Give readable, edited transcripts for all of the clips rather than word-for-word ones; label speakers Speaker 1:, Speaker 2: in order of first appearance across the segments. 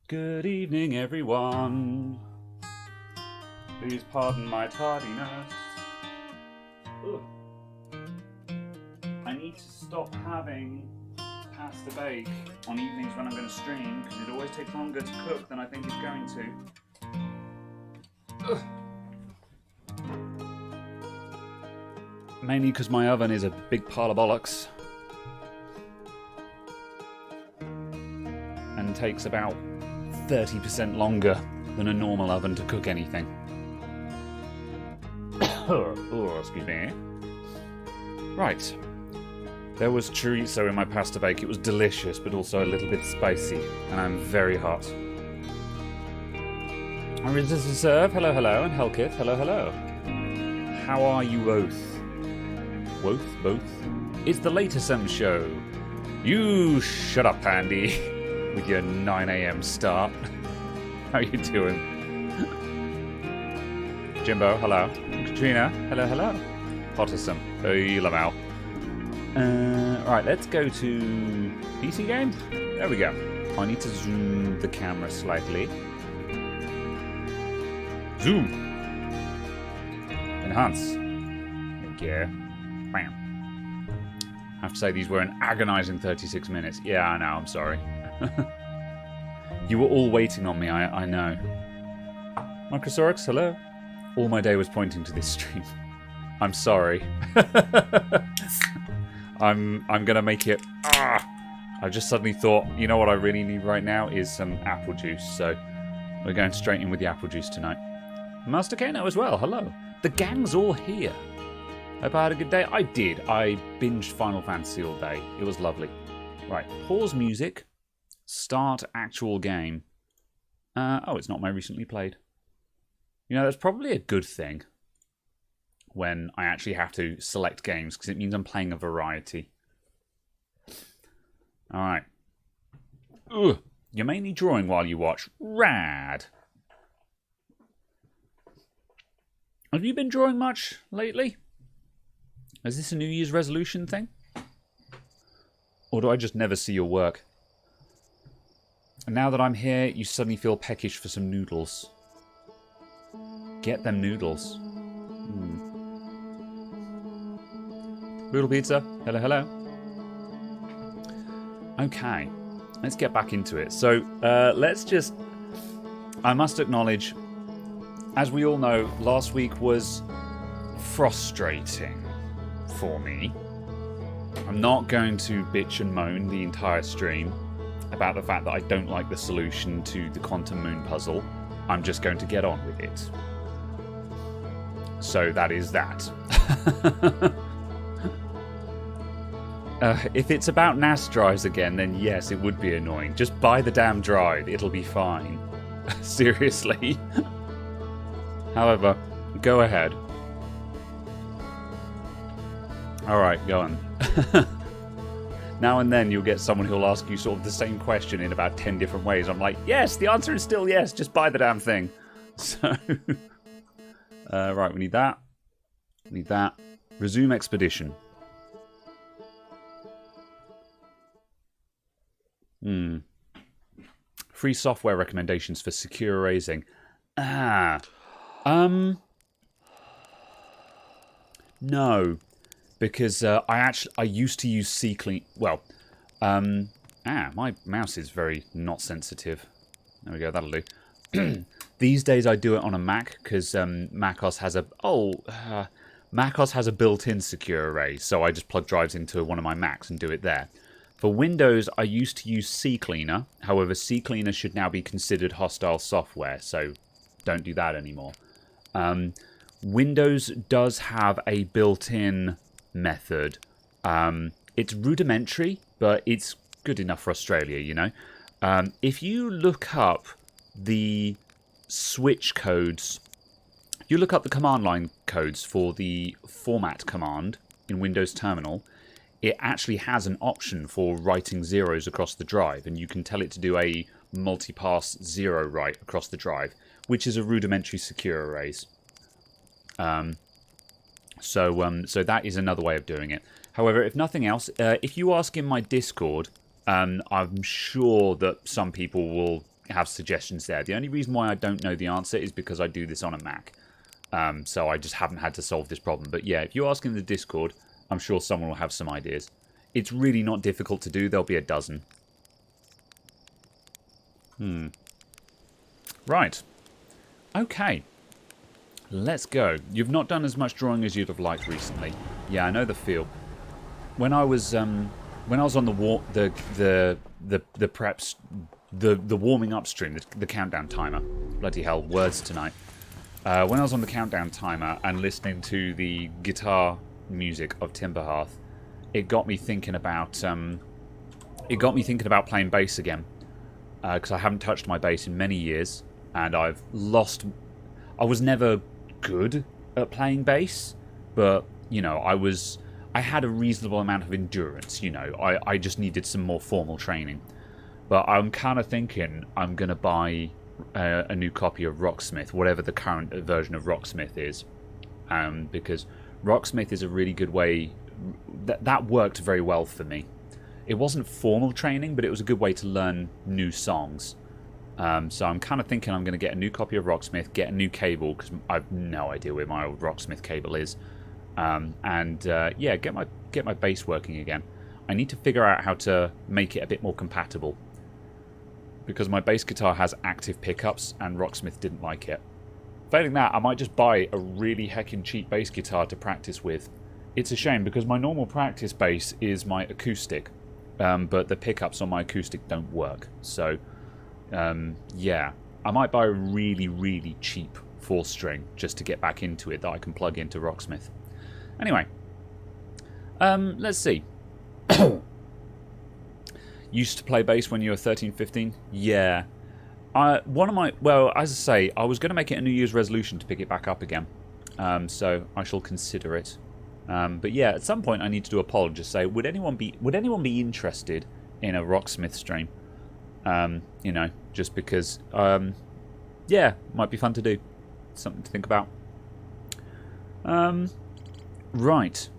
Speaker 1: Good evening, everyone. Please pardon my tardiness. Ugh. I need to stop having pasta bake on evenings when I'm going to stream because it always takes longer to cook than I think it's going to. Ugh. Mainly because my oven is a big pile of bollocks and takes about 30% longer than a normal oven to cook anything. Oh, excuse me. Right. There was chorizo in my pasta bake. It was delicious, but also a little bit spicy, and I'm very hot. I'm ready to serve. Hello, hello, and Helkith. Hello, hello. How are you both? Both? It's the Latersome Show. You shut up, Andy, with your 9 a.m. start. How you doing? Jimbo, hello. Katrina, hello, hello. Pottersome, hey, Lamau. Right, let's go to PC game. There we go. I need to zoom the camera slightly. Zoom. Enhance. Thank you. Bam. I have to say these were an agonizing 36 minutes. Yeah, I know, I'm sorry. You were all waiting on me, I know. Microsaurix, hello. All my day was pointing to this stream. I'm sorry. I'm gonna make it. I just suddenly thought, you know what I really need right now is some apple juice. So we're going straight in with the apple juice tonight. Master Kano as well. Hello. The gang's all here. Hope I had a good day. I did. I binged Final Fantasy all day. It was lovely. Right. Pause music. Start actual game. Oh, it's not my recently played. You know, that's probably a good thing when I actually have to select games because it means I'm playing a variety. Alright. Ugh. You're mainly drawing while you watch. Rad. Have you been drawing much lately? Is this a New Year's resolution thing? Or do I just never see your work? And now that I'm here, you suddenly feel peckish for some noodles. Get them noodles. Noodle pizza. Hello, hello. Okay. Let's get back into it. So, let's just... I must acknowledge, as we all know, last week was frustrating for me. I'm not going to bitch and moan the entire stream about the fact that I don't like the solution to the Quantum Moon puzzle. I'm just going to get on with it. So that is that. If it's about NAS drives again, then yes, it would be annoying. Just buy the damn drive. It'll be fine. Seriously. However, go ahead. Alright, go on. Now and then you'll get someone who'll ask you sort of the same question in about 10 different ways. I'm like, yes, the answer is still yes. Just buy the damn thing. So, right, we need that. We need that. Resume expedition. Free software recommendations for secure erasing. No. Because I used to use CClean. Well, my mouse is very not sensitive. There we go, that'll do. These days I do it on a Mac because MacOS has a built-in secure erase, so I just plug drives into one of my Macs and do it there. For Windows, I used to use CCleaner. However, CCleaner should now be considered hostile software, so don't do that anymore. Windows does have a built-in method. It's rudimentary, but it's good enough for Australia, you know. If you look up the switch codes, you look up the command line codes for the format command in Windows Terminal, it actually has an option for writing zeros across the drive, and you can tell it to do a multi-pass zero write across the drive, which is a rudimentary secure erase. So that is another way of doing it. However, if nothing else, if you ask in my Discord, I'm sure that some people will have suggestions there. The only reason why I don't know the answer is because I do this on a Mac. So I just haven't had to solve this problem. But yeah, if you ask in the Discord, I'm sure someone will have some ideas. It's really not difficult to do. There'll be a dozen. Right. Okay. Let's go. You've not done as much drawing as you'd have liked recently. Yeah, I know the feel. When I was on the preps, the warming up stream, the countdown timer. Bloody hell, words tonight. When I was on the countdown timer and listening to the guitar music of Timberhearth, it got me thinking about playing bass again, because I haven't touched my bass in many years, and I was never good at playing bass, but you know, I had a reasonable amount of endurance. You know, I just needed some more formal training. But I'm kind of thinking I'm gonna buy a new copy of Rocksmith, whatever the current version of Rocksmith is, because Rocksmith is a really good way. That worked very well for me. It wasn't formal training, but it was a good way to learn new songs. So I'm kind of thinking I'm going to get a new copy of Rocksmith, get a new cable, because I've no idea where my old Rocksmith cable is, yeah, get my bass working again. I need to figure out how to make it a bit more compatible, because my bass guitar has active pickups, and Rocksmith didn't like it. Failing that, I might just buy a really heckin' cheap bass guitar to practice with. It's a shame, because my normal practice bass is my acoustic, but the pickups on my acoustic don't work. So, yeah, I might buy a really, really cheap 4-string just to get back into it that I can plug into Rocksmith. Anyway, let's see. Used to play bass when you were 13, 15? Yeah. Well, as I say, I was going to make it a New Year's resolution to pick it back up again. So I shall consider it. But yeah, at some point I need to do a poll. Just say, would anyone be interested in a Rocksmith stream? You know, just because, yeah, might be fun to do. Something to think about. Right.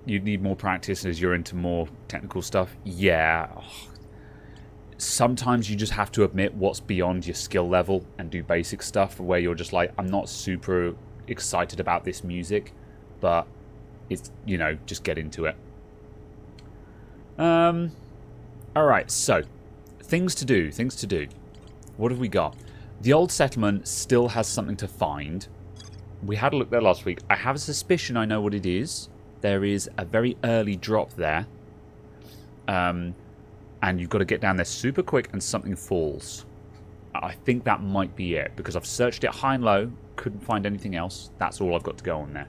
Speaker 1: You'd need more practice as you're into more technical stuff. Yeah. Sometimes you just have to admit what's beyond your skill level and do basic stuff where you're just like, I'm not super excited about this music, but it's, you know, just get into it. Alright, so things to do. What have we got? The old settlement still has something to find. We had a look there last week. I have a suspicion I know what it is. There is a very early drop there. And you've got to get down there super quick and something falls. I think that might be it, because I've searched it high and low, couldn't find anything else. That's all I've got to go on there.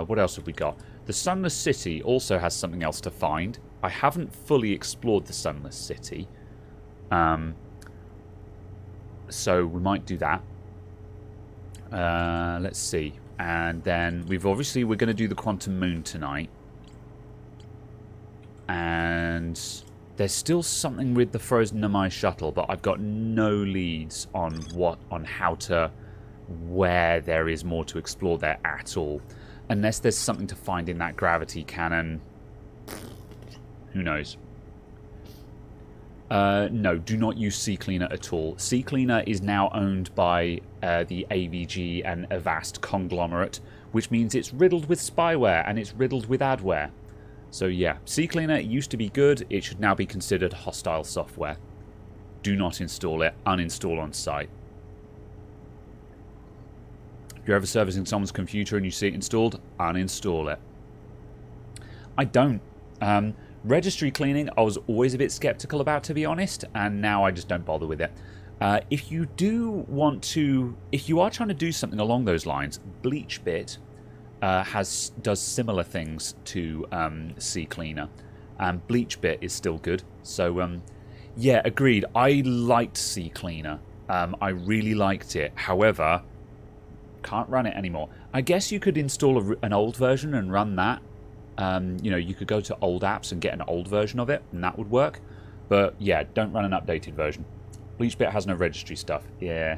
Speaker 1: What else have we got? The Sunless City also has something else to find. I haven't fully explored the Sunless City. So we might do that. Let's see. And then we're going to do the Quantum Moon tonight. And there's still something with the Frozen Namai shuttle, but I've got no leads on where there is more to explore there at all. Unless there's something to find in that gravity cannon. Who knows? No, do not use Sea Cleaner at all. Sea Cleaner is now owned by the AVG and Avast conglomerate, which means it's riddled with spyware and it's riddled with adware. So yeah, Sea Cleaner used to be good. It should now be considered hostile software. Do not install it. Uninstall on site. If you're ever servicing someone's computer and you see it installed, uninstall it. I don't. Registry cleaning, I was always a bit skeptical about, to be honest, and now I just don't bother with it. If you are trying to do something along those lines, BleachBit does similar things to Sea Cleaner, and BleachBit is still good. So yeah, agreed. I liked Sea Cleaner. I really liked it. However, can't run it anymore. I guess you could install an old version and run that. You know, you could go to old apps and get an old version of it, and that would work. But yeah, don't run an updated version. BleachBit has no registry stuff. Yeah.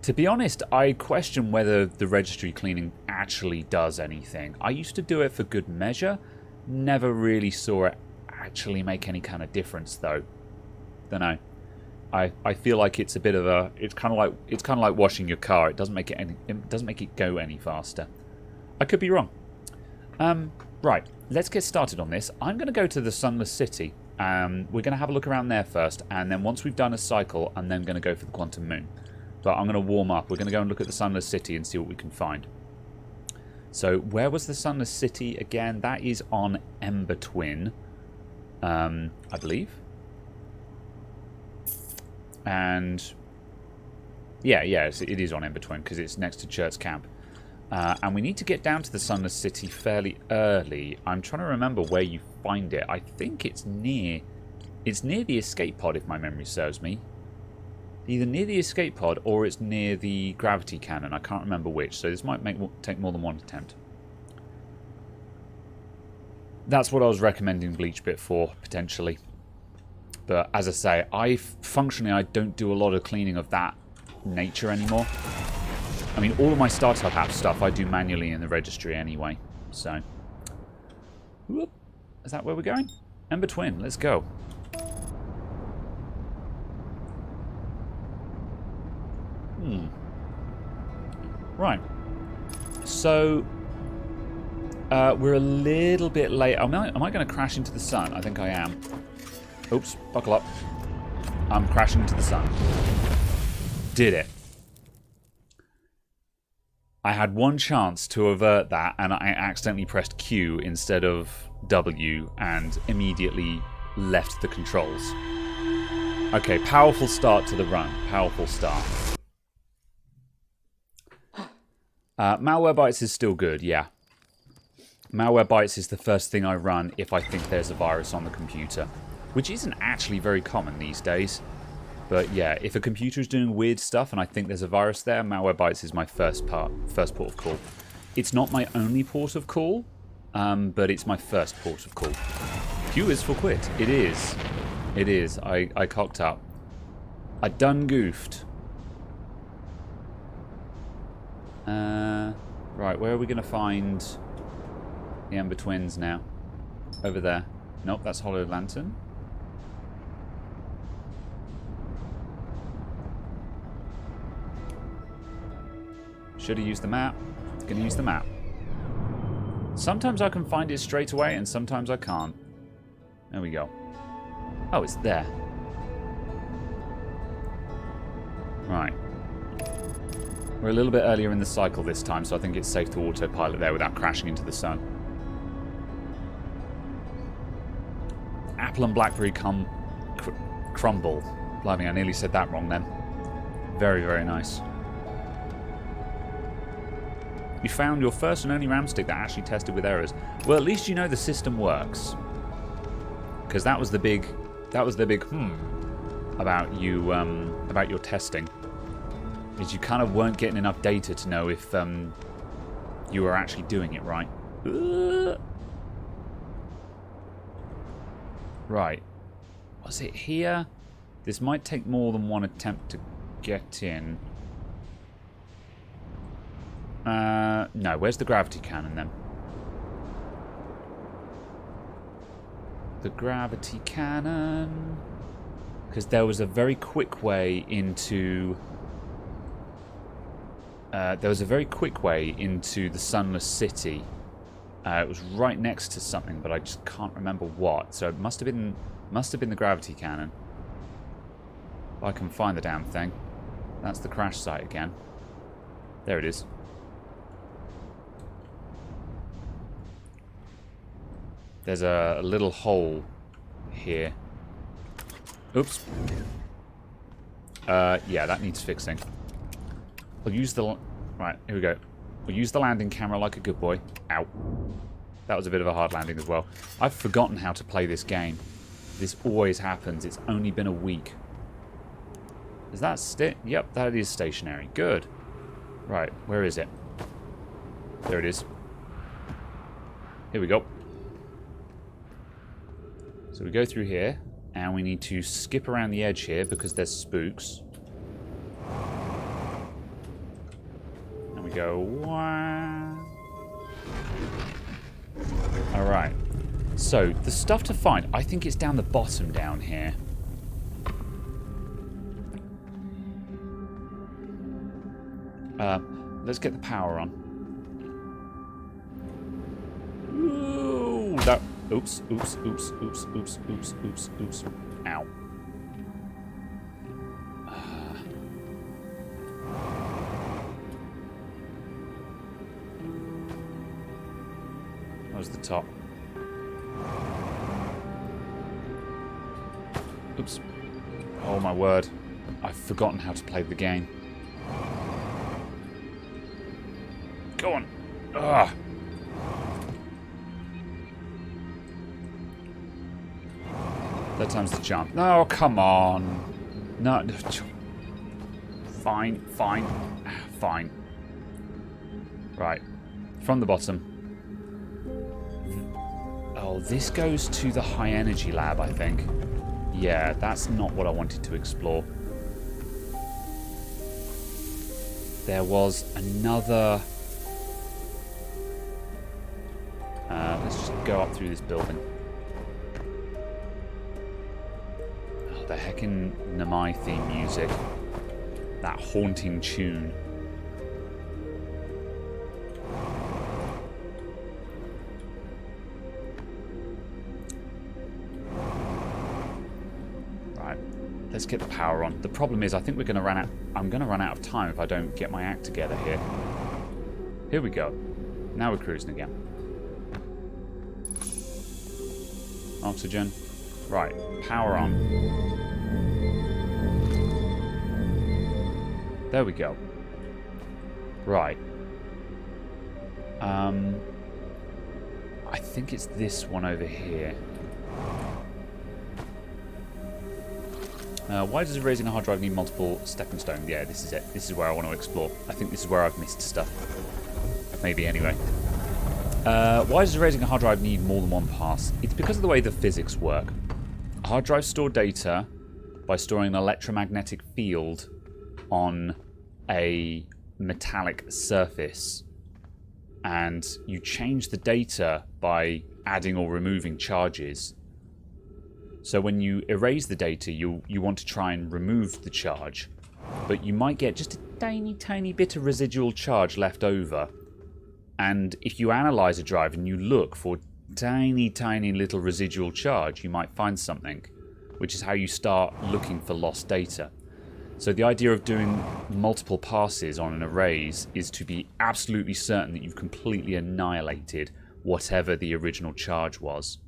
Speaker 1: To be honest, I question whether the registry cleaning actually does anything. I used to do it for good measure. Never really saw it
Speaker 2: actually make any kind of difference, though. Don't know. I feel like it's a bit of a... It's kind of like washing your car. It doesn't make it go any faster. I could be wrong. Right. Let's get started on this. I'm going to go to the Sunless City. We're going to have a look around there first, and then once we've done a cycle, I'm then going to go for the Quantum Moon. But I'm going to warm up. We're going to go and look at the Sunless City and see what we can find. So, where was the Sunless City again? That is on Ember Twin, I believe. And yeah, it is on Ember Twin because it's next to Church Camp. And we need to get down to the Sunless City fairly early. I'm trying to remember where you find it. I think it's near the escape pod, if my memory serves me. Either near the escape pod or it's near the gravity cannon. I can't remember which, so this might take more than one attempt. That's what I was recommending Bleach Bit for, potentially. But as I say, functionally I don't do a lot of cleaning of that nature anymore. I mean, all of my startup app stuff I do manually in the registry anyway. So, whoop. Is that where we're going? Ember Twin, let's go. Right. So, we're a little bit late. Am I going to crash into the sun? I think I am. Oops, buckle up. I'm crashing into the sun. Did it. I had one chance to avert that, and I accidentally pressed Q instead of W and immediately left the controls. Okay, powerful start to the run. Powerful start. Malwarebytes is still good, yeah. Malwarebytes is the first thing I run if I think there's a virus on the computer, which isn't actually very common these days. But yeah, if a computer is doing weird stuff and I think there's a virus there, Malwarebytes is my first port of call. It's not my only port of call, but it's my first port of call. Q is for quit. It is. It is. I cocked up. I done goofed. Right, where are we going to find the Ember Twins now? Over there. Nope, that's Hollow Lantern. Should have used the map. Gonna use the map. Sometimes I can find it straight away and sometimes I can't. There we go. Oh, it's there. Right. We're a little bit earlier in the cycle this time, so I think it's safe to autopilot there without crashing into the sun. Apple and blackberry crumble. Blimey, I nearly said that wrong then. Very, very nice. You found your first and only RAM stick that actually tested with errors. Well, at least you know the system works. Because that was the big about you about your testing. Is you kind of weren't getting enough data to know if you were actually doing it right. Right. Was it here? This might take more than one attempt to get in. No, where's the gravity cannon then? The gravity cannon. Because there was a very quick way into... the Sunless City. It was right next to something, but I just can't remember what. So it must have been the gravity cannon. If I can find the damn thing. That's the crash site again. There it is. There's a little hole here. Oops. Yeah, that needs fixing. I'll use the... Right, here we go. We'll use the landing camera like a good boy. Ow. That was a bit of a hard landing as well. I've forgotten how to play this game. This always happens. It's only been a week. Is that Yep, that is stationary. Good. Right, where is it? There it is. Here we go. So we go through here, and we need to skip around the edge here because there's spooks. And we go, wah. Alright. So, the stuff to find, I think it's down the bottom down here. Let's get the power on. Ooh, that... Oops, oops, oops, oops, oops, oops, oops, oops. Ow. That was the top. Oops. Oh my word. I've forgotten how to play the game. Go on. Ugh. Third time's the charm. No, come on. No. Fine, fine, fine. Right. From the bottom. Oh, this goes to the high energy lab, I think. Yeah, that's not what I wanted to explore. There was another... let's just go up through this building. Oh, the heckin' Namai theme music. That haunting tune. Right, let's get the power on. The problem is, I think we're going to run out. I'm going to run out of time if I don't get my act together here. Here we go. Now we're cruising again. Oxygen. Right, power on. There we go. Right. I think it's this one over here. Why does erasing a hard drive need multiple stepping stones? Yeah, this is it. This is where I want to explore. I think this is where I've missed stuff. Maybe anyway. Why does erasing a hard drive need more than one pass? It's because of the way the physics work. Hard drives store data by storing an electromagnetic field on a metallic surface. And you change the data by adding or removing charges. So when you erase the data, you want to try and remove the charge. But you might get just a tiny bit of residual charge left over. And if you analyze a drive and you look for tiny little residual charge, you might find something, which is how you start looking for lost data. So the idea of doing multiple passes on an erase is to be absolutely certain that you've completely annihilated whatever the original charge was.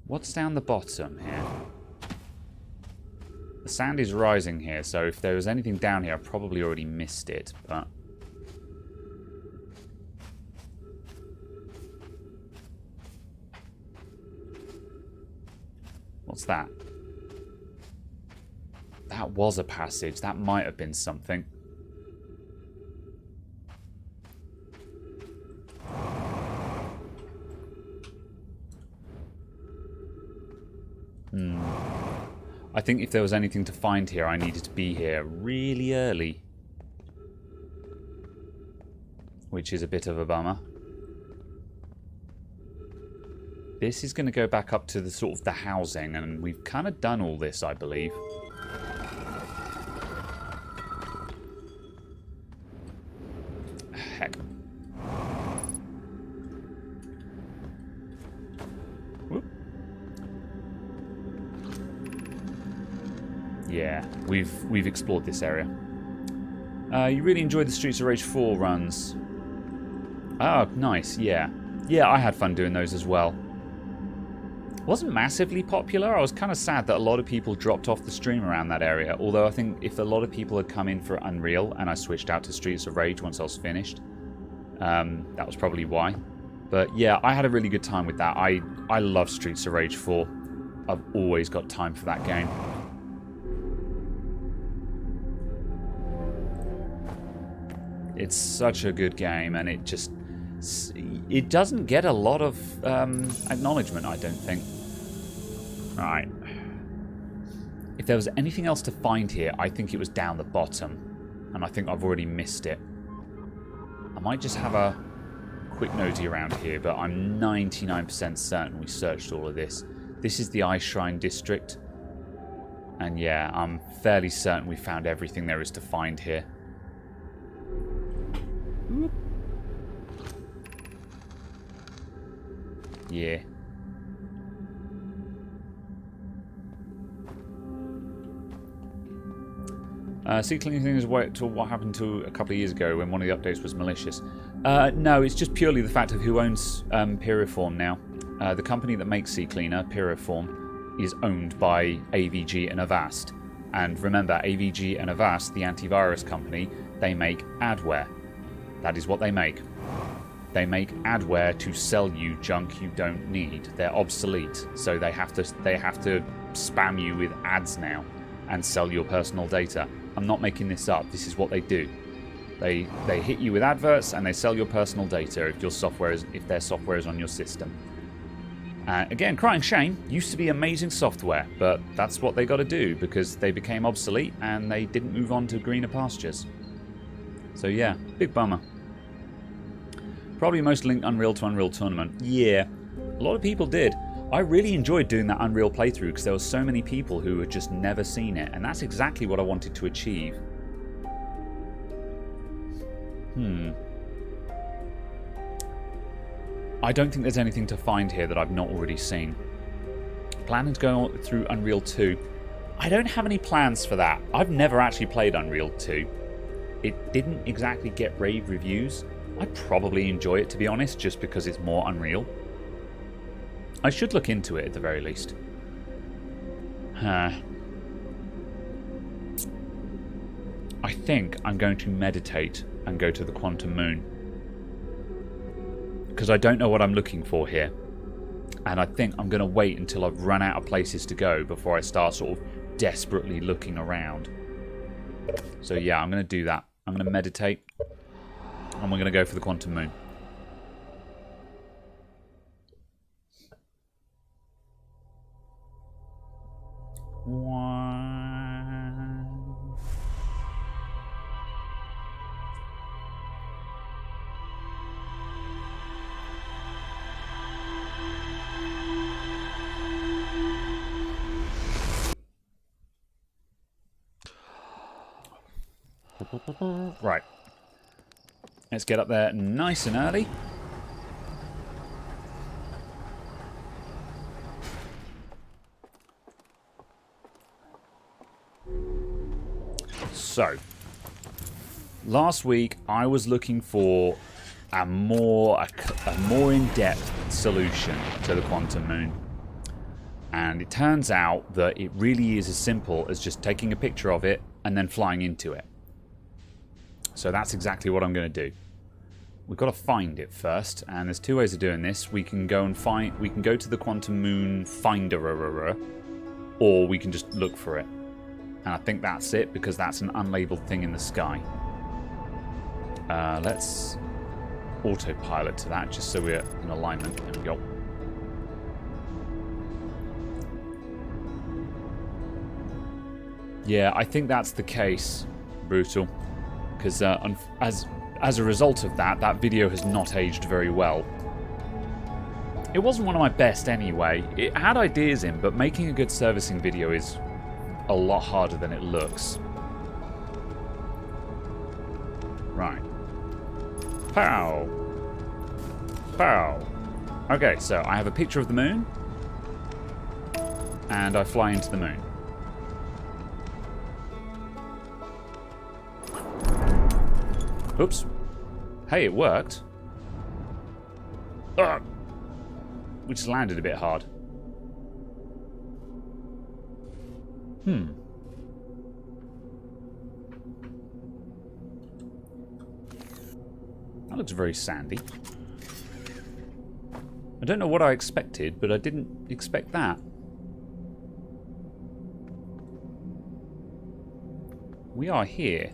Speaker 2: What's down the bottom here? The sand is rising here, so if there was anything down here, I probably already missed it, but... What's that? That was a passage. That might have been something. I think if there was anything to find here, I needed to be here really early. Which is a bit of a bummer. This is going to go back up to the sort of the housing, and we've kind of done all this, I believe. Heck. Whoop. Yeah, we've explored this area. You really enjoyed the Streets of Rage 4 runs. Oh, nice, yeah. Yeah, I had fun doing those as well. Wasn't massively popular. I was kind of sad that a lot of people dropped off the stream around that area. Although I think if a lot of people had come in for Unreal and I switched out to Streets of Rage once I was finished, that was probably why. But yeah, I had a really good time with that. I love Streets of Rage 4. I've always got time for that game. It's such a good game, and it just... It doesn't get a lot of acknowledgement, I don't think. Right. If there was anything else to find here, I think it was down the bottom. And I think I've already missed it. I might just have a quick nosy around here, but I'm 99% certain we searched all of this. This is the Ice Shrine District. And yeah, I'm fairly certain we found everything there is to find here. Whoop. Yeah. Sea cleaning is what happened to a couple of years ago when one of the updates was malicious. No, it's just purely the fact of who owns Piriform now. The company that makes Sea Cleaner, Piriform, is owned by AVG and Avast. And remember, AVG and Avast, the antivirus company, they make adware. That is what they make. They make adware to sell you junk you don't need. They're obsolete, so they have to spam you with ads now and sell your personal data. I'm not making this up. This is what they do. They hit you with adverts and they sell your personal data if their software is on your system. Again, crying shame. Used to be amazing software, but that's what they got to do because they became obsolete and they didn't move on to greener pastures. So yeah, big bummer. Probably most linked Unreal to Unreal Tournament. Yeah, a lot of people did. I really enjoyed doing that Unreal playthrough because there were so many people who had just never seen it, and that's exactly what I wanted to achieve. I don't think there's anything to find here that I've not already seen. Planning to go through Unreal 2. I don't have any plans for that. I've never actually played Unreal 2. It didn't exactly get rave reviews. I'd probably enjoy it, to be honest, just because it's more Unreal. I should look into it at the very least. I think I'm going to meditate and go to the Quantum Moon. Because I don't know what I'm looking for here. And I think I'm going to wait until I've run out of places to go before I start sort of desperately looking around. So yeah, I'm going to do that. I'm going to meditate. And we're going to go for the Quantum Moon. Right. Let's get up there nice and early. So, last week I was looking for a more in-depth solution to the Quantum Moon. And it turns out that it really is as simple as just taking a picture of it and then flying into it. So that's exactly what I'm going to do. We've got to find it first, and there's two ways of doing this. We can go to the Quantum Moon Finder, or we can just look for it. And I think that's it, because that's an unlabeled thing in the sky. Let's autopilot to that, just so we're in alignment. There we go. Yeah, I think that's the case, Brutal. Because as a result of that, that video has not aged very well. It wasn't one of my best anyway. It had ideas in, but making a good servicing video is a lot harder than it looks. Right. Pow! Pow! Okay, so I have a picture of the moon. And I fly into the moon. Oops. Hey, it worked. Ugh. We just landed a bit hard. That looks very sandy. I don't know what I expected, but I didn't expect that. We are here.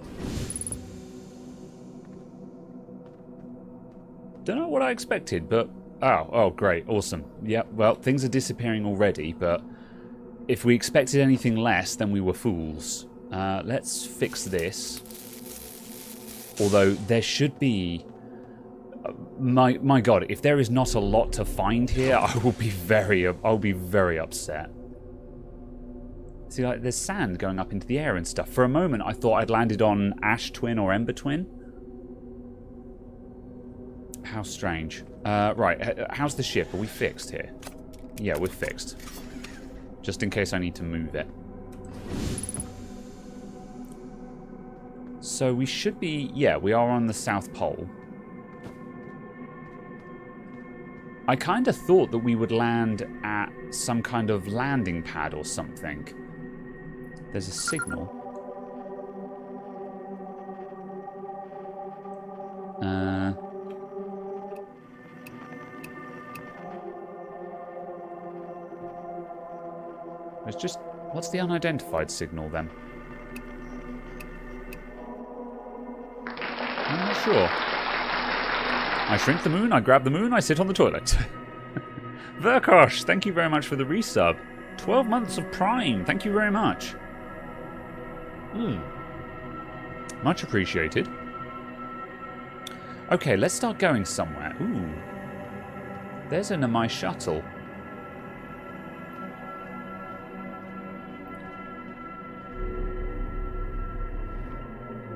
Speaker 2: Don't know what I expected, but... Oh, great. Awesome. Yeah, well, things are disappearing already, but if we expected anything less, then we were fools. Let's fix this. Although, there should be...
Speaker 1: My God, if there is not a lot to find here, I'll be very upset. See, like, there's sand going up into the air and stuff. For a moment, I thought I'd landed on Ash Twin or Ember Twin. How strange. Right, how's the ship? Are we fixed here? Yeah, we're fixed. Just in case I need to move it. So we should be... Yeah, we are on the South Pole. I kind of thought that we would land at some kind of landing pad or something. There's a signal. There's just... What's the unidentified signal then? I'm not sure. I shrink the moon, I grab the moon, I sit on the toilet. Verkosh, thank you very much for the resub. 12 months of Prime, thank you very much. Much appreciated. Okay, let's start going somewhere. Ooh. There's an Amai shuttle.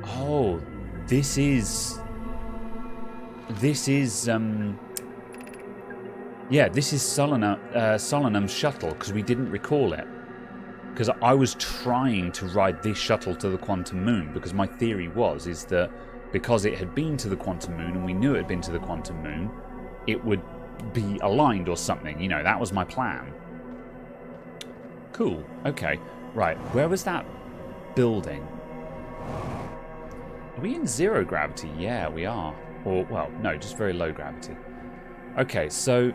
Speaker 1: Oh, this is... Yeah, this is Solanum's shuttle, because we didn't recall it. Because I was trying to ride this shuttle to the Quantum Moon, because my theory is that because it had been to the Quantum Moon, and we knew it had been to the Quantum Moon, it would be aligned or something. You know, that was my plan. Cool. Okay. Right. Where was that building? Are we in zero gravity? Yeah, we are. Or, well, no, just very low gravity. Okay, so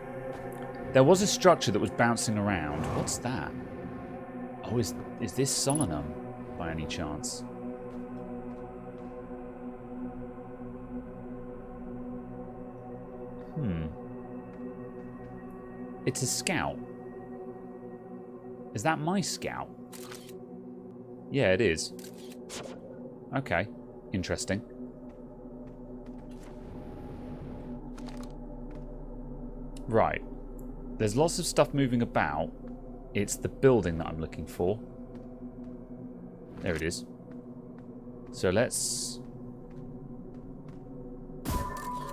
Speaker 1: there was a structure that was bouncing around. What's that? Oh, is this Solanum by any chance? It's a scout. Is that my scout? Yeah, it is. Okay, interesting. Right. There's lots of stuff moving about. It's the building that I'm looking for. There it is. So let's...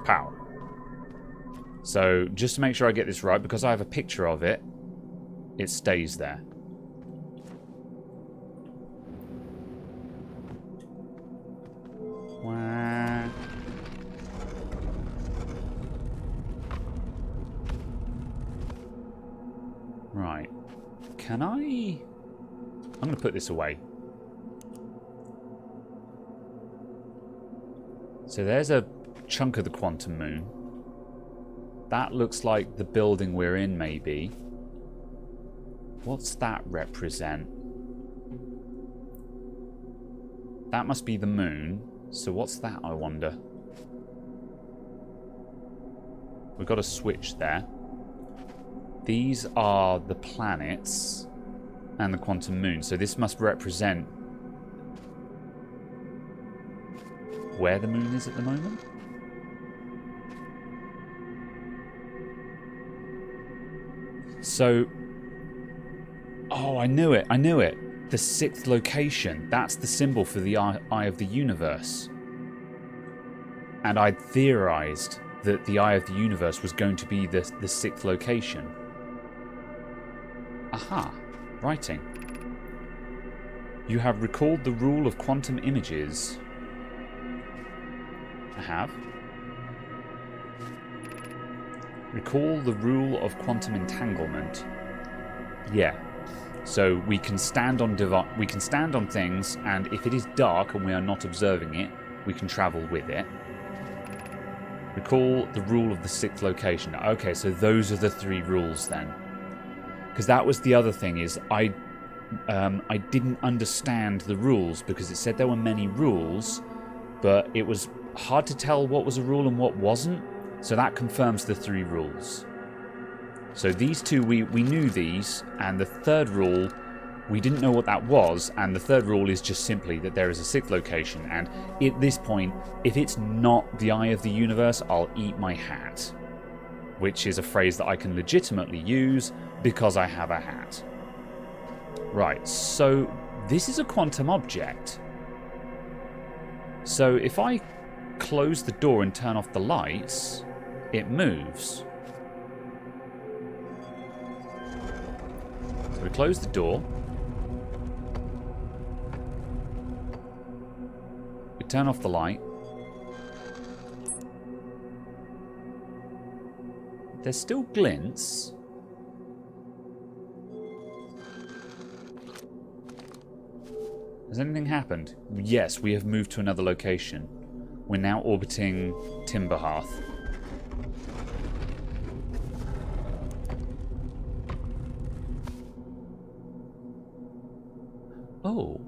Speaker 1: Pow. So, just to make sure I get this right, because I have a picture of it, it stays there. Wah. Right. Can I... I'm going to put this away. So there's a chunk of the Quantum Moon. That looks like the building we're in, maybe. What's that represent? That must be the moon. So what's that, I wonder? We've got a switch there. These are the planets and the Quantum Moon. So this must represent where the moon is at the moment. So, oh, I knew it. The 6th location. That's the symbol for the Eye of the Universe. And I'd theorized that the Eye of the Universe was going to be the 6th location. Aha. Writing. You have recalled the rule of quantum images. I have. Recall the rule of quantum entanglement. Yeah. So we can stand on things, and if it is dark and we are not observing it, we can travel with it. Recall the rule of the 6th location. Okay, so those are the 3 rules then. Because that was the other thing, is I didn't understand the rules, because it said there were many rules, but it was hard to tell what was a rule and what wasn't. So that confirms the 3 rules. So these 2, we knew these, and the 3rd rule we didn't know what that was, and the third rule is just simply that there is a sixth location, and at this point, if it's not the eye of the universe, I'll eat my hat. Which is a phrase that I can legitimately use because I have a hat. Right, so this is a quantum object. So if I close the door and turn off the lights, it moves. So we close the door. We turn off the light. There's still glints. Has anything happened? Yes, we have moved to another location. We're now orbiting Timberhearth. Oh.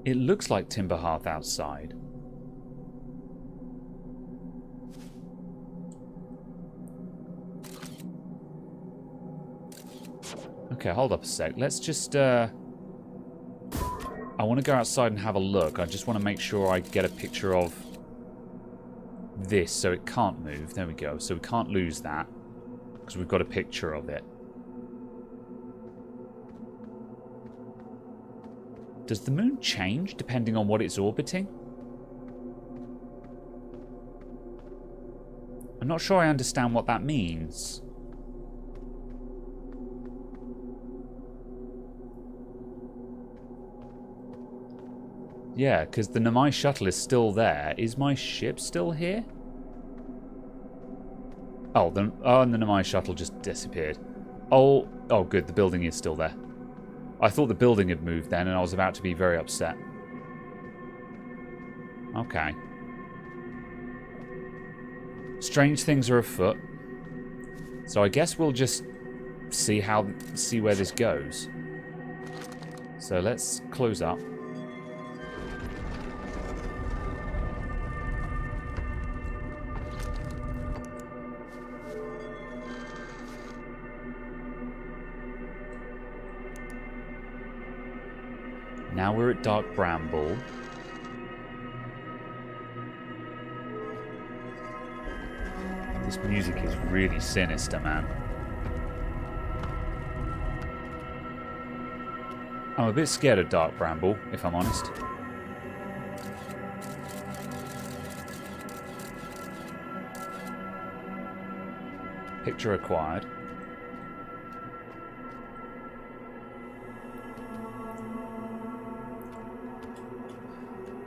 Speaker 1: It looks like Timberhearth outside. Okay, hold up a sec. Let's just, I want to go outside and have a look. I just want to make sure I get a picture of this so it can't move. There we go. So we can't lose that because we've got a picture of it. Does the moon change depending on what it's orbiting? I'm not sure I understand what that means. Yeah, because the Namai shuttle is still there. Is my ship still here? Oh, the Namai shuttle just disappeared. Oh, good. The building is still there. I thought the building had moved then, and I was about to be very upset. Okay. Strange things are afoot. So I guess we'll just see where this goes. So let's close up. Now we're at Dark Bramble. This music is really sinister, man. I'm a bit scared of Dark Bramble, if I'm honest. Picture acquired.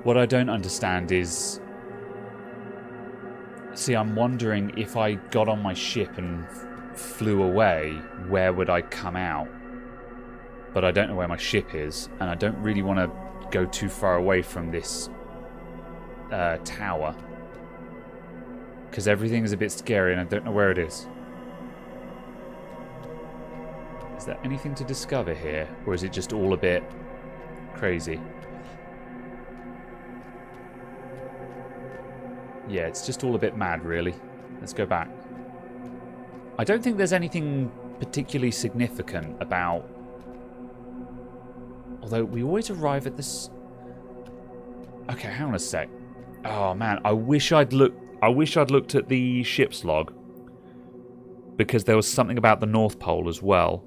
Speaker 1: What I don't understand is... See, I'm wondering if I got on my ship and flew away, where would I come out? But I don't know where my ship is, and I don't really want to go too far away from this tower. Because everything is a bit scary and I don't know where it is. Is there anything to discover here? Or is it just all a bit crazy? Yeah, it's just all a bit mad, really. Let's go back. I don't think there's anything particularly significant about... Although, we always arrive at this... Okay, hang on a sec. Oh, man, I wish I'd looked at the ship's log. Because there was something about the North Pole as well.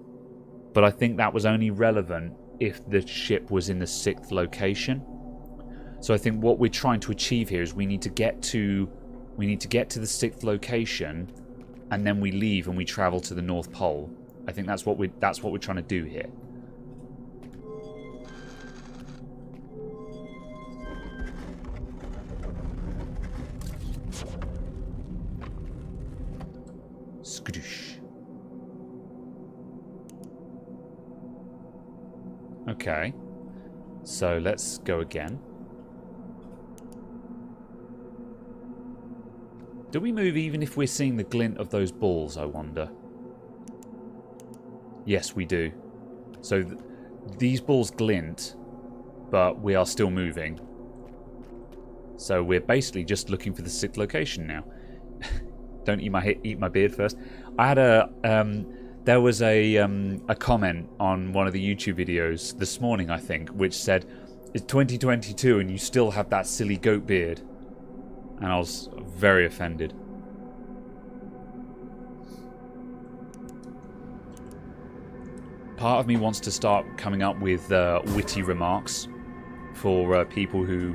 Speaker 1: But I think that was only relevant if the ship was in the 6th location. So I think what we're trying to achieve here is we need to get to the 6th location, and then we leave and we travel to the North Pole. I think that's what we're trying to do here. Skadoosh. Okay. So let's go again. Do we move even if we're seeing the glint of those balls, I wonder? Yes, we do. So these balls glint, but we are still moving. So we're basically just looking for the 6th location now. Don't eat my beard first. I had There was a comment on one of the YouTube videos this morning, I think, which said, "It's 2022 and you still have that silly goat beard," and I was very offended. Part of me wants to start coming up with witty remarks for people who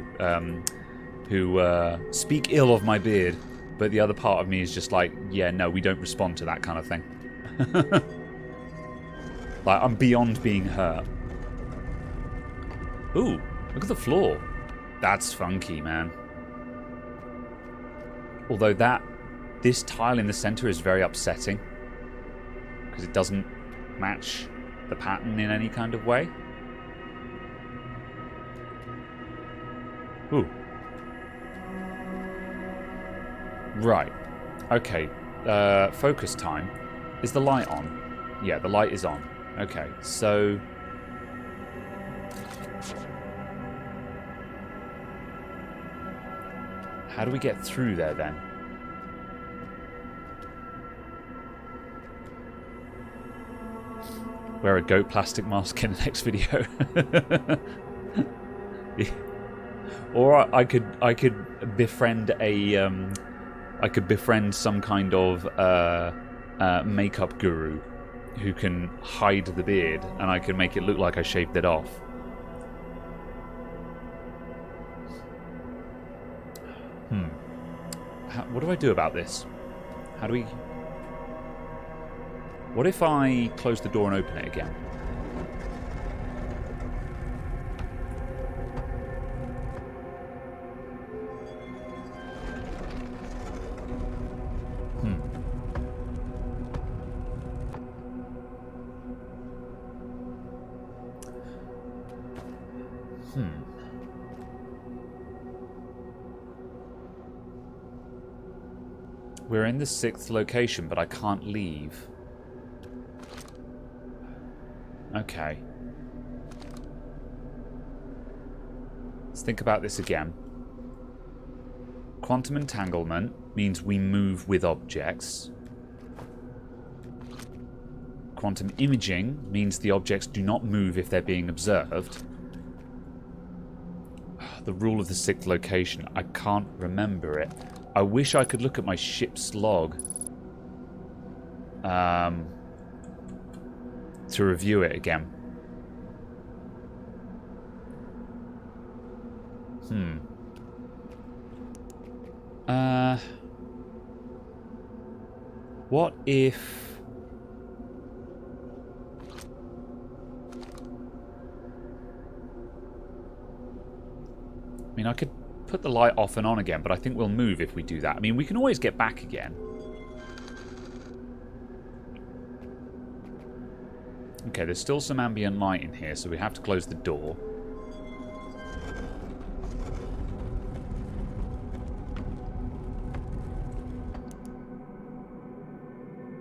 Speaker 1: speak ill of my beard, but the other part of me is just like, yeah, no, we don't respond to that kind of thing. Like, I'm beyond being hurt. Ooh, look at the floor. That's funky, man. Although this tile in the center is very upsetting because it doesn't match the pattern in any kind of way. Ooh. Right. Okay. Focus time. Is the light on? Yeah, the light is on. Okay, so... how do we get through there, then? Wear a goat plastic mask in the next video. Or I could befriend a... I could befriend some kind of makeup guru who can hide the beard, and I can make it look like I shaved it off. What do I do about this? How do we... what if I close the door and open it again? We're in the 6th location, but I can't leave. Okay. Let's think about this again. Quantum entanglement means we move with objects. Quantum imaging means the objects do not move if they're being observed. The rule of the 6th location. I can't remember it. I wish I could look at my ship's log to review it again. What if... I mean, I could put the light off and on again, but I think we'll move if we do that. I mean, we can always get back again. Okay, there's still some ambient light in here, so we have to close the door.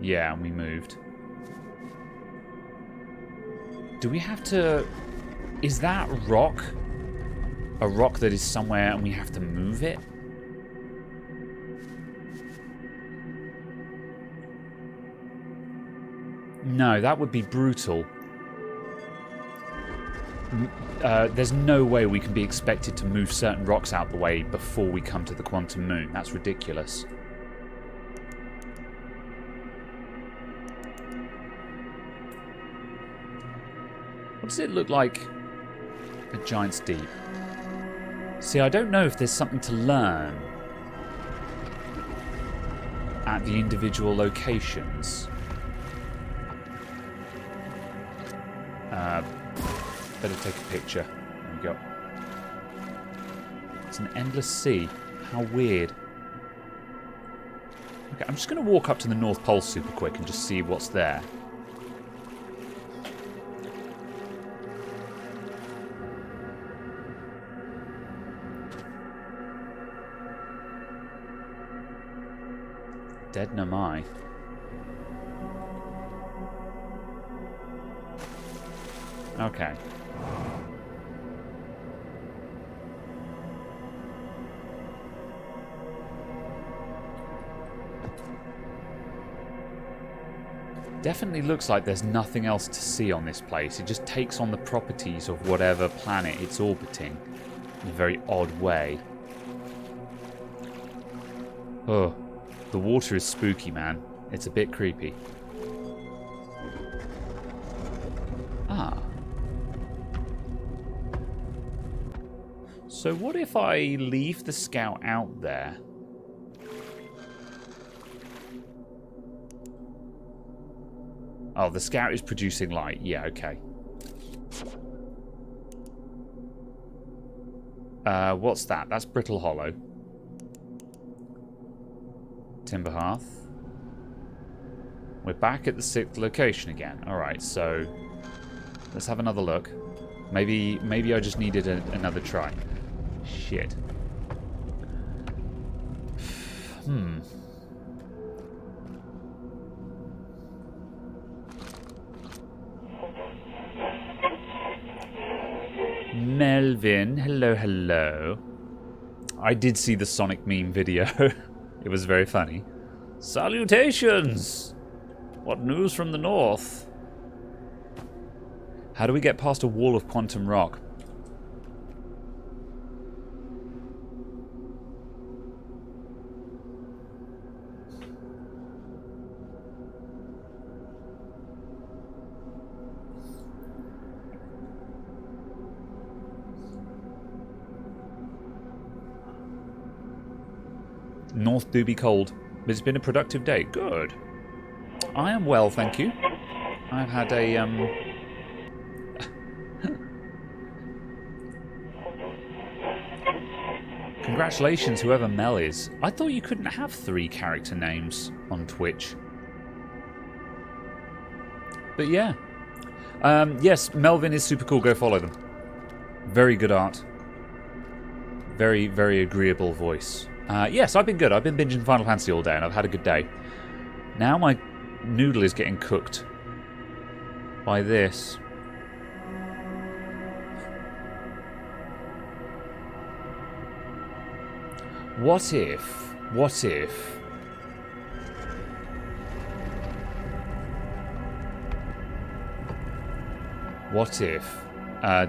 Speaker 1: Yeah, and we moved. Do we have to... is that rock a rock that is somewhere and we have to move it? No, that would be brutal. There's no way we can be expected to move certain rocks out the way before we come to the quantum moon. That's ridiculous. What does it look like at Giant's Deep? See, I don't know if there's something to learn at the individual locations. Better take a picture. There we go. It's an endless sea. How weird. Okay, I'm just going to walk up to the North Pole super quick and just see what's there. Dead no mai. Okay. Definitely looks like there's nothing else to see on this place. It just takes on the properties of whatever planet it's orbiting in a very odd way. Oh, the water is spooky, man. It's a bit creepy. Ah. So what if I leave the scout out there? Oh, the scout is producing light. Yeah, okay. What's that? That's Brittle Hollow. Timber Hearth. We're back at the 6th location again. Alright, so let's have another look. Maybe I just needed another try. Shit. Melvin, hello, hello. I did see the Sonic meme video. It was very funny. Salutations! What news from the north? How do we get past a wall of quantum rock? North do be cold, but it's been a productive day. Good. I am well, thank you. I've had a, Congratulations, whoever Mel is. I thought you couldn't have 3 character names on Twitch. But yeah. Yes, Melvin is super cool. Go follow them. Very good art. Very, very agreeable voice. Yes, I've been good. I've been binging Final Fantasy all day and I've had a good day. Now my noodle is getting cooked by this. What if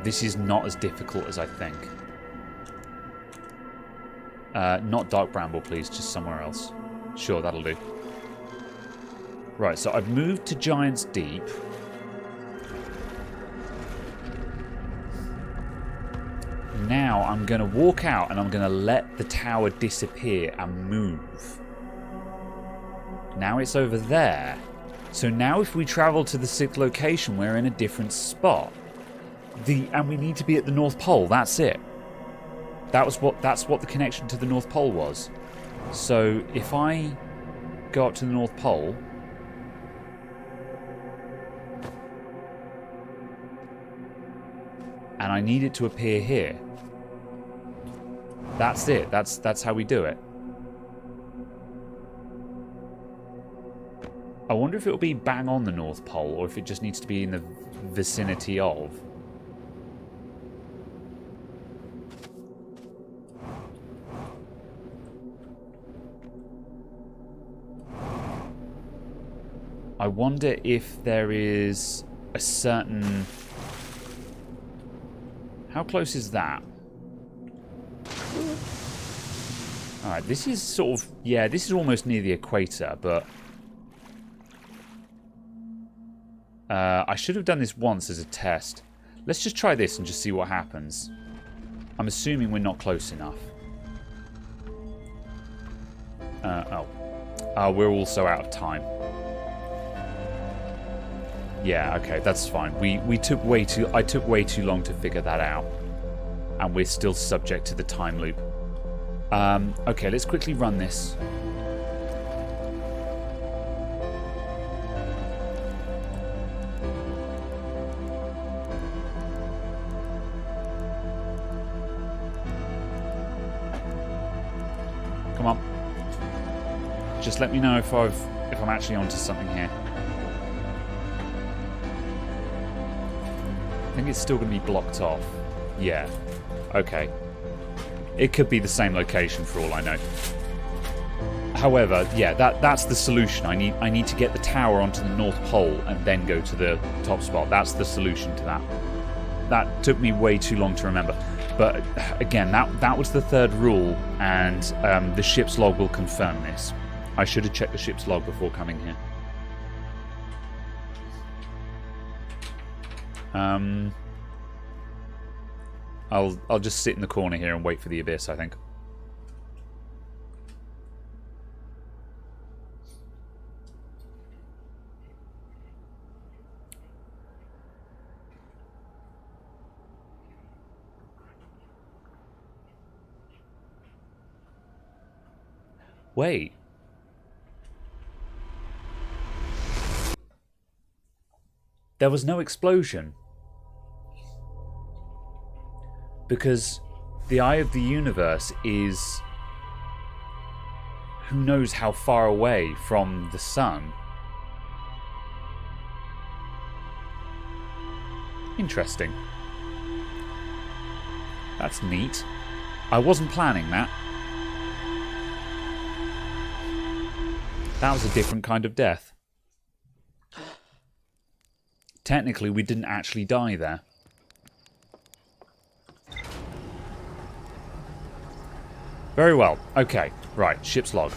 Speaker 1: this is not as difficult as I think? Not Dark Bramble, please, just somewhere else. Sure, that'll do. Right, so I've moved to Giant's Deep. Now I'm going to walk out and I'm going to let the tower disappear and move. Now it's over there. So now if we travel to the 6th location, we're in a different spot. And we need to be at the North Pole, that's it. That's what the connection to the North Pole was. So if I go up to the North Pole, and I need it to appear here, that's it. That's how we do it. I wonder if it'll be bang on the North Pole or if it just needs to be in the vicinity of. I wonder if there is a certain... How close is that? Alright, this is sort of... Yeah, this is almost near the equator, but... I should have done this once as a test. Let's just try this and just see what happens. I'm assuming we're not close enough. We're also out of time. Yeah, okay, that's fine. I took way too long to figure that out. And we're still subject to the time loop. Okay, let's quickly run this. Come on. Just let me know if I'm actually onto something here. I think it's still going to be blocked off. Yeah. Okay. It could be the same location for all I know. However, yeah, that's the solution. I need to get the tower onto the North Pole and then go to the top spot. That's the solution to that. That took me way too long to remember. But again, that was the third rule, and the ship's log will confirm this. I should have checked the ship's log before coming here. I'll just sit in the corner here and wait for the abyss, I think. Wait. There was no explosion. Because the eye of the universe is who knows how far away from the sun. Interesting. That's neat. I wasn't planning that. That was a different kind of death. Technically, we didn't actually die there. Very well. Okay. Right. Ship's log.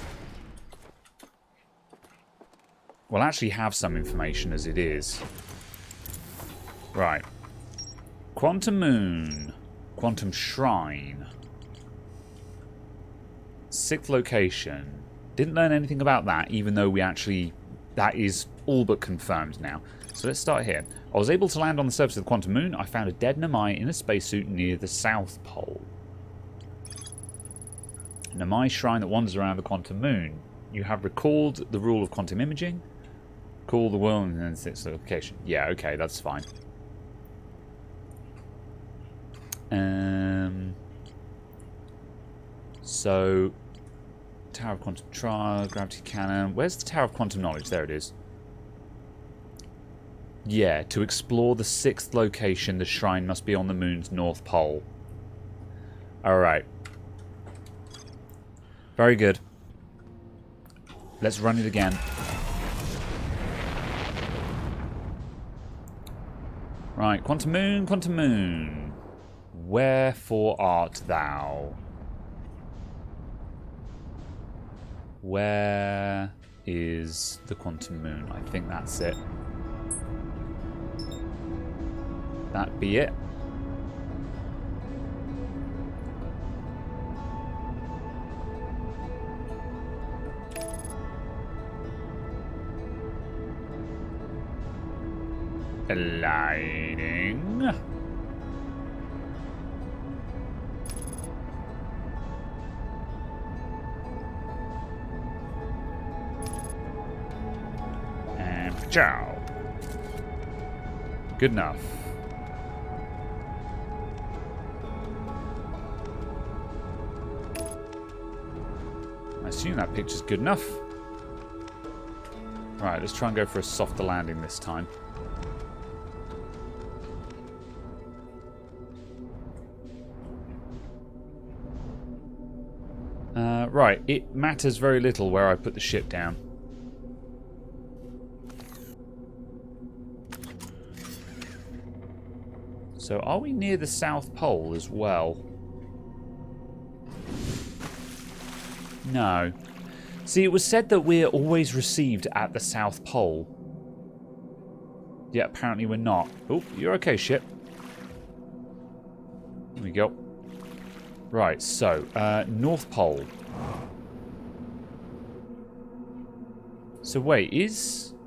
Speaker 1: We'll actually have some information as it is. Right. Quantum Moon. Quantum Shrine. Sixth location. Didn't learn anything about that, even though we actually... That is all but confirmed now. So let's start here. I was able to land on the surface of the Quantum Moon. I found a dead Namai in a spacesuit near the South Pole. Namai shrine that wanders around the Quantum Moon. You have recalled the rule of quantum imaging. Call the world and then sixth location. Yeah, okay, that's fine. So, Tower of Quantum Trial, Gravity Cannon. Where's the Tower of Quantum Knowledge? There it is. Yeah, to explore the sixth location, the shrine must be on the moon's north pole. Alright. Very good. Let's run it again. Right, Quantum Moon, Quantum Moon. Wherefore art thou? Where is the Quantum Moon? I think that's it. That be it. Aligning. And ciao. Good enough. I assume that picture's good enough. Right, let's try and go for a softer landing this time. Right, it matters very little where I put the ship down. So are we near the South Pole as well? No. See, it was said that we're always received at the South Pole. Yeah, apparently we're not. Oh, you're okay, ship. There we go. Right, so, North Pole. So wait,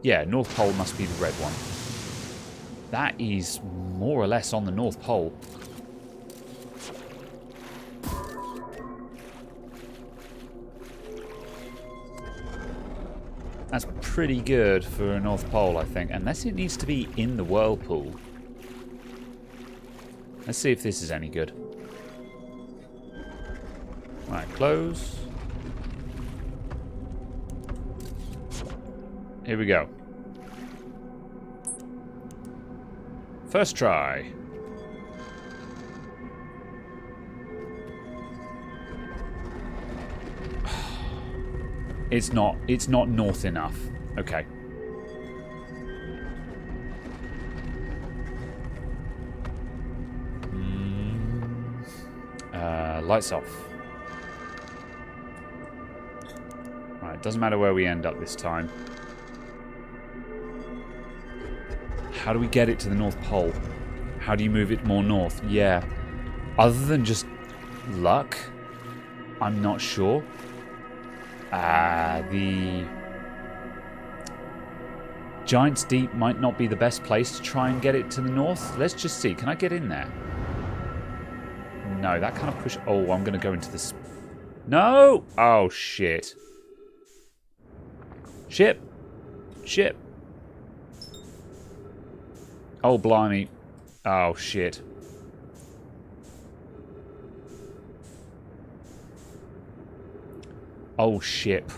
Speaker 1: yeah, North Pole must be the red one. That is more or less on the North Pole. That's pretty good for a North Pole, I think. Unless it needs to be in the whirlpool. Let's see if this is any good. Right, close. Here we go. First try.
Speaker 2: It's not north enough. Okay. Lights off. Right, doesn't matter where we end up this time. How do we get it to the North Pole? How do you move it more north? Yeah. Other than just luck, I'm not sure. The Giant's Deep might not be the best place to try and get it to the north. Let's just see. Can I get in there? No, that kind of push... Oh, I'm going to go into this... No! Oh, shit. Ship. Ship. Oh, blimey. Oh, shit. Oh, ship.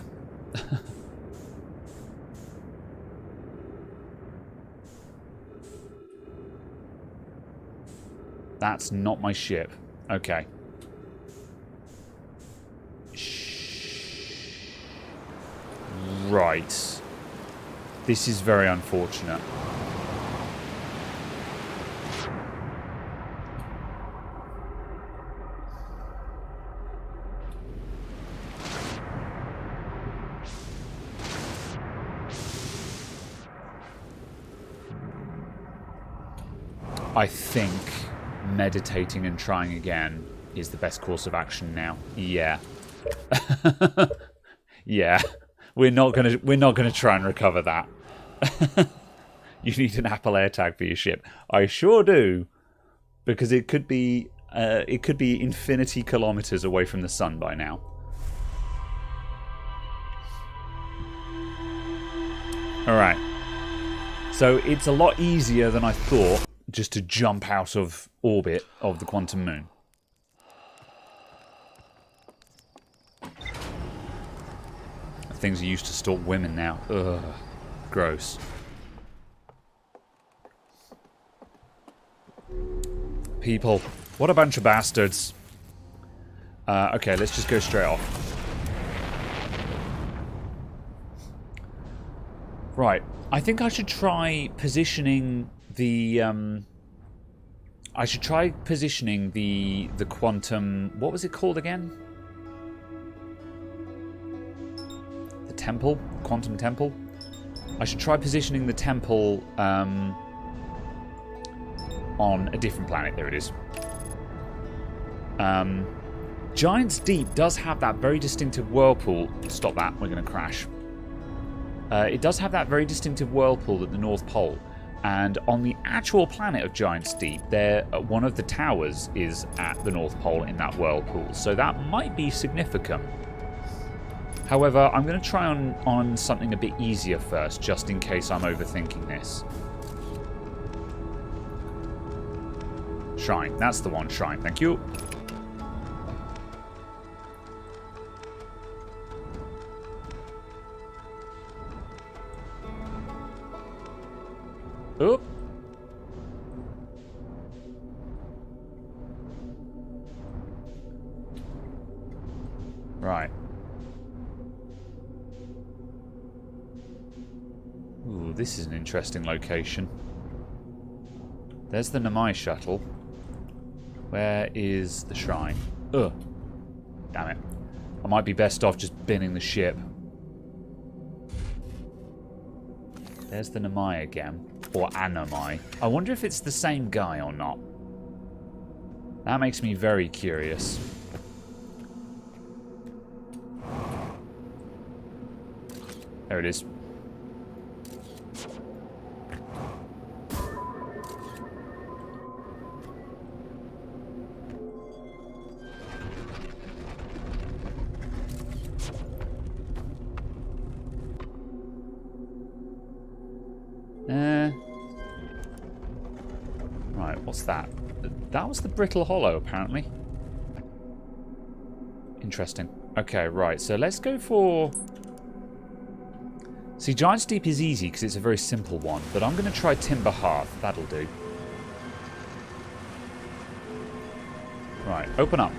Speaker 2: That's not my ship. Okay. Right. This is very unfortunate. I think meditating and trying again is the best course of action now. Yeah. Yeah. We're not gonna try and recover that. You need an Apple AirTag for your ship. I sure do. Because it could be infinity kilometers away from the sun by now. Alright. So it's a lot easier than I thought just to jump out of orbit of the quantum moon. Things are used to stalk women now. Ugh. Gross. People. What a bunch of bastards. Okay, let's just go straight off. Right. I think I should try positioning the the quantum... What was it called again? The temple? Quantum temple? I should try positioning the temple on a different planet. There it is. Giant's Deep does have that very distinctive whirlpool. Stop that, we're going to crash. It does have that very distinctive whirlpool at the North Pole. And on the actual planet of Giant's Deep, one of the towers is at the North Pole in that whirlpool. So that might be significant. However, I'm going to try on something a bit easier first, just in case I'm overthinking this. Shrine. That's the one. Shrine. Thank you. Oop. Right. Ooh, this is an interesting location. There's the Namai shuttle. Where is the shrine? Ugh. Damn it. I might be best off just binning the ship. There's the Namai again. Or Anamai. I wonder if it's the same guy or not. That makes me very curious. There it is. Right, what's that? That was the Brittle Hollow, apparently. Interesting. Okay, right, so let's go for... See, Giant's Deep is easy because it's a very simple one, but I'm going to try Timber Hearth. That'll do. Right, open up.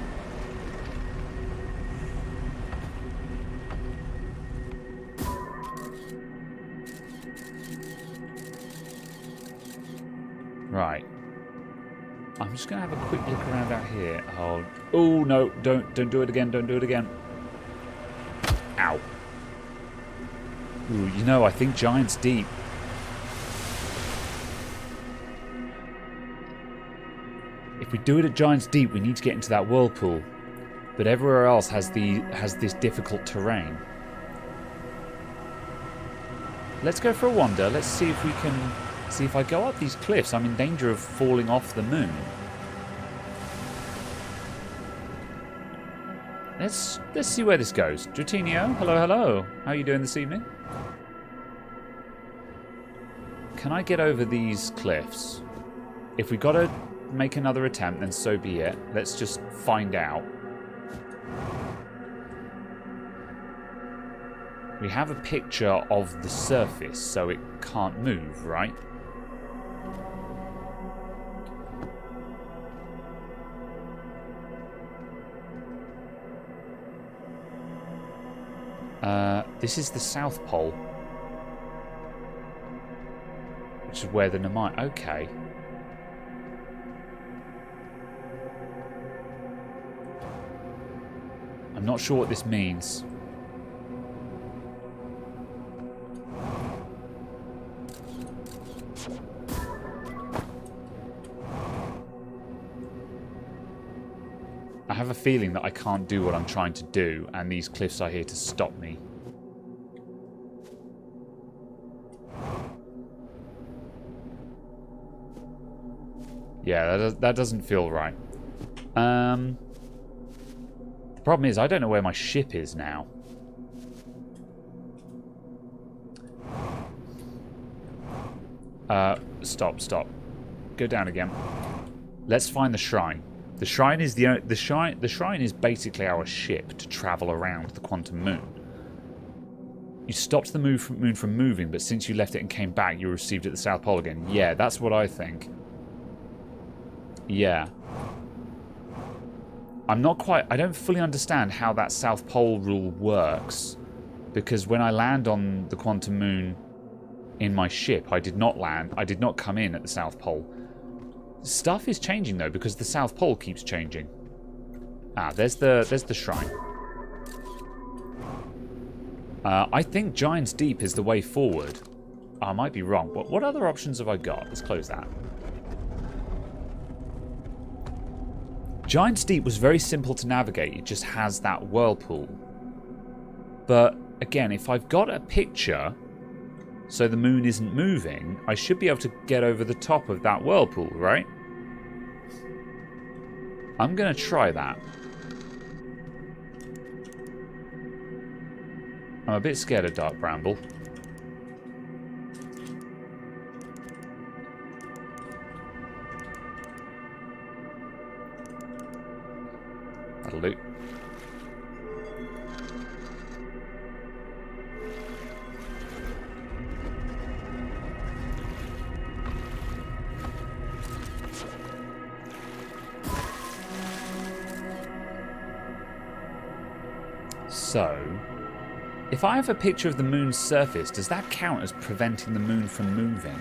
Speaker 2: Right. I'm just going to have a quick look around out here. Oh, no. Don't do it again. Don't do it again. Ow. Ooh, you know, I think Giant's deep. If we do it at Giant's Deep, we need to get into that whirlpool. But everywhere else has this difficult terrain. Let's go for a wander. Let's see if we can... See, if I go up these cliffs, I'm in danger of falling off the moon. Let's see where this goes. Dratinio, hello, hello. How are you doing this evening? Can I get over these cliffs? If we got to make another attempt, then so be it. Let's just find out. We have a picture of the surface, so it can't move, right? This is the South Pole. Which is where the Namai... Okay. I'm not sure what this means. I have a feeling that I can't do what I'm trying to do, and these cliffs are here to stop me. Yeah, that doesn't feel right. The problem is, I don't know where my ship is now. Stop. Go down again. Let's find the shrine. The shrine is the shrine is basically our ship to travel around the quantum moon. You stopped the moon from moving, but since you left it and came back, you received it at the South Pole again. Yeah, that's what I think. Yeah. I don't fully understand how that South Pole rule works, because when I land on the quantum moon in my ship, I did not come in at the South Pole. Stuff is changing though, because the South Pole keeps changing. Ah, there's the shrine. I think Giant's Deep is the way forward. I might be wrong. What other options have I got? Let's close that. Giant's Deep was very simple to navigate. It just has that whirlpool. But again, if I've got a picture so the moon isn't moving, I should be able to get over the top of that whirlpool, right? I'm going to try that. I'm a bit scared of Dark Bramble. That'll do. So, if I have a picture of the moon's surface, does that count as preventing the moon from moving?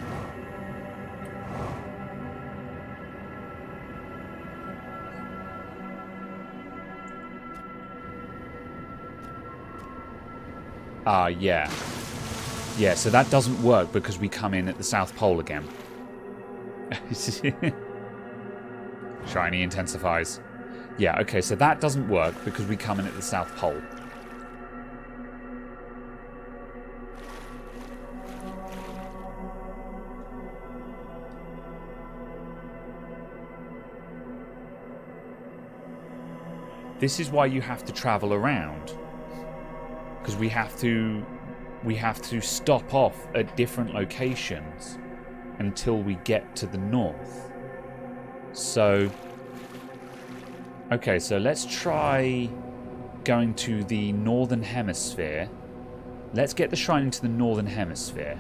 Speaker 2: Ah, yeah. Yeah, so that doesn't work because we come in at the South Pole again. Shiny intensifies. Yeah, okay, so that doesn't work because we come in at the South Pole. This is why you have to travel around. Because we have to stop off at different locations until we get to the north. So, okay, so let's try going to the northern hemisphere. Let's get the shrine into the northern hemisphere.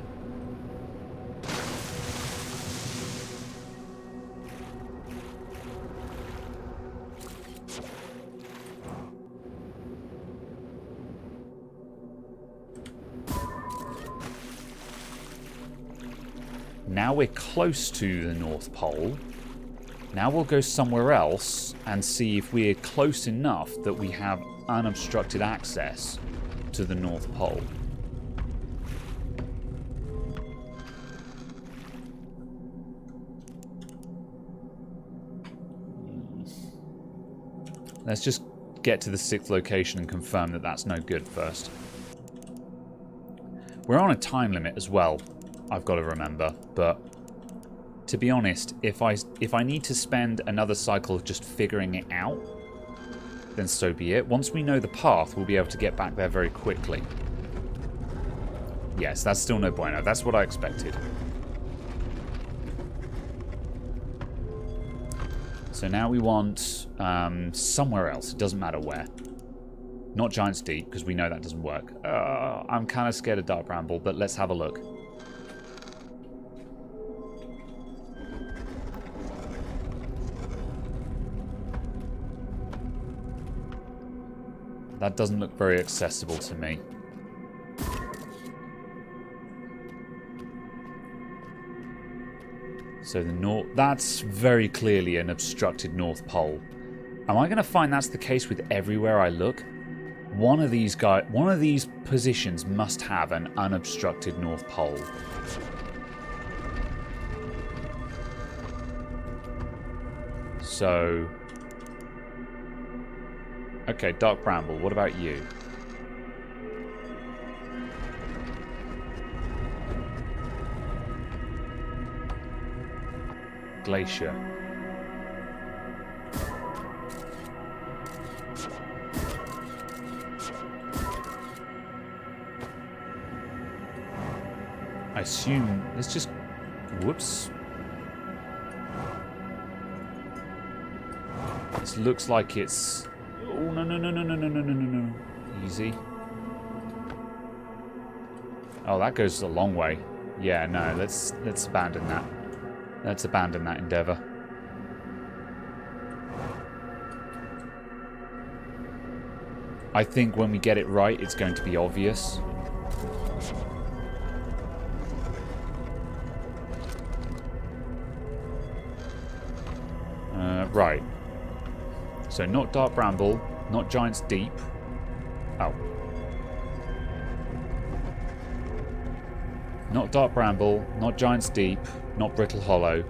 Speaker 2: Now we're close to the North Pole. Now we'll go somewhere else and see if we're close enough that we have unobstructed access to the North Pole. Let's just get to the 6th location and confirm that that's no good first. We're on a time limit as well, I've got to remember, but to be honest, if I need to spend another cycle just figuring it out, then so be it. Once we know the path, we'll be able to get back there very quickly. Yes, that's still no bueno. That's what I expected. So now we want somewhere else. It doesn't matter where. Not Giant's Deep, because we know that doesn't work. I'm kind of scared of Dark Bramble, but let's have a look. That doesn't look very accessible to me. So the north, that's very clearly an obstructed North Pole. Am I going to find that's the case with everywhere I look? One of these positions must have an unobstructed North Pole. So, okay, Dark Bramble, what about you? Glacier. I assume let's just whoops. This looks like it's oh no. Easy. Oh, that goes a long way. Yeah, no, let's abandon that. Let's abandon that endeavor. I think when we get it right, it's going to be obvious. Right. So not Dark Bramble, not Giant's Deep. Oh. Not Dark Bramble, not Giant's Deep, not Brittle Hollow.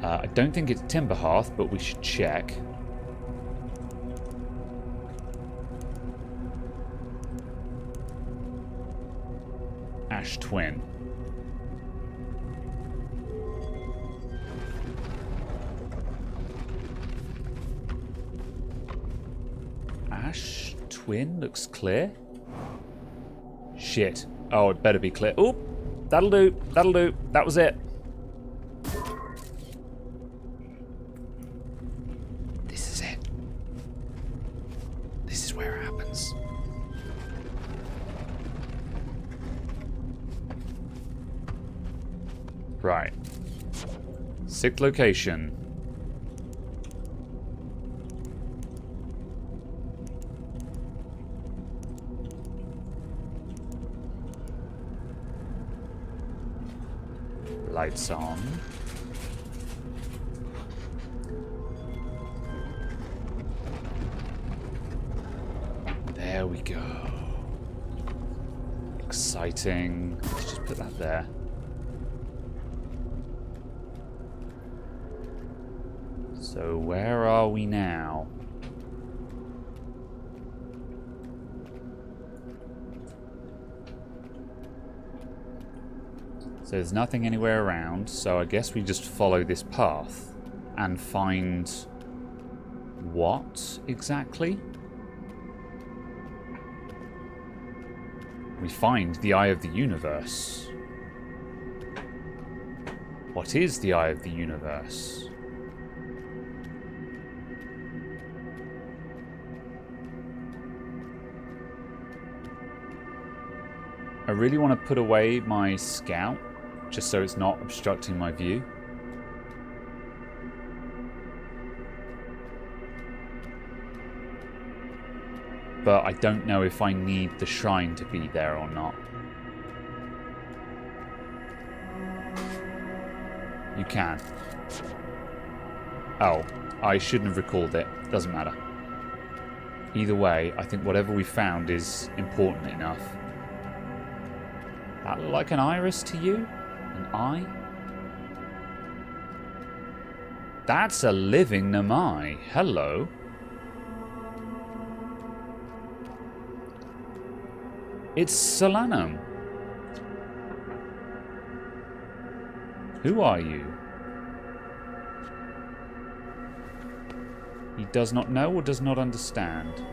Speaker 2: I don't think it's Timber Hearth, but we should check. Ash Twin. Ash Twin looks clear. Shit. Oh, it better be clear. Oop! That'll do. That'll do. That was it. This is it. This is where it happens. Right. 6th location. Lights on. There we go. Exciting. Let's just put that there. So where are we now? So there's nothing anywhere around, so I guess we just follow this path and find what exactly? We find the Eye of the Universe. What is the Eye of the Universe? I really want to put away my scout, just so it's not obstructing my view. But I don't know if I need the shrine to be there or not. You can. Oh, I shouldn't have recalled it. Doesn't matter. Either way, I think whatever we found is important enough. That look like an iris to you? An eye? That's a living Namai. Hello. It's Solanum. Who are you? He does not know or does not understand.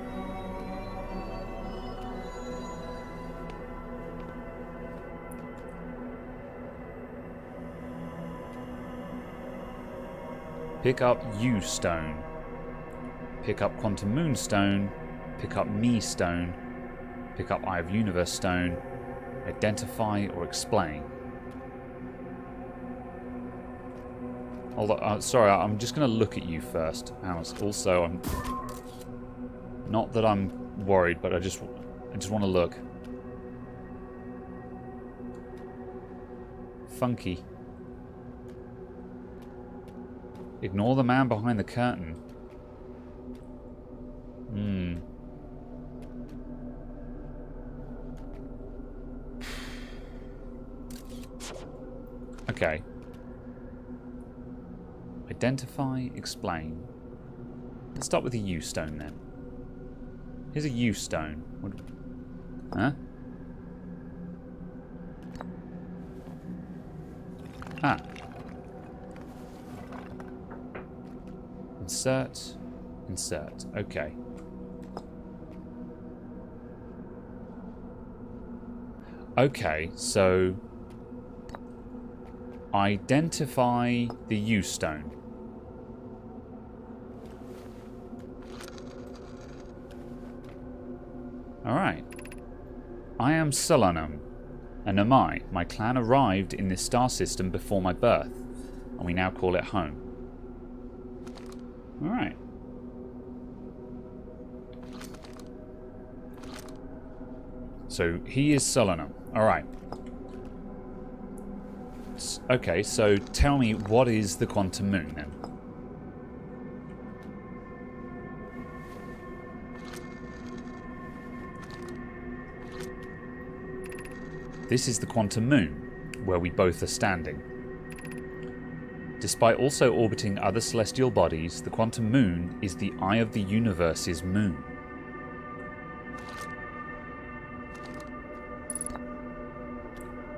Speaker 2: Pick up U stone. Pick up Quantum Moon stone. Pick up Me stone. Pick up Eye of Universe stone. Identify or explain. Although, sorry, I'm just going to look at you first. Also, I'm not that I'm worried, but I just want to look. Funky. Ignore the man behind the curtain. Okay. Identify, explain. Let's start with the U stone then. Here's a U stone. Huh? Ah. Insert. Insert. Okay. Okay, so identify the U stone. Alright. I am Solanum, and Namai. My clan arrived in this star system before my birth, and we now call it home. Alright. So, he is Solanum. Alright. Okay, so tell me, what is the Quantum Moon then? This is the Quantum Moon, where we both are standing. Despite also orbiting other celestial bodies, the Quantum Moon is the eye of the universe's moon.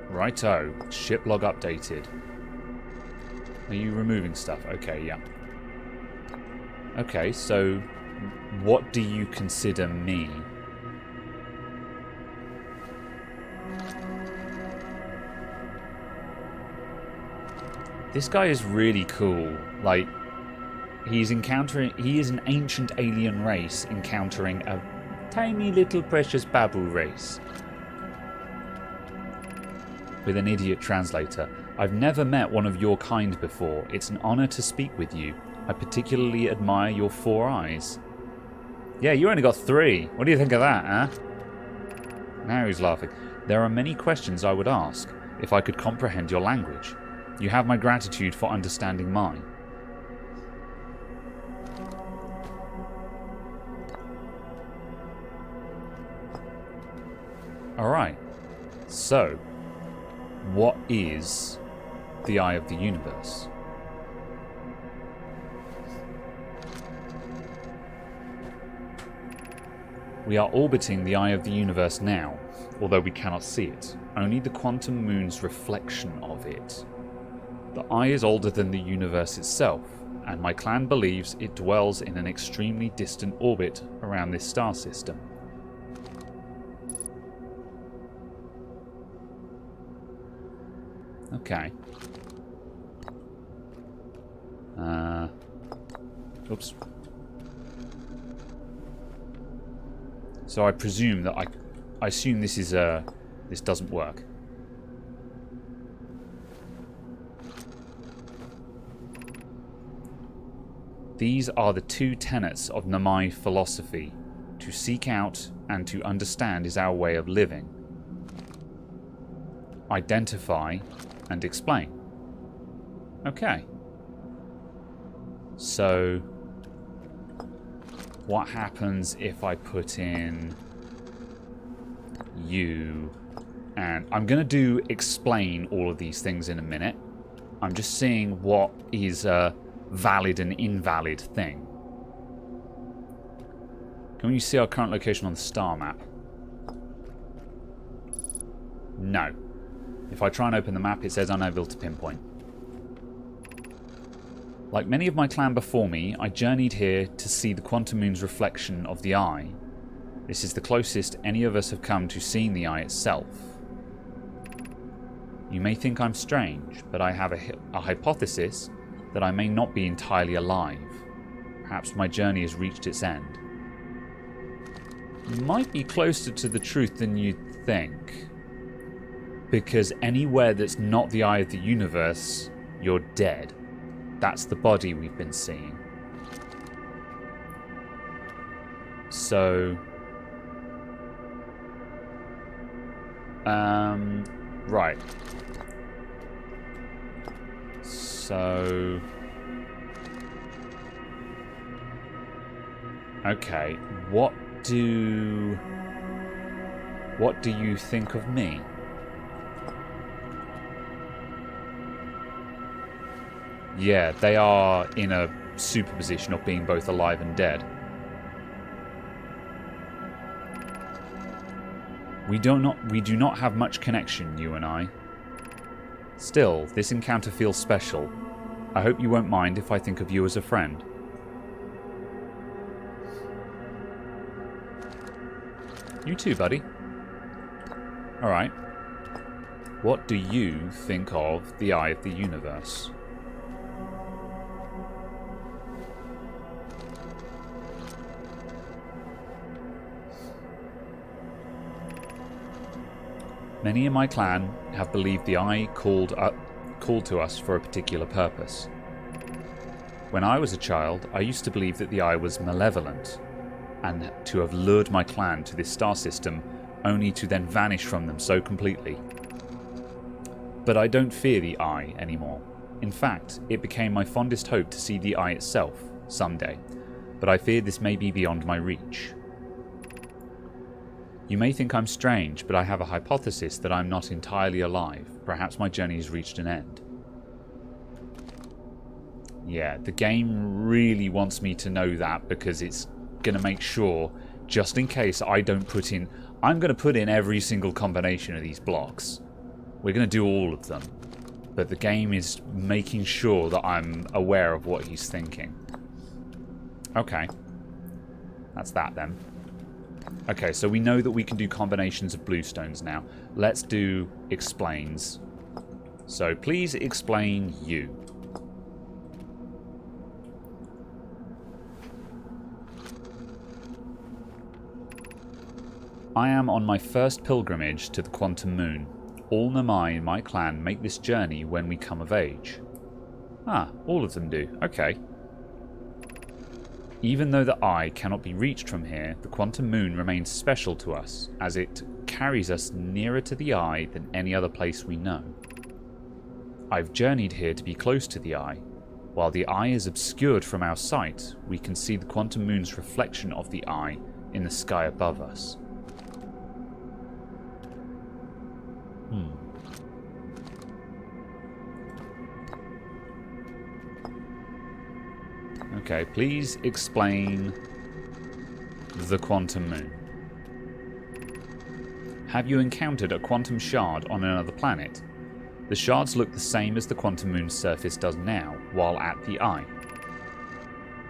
Speaker 2: Righto. Ship log updated. Are you removing stuff? Okay, yeah. Okay, so what do you consider me? This guy is really cool. Like, he is an ancient alien race encountering a tiny little precious babu race. With an idiot translator. I've never met one of your kind before. It's an honor to speak with you. I particularly admire your 4 eyes. Yeah, you only got 3. What do you think of that, huh? Now he's laughing. There are many questions I would ask, if I could comprehend your language. You have my gratitude for understanding mine. Alright. So, what is the Eye of the Universe? We are orbiting the Eye of the Universe now, although we cannot see it. Only the Quantum Moon's reflection of it. The Eye is older than the universe itself, and my clan believes it dwells in an extremely distant orbit around this star system. Okay. Oops. So I presume that I assume this is this doesn't work. These are the 2 tenets of Namai philosophy. To seek out and to understand is our way of living. Identify and explain. Okay. So, what happens if I put in you? And I'm going to do explain all of these things in a minute. I'm just seeing what is a valid and invalid thing. Can you see our current location on the star map? No. If I try and open the map, it says unable to pinpoint. Like many of my clan before me, I journeyed here to see the quantum moon's reflection of the eye. This is the closest any of us have come to seeing the eye itself. You may think I'm strange, but I have a hypothesis that I may not be entirely alive. Perhaps my journey has reached its end. You might be closer to the truth than you'd think. Because anywhere that's not the eye of the universe, you're dead. That's the body we've been seeing. So... right. So... okay, what do you think of me? Yeah, they are in a superposition of being both alive and dead. We do not have much connection, you and I. Still, this encounter feels special. I hope you won't mind if I think of you as a friend. You too, buddy. Alright. What do you think of the Eye of the Universe? Many in my clan have believed the Eye called to us for a particular purpose. When I was a child, I used to believe that the Eye was malevolent, and to have lured my clan to this star system only to then vanish from them so completely. But I don't fear the Eye anymore. In fact, it became my fondest hope to see the Eye itself someday, but I fear this may be beyond my reach. You may think I'm strange, but I have a hypothesis that I'm not entirely alive. Perhaps my journey has reached an end. Yeah, the game really wants me to know that because it's going to make sure, just in case I don't put in... I'm going to put in every single combination of these blocks. We're going to do all of them. But the game is making sure that I'm aware of what he's thinking. Okay. That's that then. Okay, so we know that we can do combinations of bluestones now. Let's do explains. So please explain you. I am on my first pilgrimage to the Quantum Moon. All Namai in my clan make this journey when we come of age. Ah, all of them do. Okay. Even though the Eye cannot be reached from here, the Quantum Moon remains special to us, as it carries us nearer to the Eye than any other place we know. I've journeyed here to be close to the Eye. While the Eye is obscured from our sight, we can see the Quantum Moon's reflection of the Eye in the sky above us. Okay, please explain the Quantum Moon. Have you encountered a quantum shard on another planet? The shards look the same as the Quantum Moon's surface does now, while at the Eye.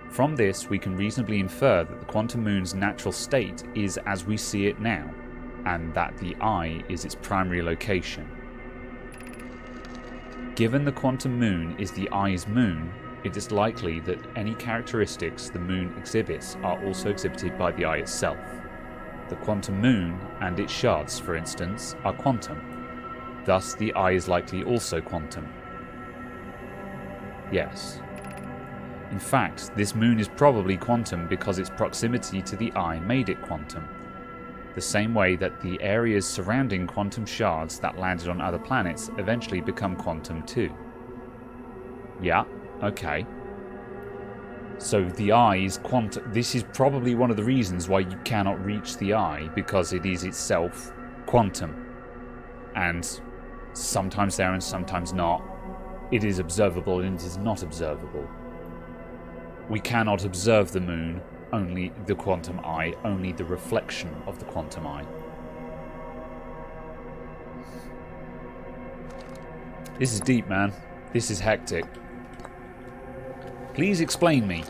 Speaker 2: From this, we can reasonably infer that the Quantum Moon's natural state is as we see it now, and that the Eye is its primary location. Given the Quantum Moon is the Eye's moon, it is likely that any characteristics the moon exhibits are also exhibited by the Eye itself. The Quantum Moon and its shards, for instance, are quantum. Thus, the Eye is likely also quantum. Yes. In fact, this moon is probably quantum because its proximity to the Eye made it quantum. The same way that the areas surrounding quantum shards that landed on other planets eventually become quantum too.
Speaker 1: Yeah, okay. So the eye is quantum. This is probably one of the reasons why you cannot reach the eye, because it is itself quantum. And sometimes there and sometimes not. It is observable and it is not observable. We cannot observe the moon, only the quantum eye, only the reflection of the quantum eye. This is deep, man. This is hectic. Please explain me.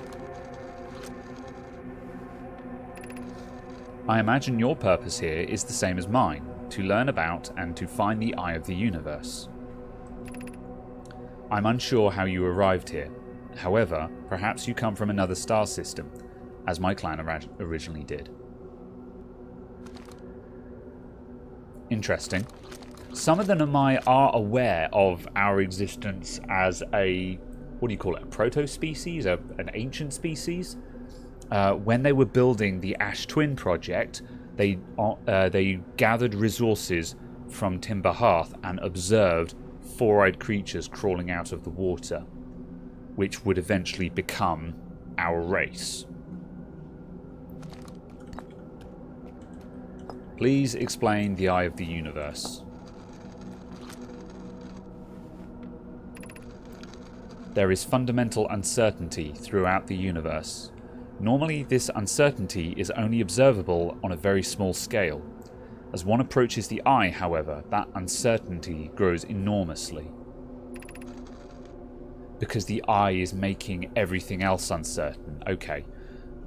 Speaker 1: I imagine your purpose here is the same as mine, to learn about and to find the eye of the universe. I'm unsure how you arrived here. However, perhaps you come from another star system, as my clan originally did. Interesting. Some of the Namai are aware of our existence as a, what do you call it, a proto-species, an ancient species. When they were building the Ash Twin project, they gathered resources from Timber Hearth and observed four-eyed creatures crawling out of the water, which would eventually become our race. Please explain the eye of the universe. There is fundamental uncertainty throughout the universe. Normally, this uncertainty is only observable on a very small scale. As one approaches the eye, however, that uncertainty grows enormously. Because the eye is making everything else uncertain. Okay.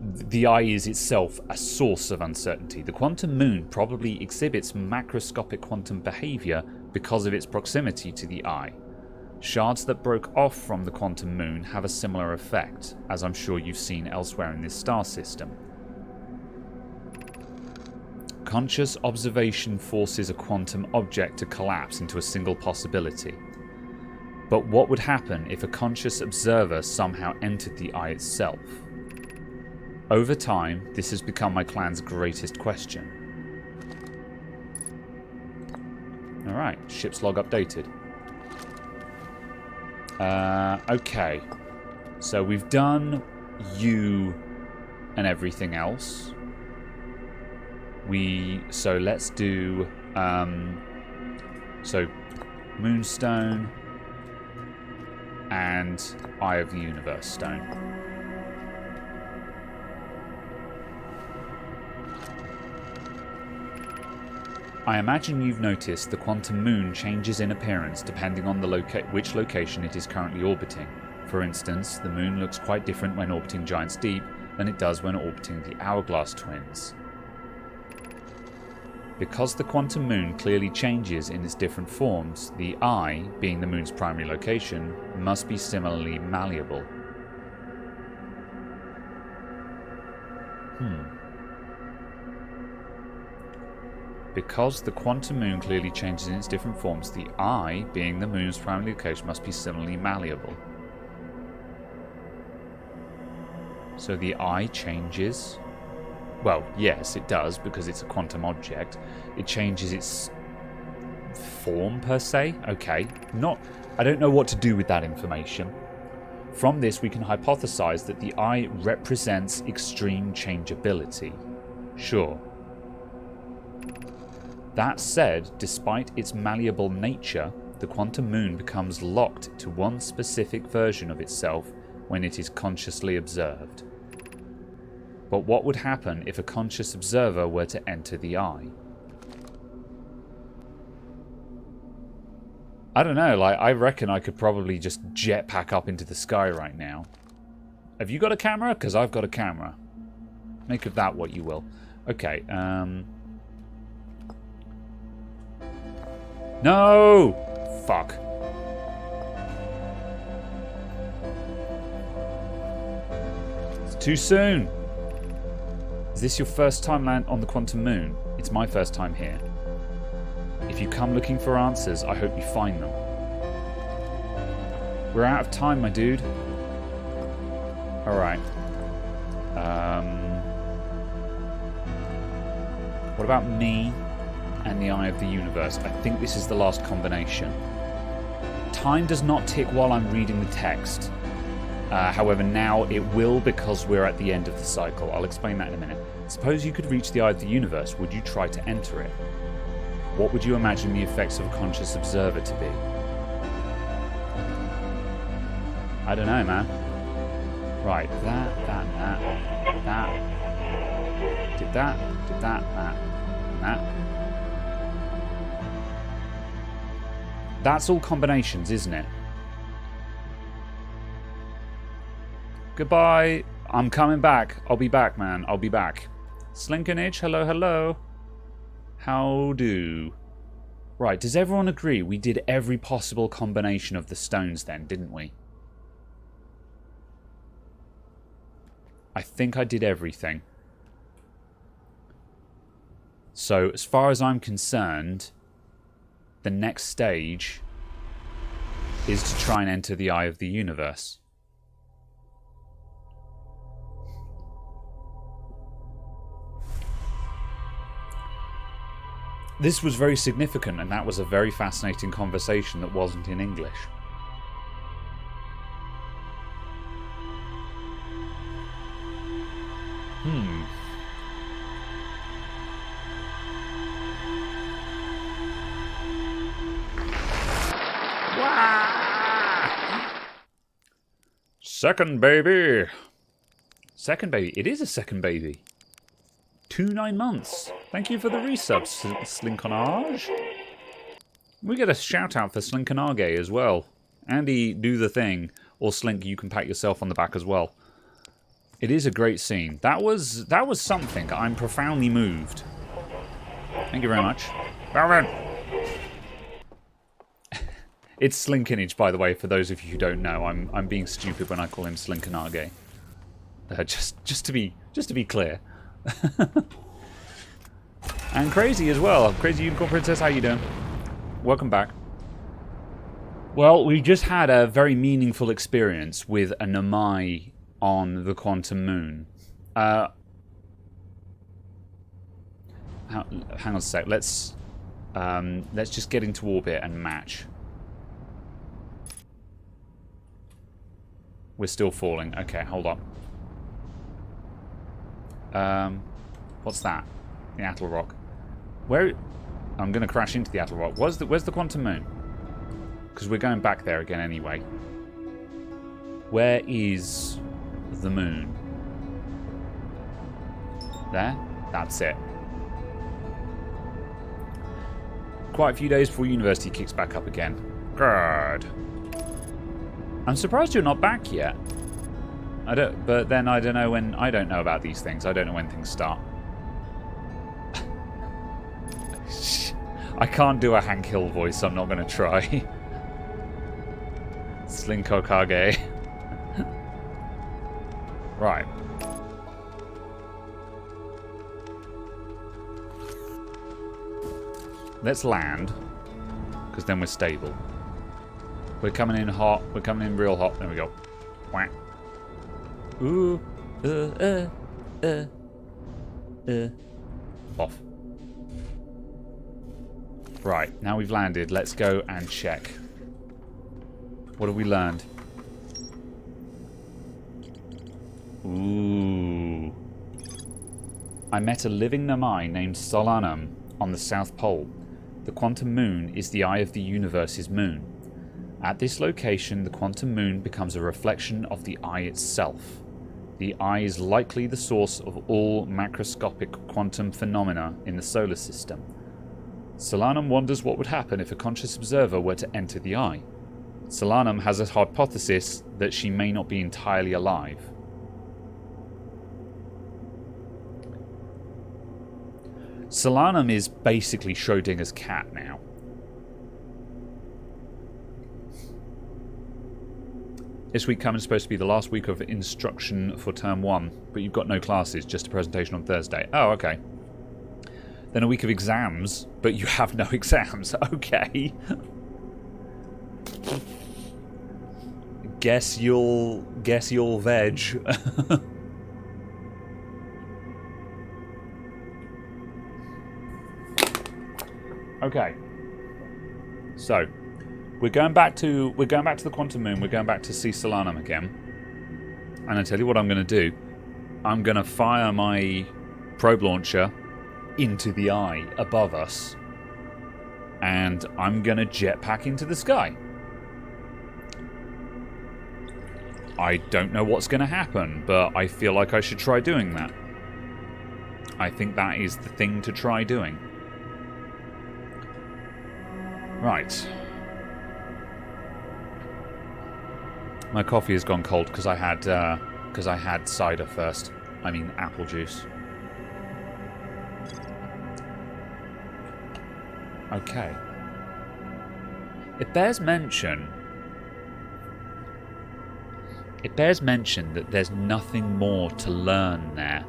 Speaker 1: The eye is itself a source of uncertainty. The quantum moon probably exhibits macroscopic quantum behavior because of its proximity to the eye. Shards that broke off from the quantum moon have a similar effect, as I'm sure you've seen elsewhere in this star system. Conscious observation forces a quantum object to collapse into a single possibility. But what would happen if a conscious observer somehow entered the eye itself? Over time, this has become my clan's greatest question. Alright, ship's log updated. Okay. So we've done you and everything else. So let's do so Moonstone and Eye of the Universe Stone. I imagine you've noticed the quantum moon changes in appearance depending on the which location it is currently orbiting. For instance, the moon looks quite different when orbiting Giant's Deep than it does when orbiting the Hourglass Twins. Because the quantum moon clearly changes in its different forms, the eye, being the moon's primary location, must be similarly malleable. Because the quantum moon clearly changes in its different forms, the eye, being the moon's primary location, must be similarly malleable. So the eye changes. Well, yes, it does, because it's a quantum object. It changes its form, per se. Okay. I don't know what to do with that information. From this, we can hypothesize that the eye represents extreme changeability. Sure. That said, despite its malleable nature, the quantum moon becomes locked to one specific version of itself when it is consciously observed. But what would happen if a conscious observer were to enter the eye? I don't know, I reckon I could probably just jetpack up into the sky right now. Have you got a camera? Because I've got a camera. Make of that what you will. Okay, No! Fuck. It's too soon. Is this your first time land on the quantum moon? It's my first time here. If you come looking for answers, I hope you find them. We're out of time, my dude. Alright. What about me and the Eye of the Universe? I think this is the last combination. Time does not tick while I'm reading the text. However, now it will because we're at the end of the cycle. I'll explain that in a minute. Suppose you could reach the eye of the universe. Would you try to enter it? What would you imagine the effects of a conscious observer to be? I don't know, man. Right, that. Did that, that. That's all combinations, isn't it? Goodbye. I'm coming back. I'll be back, man. I'll be back. Slinkinage, hello, hello. How do? Right, does everyone agree we did every possible combination of the stones then, didn't we? I think I did everything. So, as far as I'm concerned, the next stage is to try and enter the eye of the universe. This was very significant, and that was a very fascinating conversation that wasn't in English. Second baby. Second baby. It is a second baby. 9 months. Thank you for the resubs, Slinkonage. We get a shout out for Slinkonage as well. Andy, do the thing. Or Slink, you can pat yourself on the back as well. It is a great scene. That was something. I'm profoundly moved. Thank you very much. It's Slinkinage, by the way, for those of you who don't know. I'm being stupid when I call him Slinkonage. Just to be clear. And Crazy as well. Crazy Unicorn Princess, how you doing? Welcome back. Well, we just had a very meaningful experience with a Namai on the Quantum Moon. Hang on a sec. Let's just get into orbit and match. We're still falling. Okay, hold on. What's that? The Atl Rock. Where? I'm going to crash into the Atl Rock. Where's the Quantum Moon? Because we're going back there again anyway. Where is the moon? There? That's it. Quite a few days before university kicks back up again. Good. I'm surprised you're not back yet. But then I don't know when. I don't know about these things. I don't know when things start. I can't do a Hank Hill voice, so I'm not going to try. Slinkokage. Right. Let's land, because then we're stable. We're coming in hot. We're coming in real hot. There we go. Whack. Ooh. Off. Right, now we've landed. Let's go and check. What have we learned? Ooh. I met a living Namai named Solanum on the South Pole. The Quantum Moon is the eye of the universe's moon. At this location, the Quantum Moon becomes a reflection of the eye itself. The eye is likely the source of all macroscopic quantum phenomena in the solar system. Solanum wonders what would happen if a conscious observer were to enter the eye. Solanum has a hypothesis that she may not be entirely alive. Solanum is basically Schrodinger's cat now. This week coming is supposed to be the last week of instruction for term 1, but you've got no classes, just a presentation on Thursday. Oh, okay. Then a week of exams, but you have no exams. Okay. Guess you'll veg. Okay. So,
Speaker 2: we're going back to the Quantum Moon. We're going back to see Solanum again. And I tell you what I'm going to do. I'm going to fire my probe launcher into the eye above us. And I'm going to jetpack into the sky. I don't know what's going to happen, but I feel like I should try doing that. I think that is the thing to try doing. Right. My coffee has gone cold because I had cider first. I mean apple juice. Okay. It bears mention that there's nothing more to learn there.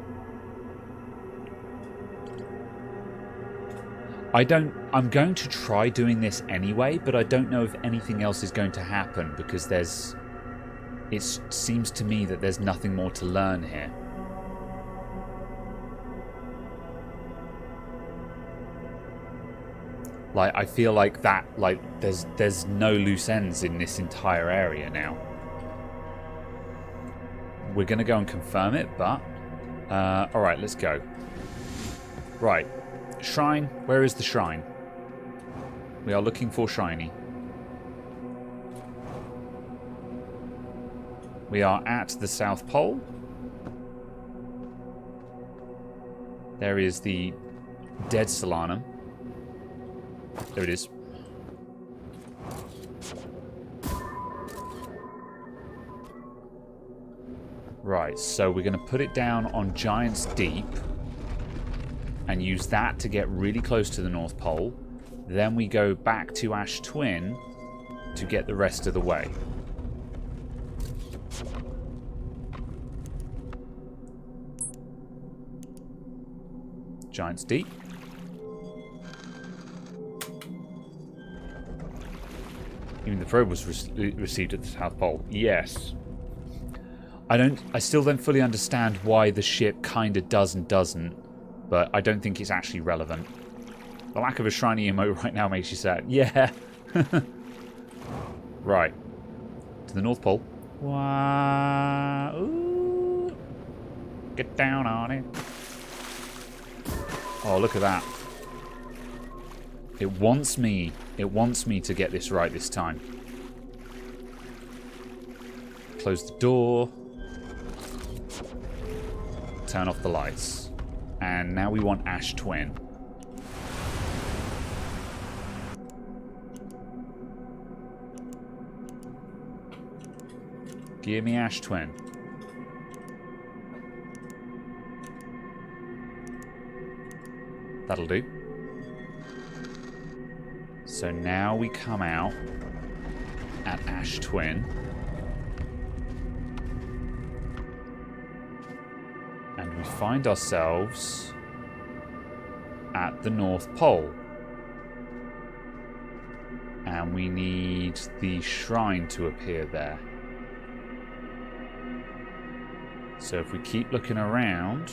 Speaker 2: I'm going to try doing this anyway, but I don't know if anything else is going to happen because it seems to me that there's nothing more to learn here. Like, I feel like there's no loose ends in this entire area now. We're going to go and confirm it, but... alright, let's go. Right. Shrine. Where is the shrine? We are looking for Shiny. We are at the South Pole. There is the dead Solanum. There it is. Right, so we're going to put it down on Giant's Deep and use that to get really close to the North Pole. Then we go back to Ash Twin to get the rest of the way. Giant's Deep. Even the probe was received at the South Pole. Yes. I still don't fully understand why the ship kinda does and doesn't, but I don't think it's actually relevant. The lack of a shiny emote right now makes you sad. Yeah. Right. To the North Pole. Wow. Ooh. Get down on it. Oh, look at that. It wants me to get this right this time. Close the door. Turn off the lights. And now we want Ash Twin. Give me Ash Twin. That'll do. So now we come out at Ash Twin. And we find ourselves at the North Pole. And we need the shrine to appear there. So if we keep looking around...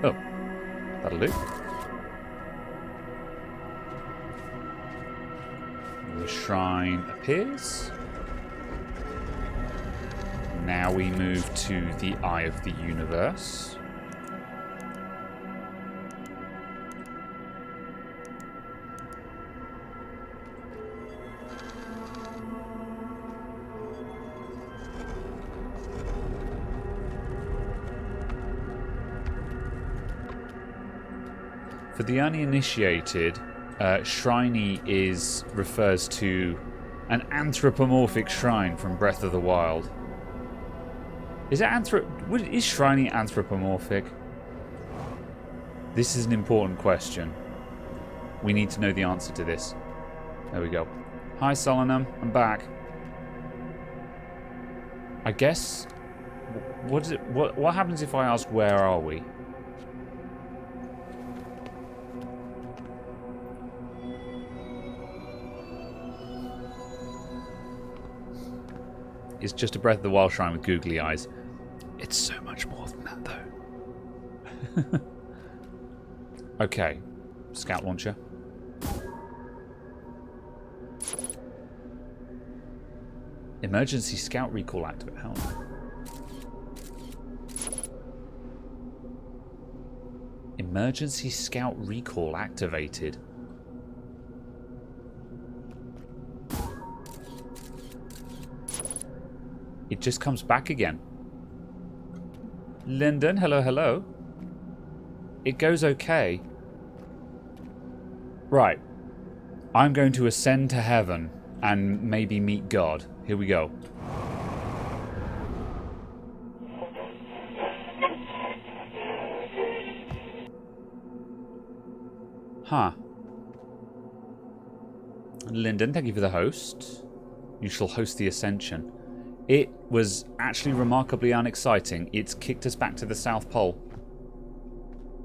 Speaker 2: Oh, that'll do. The shrine appears. Now we move to the Eye of the Universe. For the uninitiated, Shiny refers to an anthropomorphic shrine from Breath of the Wild. Is Shiny anthropomorphic? This is an important question. We need to know the answer to this. There we go. Hi, Solanum. I'm back. I guess... What happens if I ask where are we? It's just a Breath of the Wild shrine with googly eyes. It's so much more than that, though. Okay. Scout launcher. Emergency scout recall activate. How? Emergency scout recall activated. It just comes back again. Lyndon, hello, hello. It goes okay. Right. I'm going to ascend to heaven and maybe meet God. Here we go. Huh. Lyndon, thank you for the host. You shall host the ascension. It was actually remarkably unexciting. It's kicked us back to the South Pole.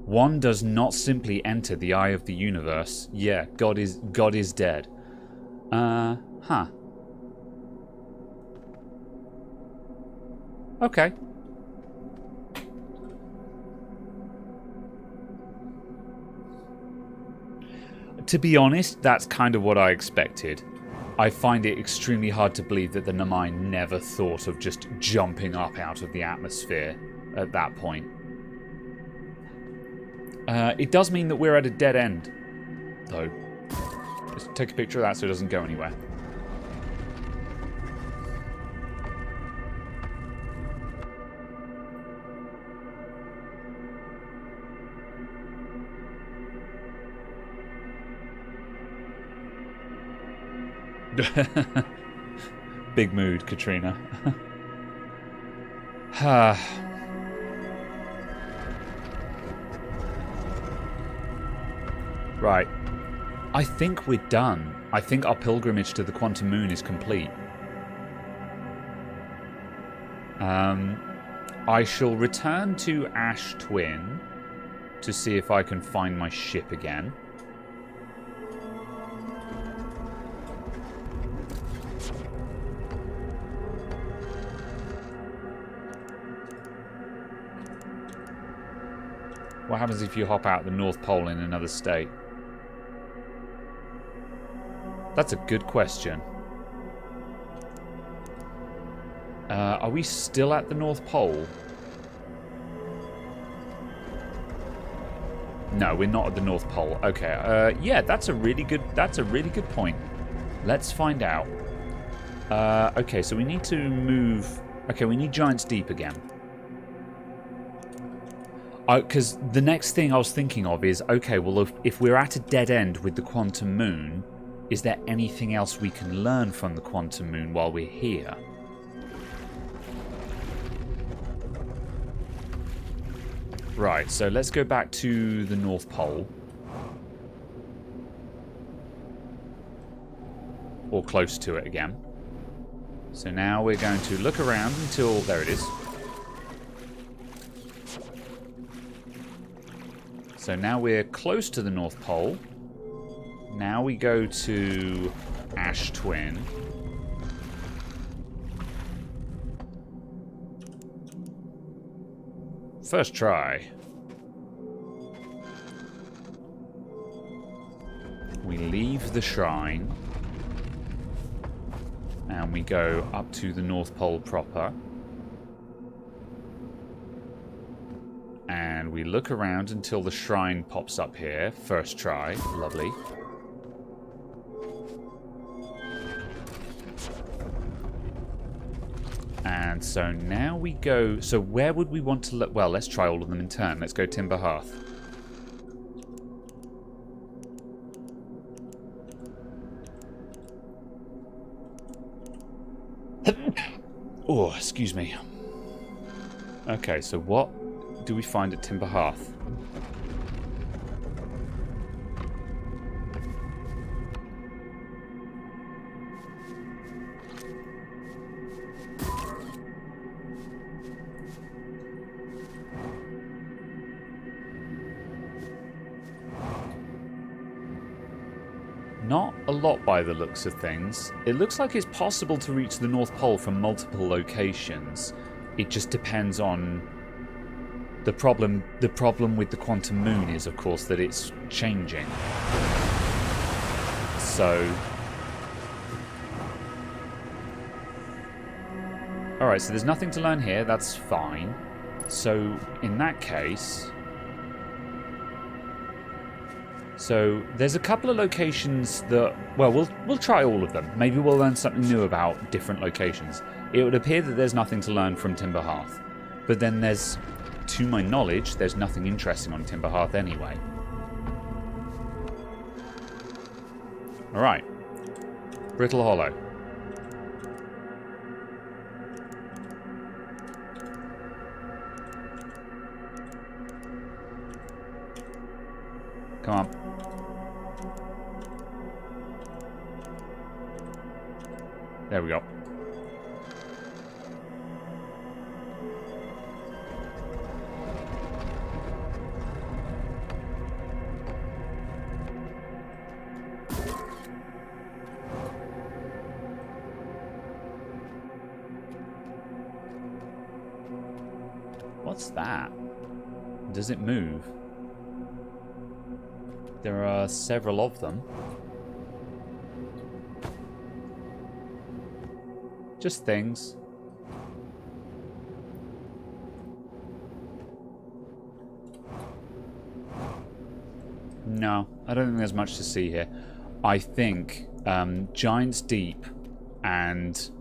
Speaker 2: One does not simply enter the eye of the universe. Yeah, God is dead. Huh. Okay. To be honest, that's kind of what I expected. I find it extremely hard to believe that the Namai never thought of just jumping up out of the atmosphere at that point. It does mean that we're at a dead end, though. Let's take a picture of that so it doesn't go anywhere. Big mood, Katrina. Right. I think we're done. I think our pilgrimage to the Quantum Moon is complete. I shall return to Ash Twin to see if I can find my ship again. What happens if you hop out the North Pole in another state? That's a good question. Are we still at the North Pole? No, we're not at the North Pole. Okay. Yeah, that's a really good point. Let's find out. Okay, so we need to move. Okay, we need Giant's Deep again. Because the next thing I was thinking of is, okay, well, if we're at a dead end with the Quantum Moon, is there anything else we can learn from the Quantum Moon while we're here? Right, so let's go back to the North Pole. Or close to it again. So now we're going to look around until... There it is. So now we're close to the North Pole. Now we go to Ash Twin. First try. We leave the shrine. And we go up to the North Pole proper. And we look around until the shrine pops up here. First try. Lovely. And so now we go... So where would we want to look? Well, let's try all of them in turn. Let's go Timber Hearth. Oh, excuse me. Okay, so what do we find at Timber Hearth? Not a lot by the looks of things. It looks like it's possible to reach the North Pole from multiple locations. It just depends on the problem. The problem with the Quantum Moon is, of course, that it's changing. So Alright, so there's nothing to learn here. That's fine. So, in that case... So, there's a couple of locations that... Well, we'll try all of them. Maybe we'll learn something new about different locations. It would appear that there's nothing to learn from Timber Hearth. But then there's... To my knowledge, there's nothing interesting on Timber Hearth anyway. Alright. Brittle Hollow. Come on. There we go. What's that? Does it move? There are several of them. Just things. No, I don't think there's much to see here. I think Giant's Deep and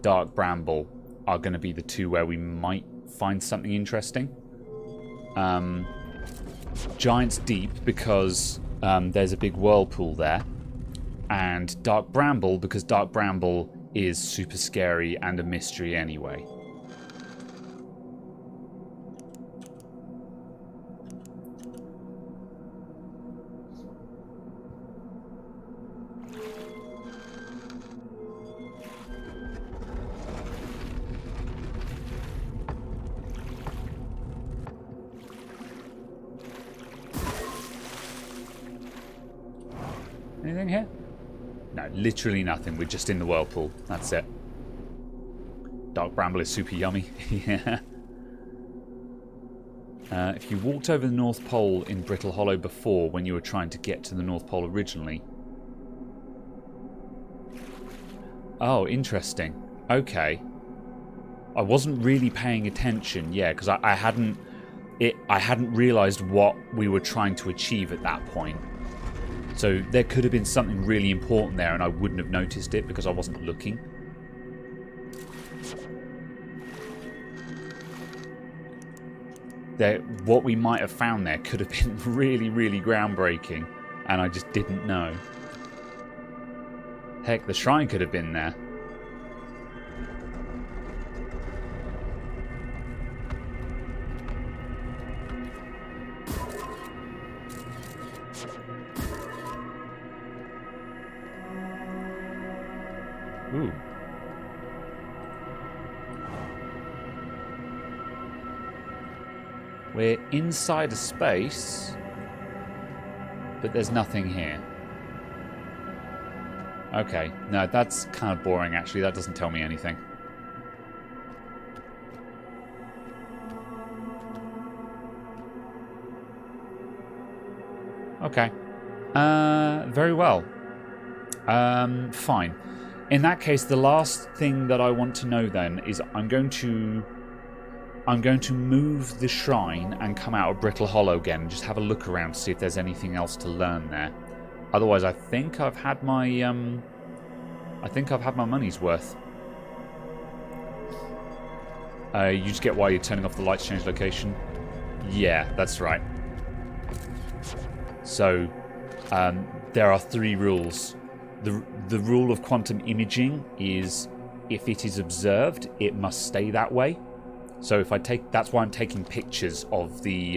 Speaker 2: Dark Bramble are going to be the two where we might find something interesting. Giant's Deep because there's a big whirlpool there, and Dark Bramble because Dark Bramble is super scary and a mystery anyway. Anything here? No, literally nothing. We're just in the whirlpool. That's it. Dark Bramble is super yummy. Yeah. If you walked over the North Pole in Brittle Hollow before, when you were trying to get to the North Pole originally... Oh, interesting. Okay. I wasn't really paying attention, yeah, because I hadn't realised what we were trying to achieve at that point. So there could have been something really important there and I wouldn't have noticed it because I wasn't looking. What we might have found there could have been really, really groundbreaking and I just didn't know. Heck, the shrine could have been there. Ooh. We're inside a space, but there's nothing here. Okay, no, that's kind of boring actually. That doesn't tell me anything. Okay. Very well. Fine. In that case, the last thing that I want to know then is I'm going to move the shrine and come out of Brittle Hollow again and just have a look around to see if there's anything else to learn there. Otherwise, I think I've had my money's worth. You just get why you're turning off the lights, change location. Yeah, that's right. So, there are 3 rules. The rule of quantum imaging is if it is observed, it must stay that way. So if that's why I'm taking pictures of the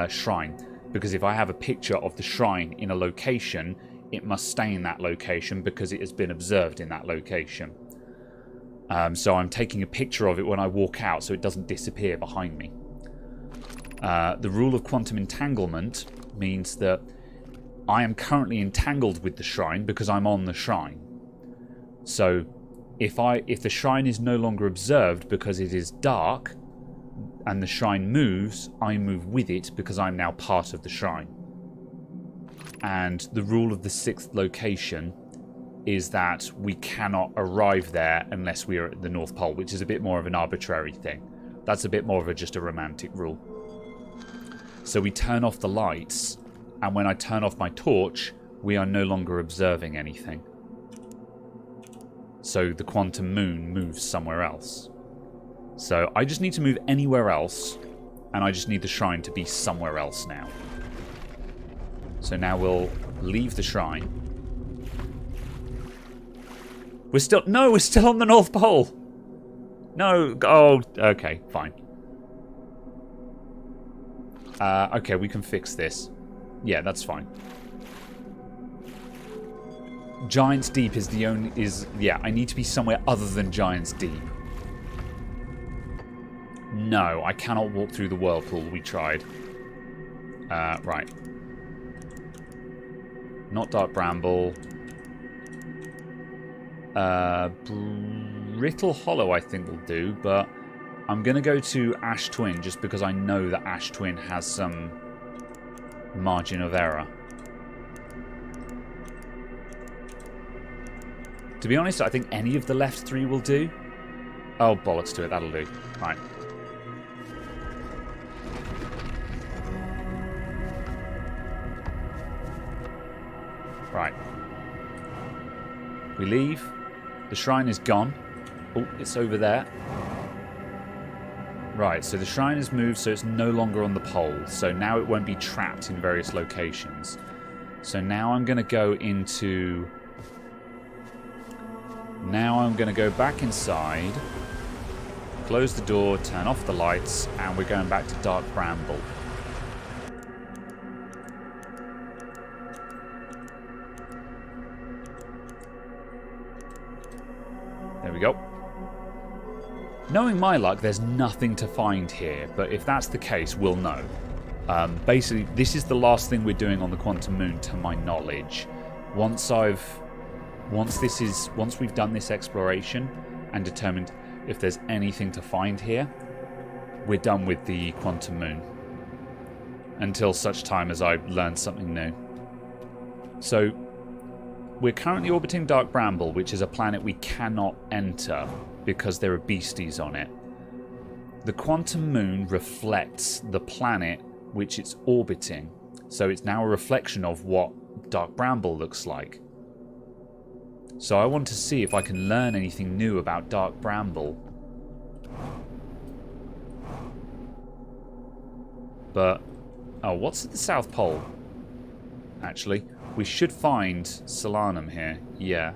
Speaker 2: shrine, because if I have a picture of the shrine in a location, it must stay in that location because it has been observed in that location. So I'm taking a picture of it when I walk out so it doesn't disappear behind me. The rule of quantum entanglement means that I am currently entangled with the shrine because I'm on the shrine. So if the shrine is no longer observed because it is dark and the shrine moves, I move with it because I'm now part of the shrine. And the rule of the 6th location
Speaker 1: is that we cannot arrive there unless we are at the North Pole, which is a bit more of an arbitrary thing. That's a bit more of just a romantic rule. So we turn off the lights, and when I turn off my torch, we are no longer observing anything. So the quantum moon moves somewhere else. So I just need to move anywhere else, and I just need the shrine to be somewhere else now. So now we'll leave the shrine. We're still on the North Pole. No, oh, okay, fine. Okay, we can fix this. Yeah, that's fine. Giant's Deep is the only... yeah, I need to be somewhere other than Giant's Deep. No, I cannot walk through the whirlpool. We tried. Right. Not Dark Bramble. Brittle Hollow I think will do, but I'm going to go to Ash Twin just because I know that Ash Twin has some margin of error. To be honest, I think any of the left three will do. Oh, bollocks to it. That'll do. Right. Right. We leave. The shrine is gone. Oh, it's over there. Right, so the shrine has moved, so it's no longer on the pole. So now it won't be trapped in various locations. So now I'm going to go into... Now I'm going to go back inside, close the door, turn off the lights, and we're going back to Dark Bramble. There we go. Knowing my luck, there's nothing to find here, but if that's the case, we'll know. Basically, this is the last thing we're doing on the Quantum Moon, to my knowledge. Once we've done this exploration and determined if there's anything to find here, we're done with the Quantum Moon. Until such time as I learn something new. So, we're currently orbiting Dark Bramble, which is a planet we cannot enter because there are beasties on it. The Quantum Moon reflects the planet which it's orbiting. So it's now a reflection of what Dark Bramble looks like. So I want to see if I can learn anything new about Dark Bramble. But... oh, what's at the South Pole? Actually, we should find Solanum here. Yeah.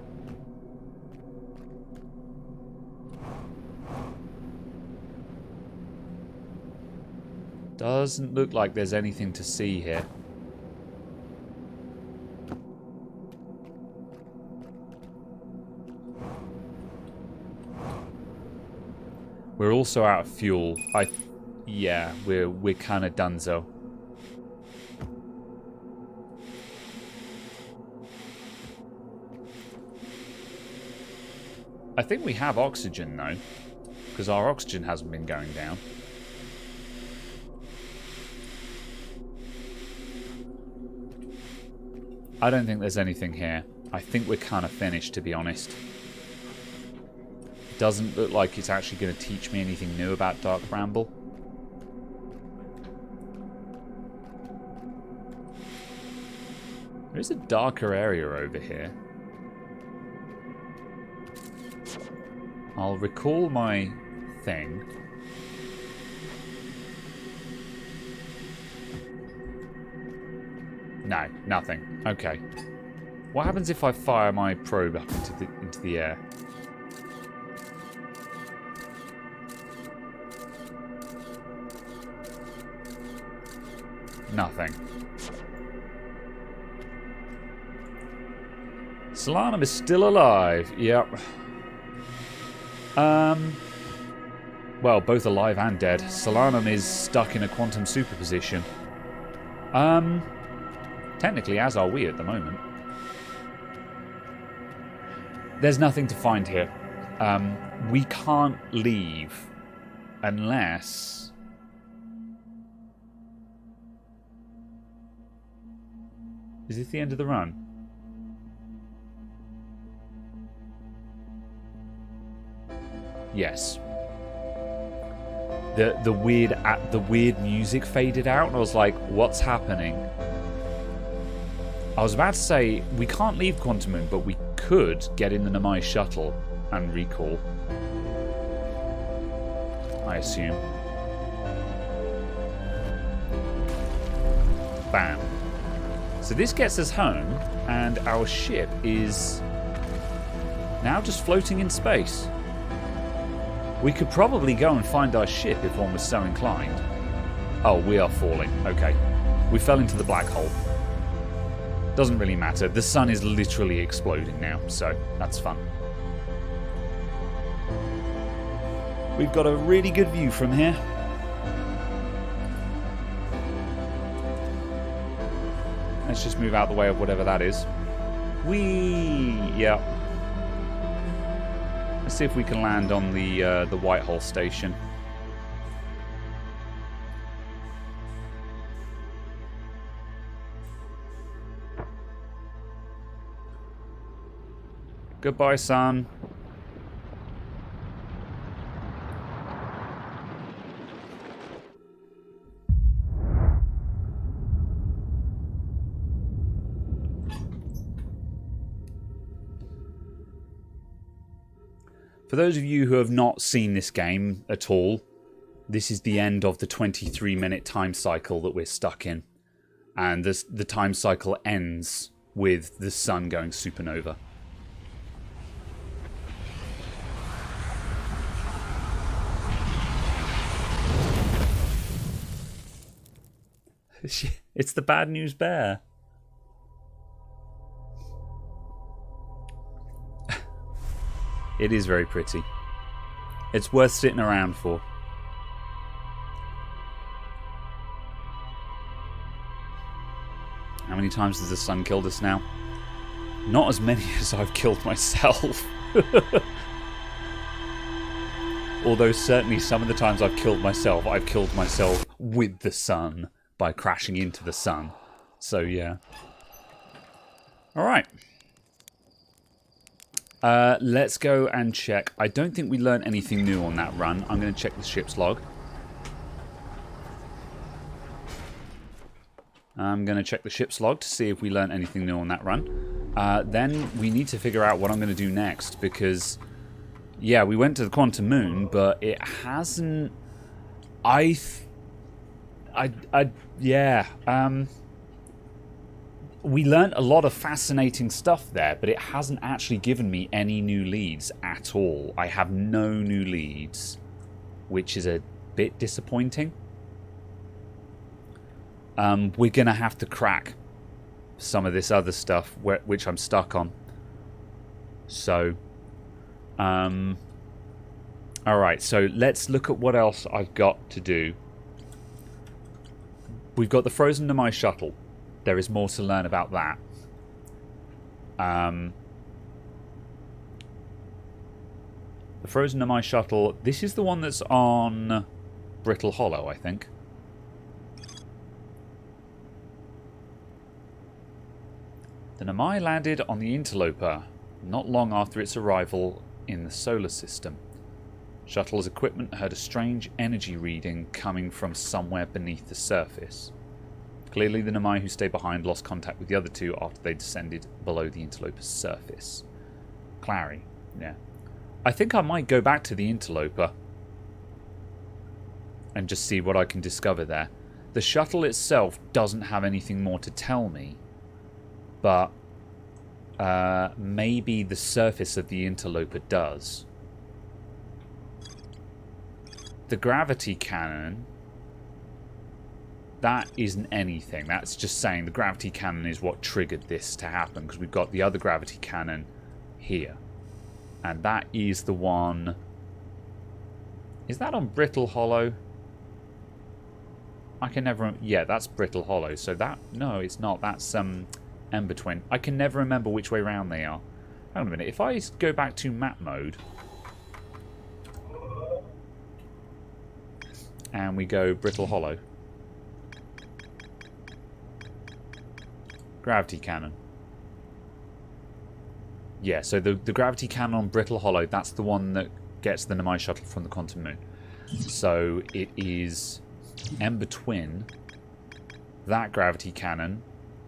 Speaker 1: Doesn't look like there's anything to see here. We're also out of fuel. Yeah, we're kind of donezo. I think we have oxygen though, because our oxygen hasn't been going down. I don't think there's anything here. I think we're kind of finished, to be honest. Doesn't look like it's actually going to teach me anything new about Dark Bramble. There is a darker area over here. I'll recall my thing. No, nothing. Okay. What happens if I fire my probe up into the air? Nothing. Solanum is still alive. Yep. Well, both alive and dead. Solanum is stuck in a quantum superposition. Technically, as are we at the moment. There's nothing to find here. We can't leave unless... Is this the end of the run?
Speaker 2: Yes. The weird music faded out, and I was like, what's happening? I was about to say, we can't leave Quantum Moon, but we could get in the Namai shuttle and recall. I assume. Bam. So this gets us home, and our ship is now just floating in space. We could probably go and find our ship if one was so inclined. Oh, we are falling. Okay. We fell into the black hole. Doesn't really matter. The sun is literally exploding now, so that's fun. We've got a really good view from here. Let's just move out the way of whatever that is. Whee! Yeah. Let's see if we can land on the Whitehall station. Goodbye, sun. For those of you who have not seen this game at all, this is the end of the 23-minute time cycle that we're stuck in. And the time cycle ends with the sun going supernova. It's the bad news bear. It is very pretty. It's worth sitting around for. How many times has the sun killed us now? Not as many as I've killed myself. Although certainly some of the times I've killed myself with the sun by crashing into the sun. So yeah. Alright. Let's go and check. I don't think we learned anything new on that run. I'm going to check the ship's log. I'm going to check the ship's log to see if we learned anything new on that run. Then we need to figure out what I'm going to do next, because yeah, we went to the Quantum Moon, but it hasn't... we learnt a lot of fascinating stuff there, but it hasn't actually given me any new leads at all. I have no new leads, which is a bit disappointing. We're going to have to crack some of this other stuff, which I'm stuck on. So, alright, so let's look at what else I've got to do. We've got the Frozen Namai shuttle. There is more to learn about that. The Frozen Namai shuttle. This is the one that's on Brittle Hollow, I think. The Namai landed on the Interloper not long after its arrival in the solar system. Shuttle's equipment heard a strange energy reading coming from somewhere beneath the surface. Clearly, the Namai who stayed behind lost contact with the other two after they descended below the Interloper's surface. Clary, yeah. I think I might go back to the Interloper and just see what I can discover there. The shuttle itself doesn't have anything more to tell me, but maybe the surface of the Interloper does. The gravity cannon, that isn't anything. That's just saying the gravity cannon is what triggered this to happen, because we've got the other gravity cannon here. And that is the one... Is that on Brittle Hollow? I can never... Yeah, that's Brittle Hollow. So that... No, it's not. That's Ember Twin. I can never remember which way round they are. Hang on a minute. If I go back to map mode... and we go Brittle Hollow. Gravity cannon. Yeah, so the gravity cannon on Brittle Hollow, that's the one that gets the Namai shuttle from the Quantum Moon. So it is Ember Twin, that gravity cannon,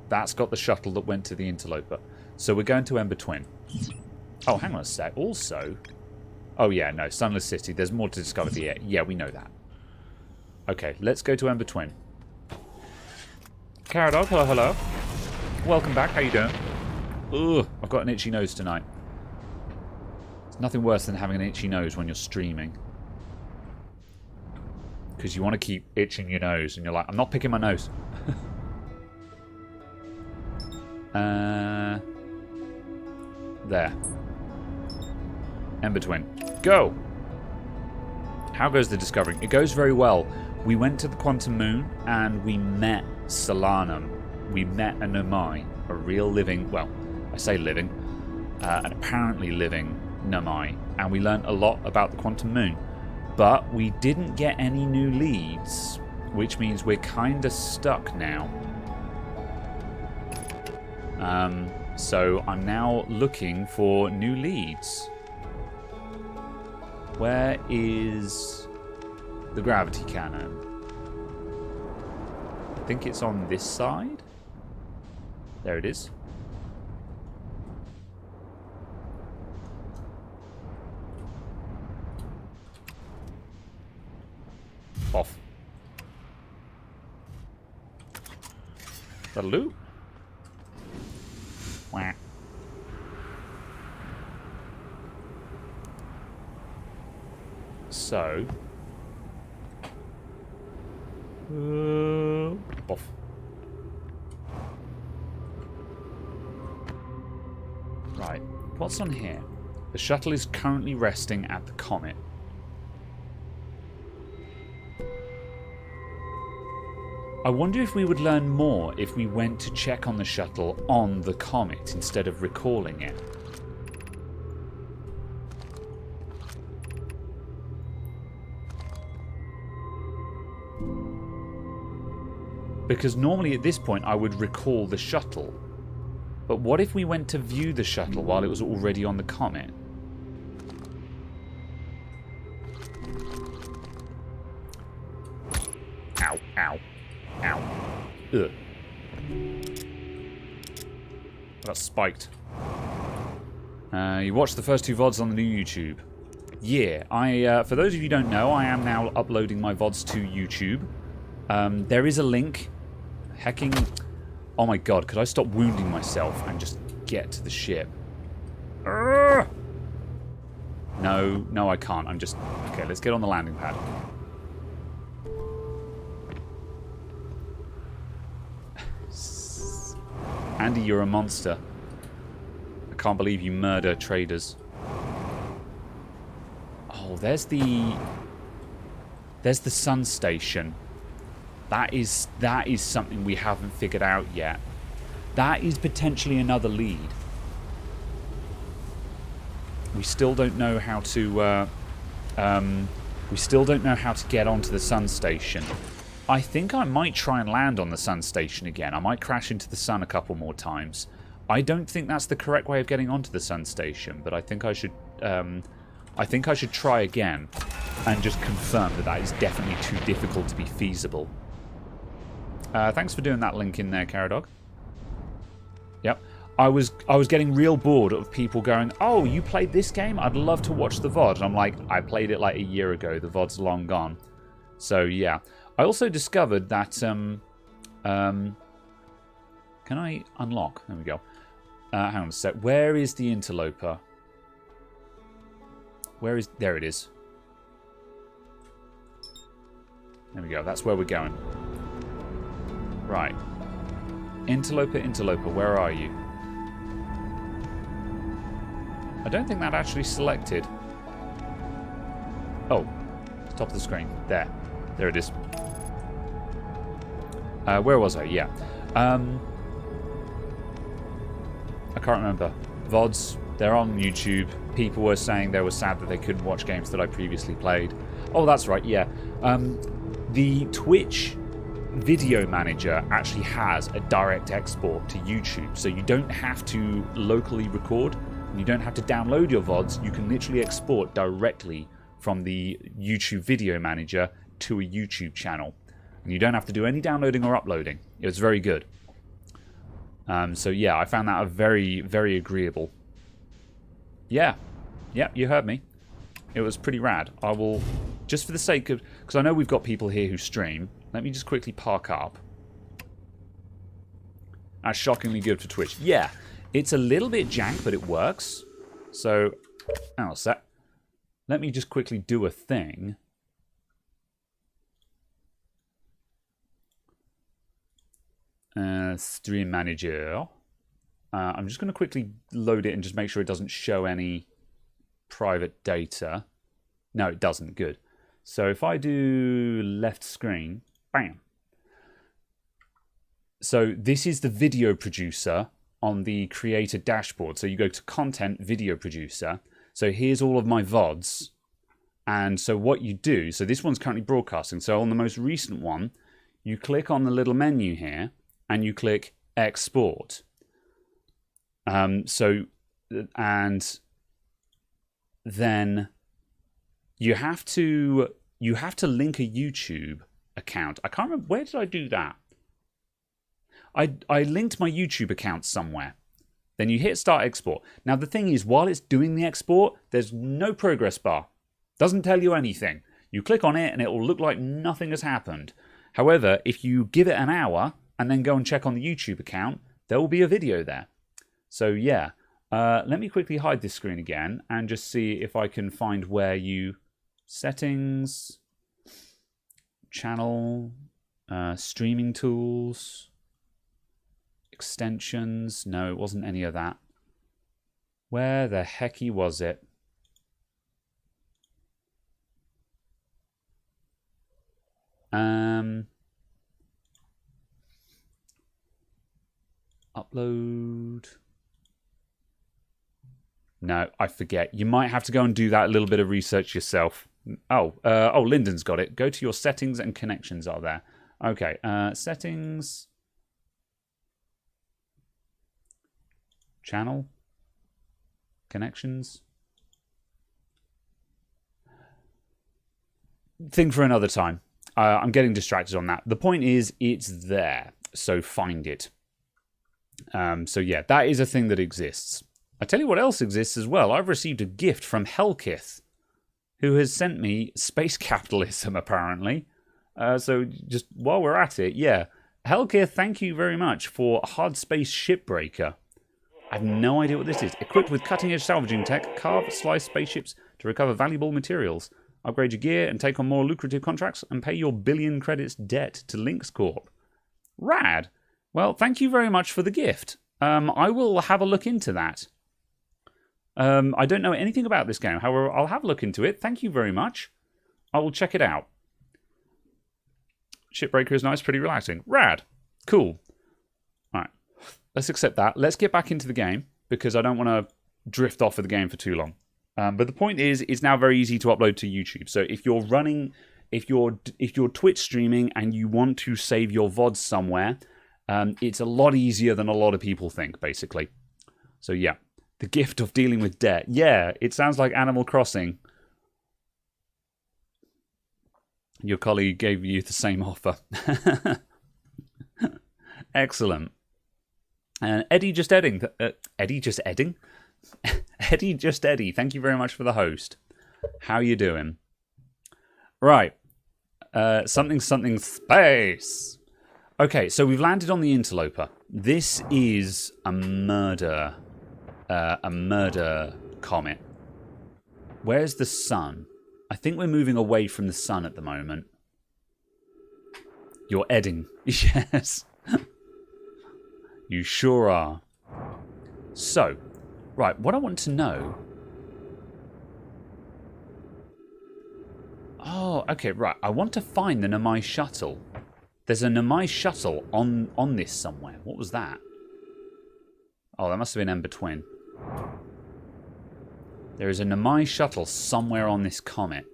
Speaker 2: that's got the shuttle that went to the Interloper. So we're going to Ember Twin. Oh, hang on a sec. Also, oh yeah, no, Sunless City. There's more to discover here. Yeah, we know that. Okay, let's go to Ember Twin. Caradog, hello, hello. Welcome back. How you doing? Ugh, I've got an itchy nose tonight. There's nothing worse than having an itchy nose when you're streaming. Because you want to keep itching your nose, and you're like, I'm not picking my nose. There. Ember Twin. Go! How goes the discovering? It goes very well. We went to the Quantum Moon, and we met Solanum. We met a Nomai, a real living, well, I say living, an apparently living Nomai. And we learnt a lot about the Quantum Moon. But we didn't get any new leads, which means we're kind of stuck now. So I'm now looking for new leads. Where is the gravity cannon? I think it's on this side. There it is. Off. That'll do. Wah. So. Off. Right. What's on here? The shuttle is currently resting at the comet. I wonder if we would learn more if we went to check on the shuttle on the comet instead of recalling it. Because normally at this point I would recall the shuttle. But what if we went to view the shuttle while it was already on the comet? Ow, ow. Ow. Ugh. I got spiked. You watched the first 2 VODs on the new YouTube. Yeah, for those of you who don't know, I am now uploading my VODs to YouTube. There is a link. Hecking... Oh my god, could I stop wounding myself and just get to the ship? Urgh! No, I can't. I'm just... Okay, let's get on the landing pad. Andy, you're a monster. I can't believe you murder traders. Oh, there's the sun station. That is something we haven't figured out yet. That is potentially another lead. We still don't know how to. We still don't know how to get onto the sun station. I think I might try and land on the sun station again. I might crash into the sun a couple more times. I don't think that's the correct way of getting onto the sun station, but I think I should. I think I should try again and just confirm that that is definitely too difficult to be feasible. Thanks for doing that link in there, Caradog. Yep. I was getting real bored of people going, oh, you played this game? I'd love to watch the VOD. And I'm like, I played it like a year ago. The VOD's long gone. So, yeah. I also discovered that... can I unlock? There we go. Hang on a sec. Where is the interloper? Where is... There it is. There we go. That's where we're going. Right. Interloper, where are you? I don't think that actually selected. Oh, top of the screen. There it is. Where was I? Yeah. I can't remember. VODs, they're on YouTube. People were saying they were sad that they couldn't watch games that I previously played. Oh, that's right, yeah. The Twitch video manager actually has a direct export to YouTube, so you don't have to locally record.
Speaker 1: You don't have to download your VODs. You can literally export directly from the YouTube Video Manager to a YouTube channel. And you don't have to do any downloading or uploading. It was very good. So yeah, I found that a very, very agreeable. Yeah, you heard me. It was pretty rad. I will, just for the sake of, because I know we've got people here who stream, let me just quickly park up. That's shockingly good for Twitch. Yeah, it's a little bit jank, but it works. So, hang on a sec. Let me just quickly do a thing. Stream Manager. I'm just going to quickly load it and just make sure it doesn't show any private data. No, it doesn't. Good. So if I do left screen, bam. So this is the video producer on the creator dashboard. So you go to content, video producer. So here's all of my VODs. And so what you do, so this one's currently broadcasting. So on the most recent one, you click on the little menu here and you click export. And then you have to link a YouTube account. I can't remember, where did I do that? I linked my YouTube account somewhere. Then you hit start export. Now the thing is, while it's doing the export, there's no progress bar. Doesn't tell you anything. You click on it and it will look like nothing has happened. However, if you give it an hour and then go and check on the YouTube account, there will be a video there. So yeah, let me quickly hide this screen again and just see if I can find where you... Settings, channel, streaming tools, extensions. No, it wasn't any of that. Where the hecky was it? Upload. No, I forget. You might have to go and do that little bit of research yourself. Oh, Lyndon's got it. Go to your settings and connections are there. Okay, settings. Channel. Connections. Thing for another time. I'm getting distracted on that. The point is, it's there. So find it. So yeah, that is a thing that exists. I tell you what else exists as well. I've received a gift from Helkith, who has sent me space capitalism, apparently. So just while we're at it, yeah. Helkith, thank you very much for Hard Space Shipbreaker. I have no idea what this is. Equipped with cutting-edge salvaging tech, carve, slice spaceships to recover valuable materials. Upgrade your gear and take on more lucrative contracts and pay your billion credits debt to Lynx Corp. Rad. Well, thank you very much for the gift. I will have a look into that. I don't know anything about this game. However, I'll have a look into it. Thank you very much. I will check it out. Shipbreaker is nice, pretty relaxing. Rad. Cool. All right. Let's accept that. Let's get back into the game because I don't want to drift off of the game for too long. But the point is, it's now very easy to upload to YouTube. So if you're running, if you're Twitch streaming and you want to save your VODs somewhere, it's a lot easier than a lot of people think, basically. So yeah. The gift of dealing with debt. Yeah, it sounds like Animal Crossing. Your colleague gave you the same offer. Excellent. And Eddie Just Edding. Eddie Just Edding? Eddie Just Eddie, thank you very much for the host. How you doing? Right. Something space. Okay, so we've landed on the Interloper. This is a murder comet. Where's the sun? I think we're moving away from the sun at the moment. You're Edding. Yes. You sure are. So, right, what I want to know... Oh, okay, right. I want to find the Namai shuttle. There's a Namai shuttle on this somewhere. What was that? Oh, that must have been Ember Twin. There is a Namai shuttle somewhere on this comet.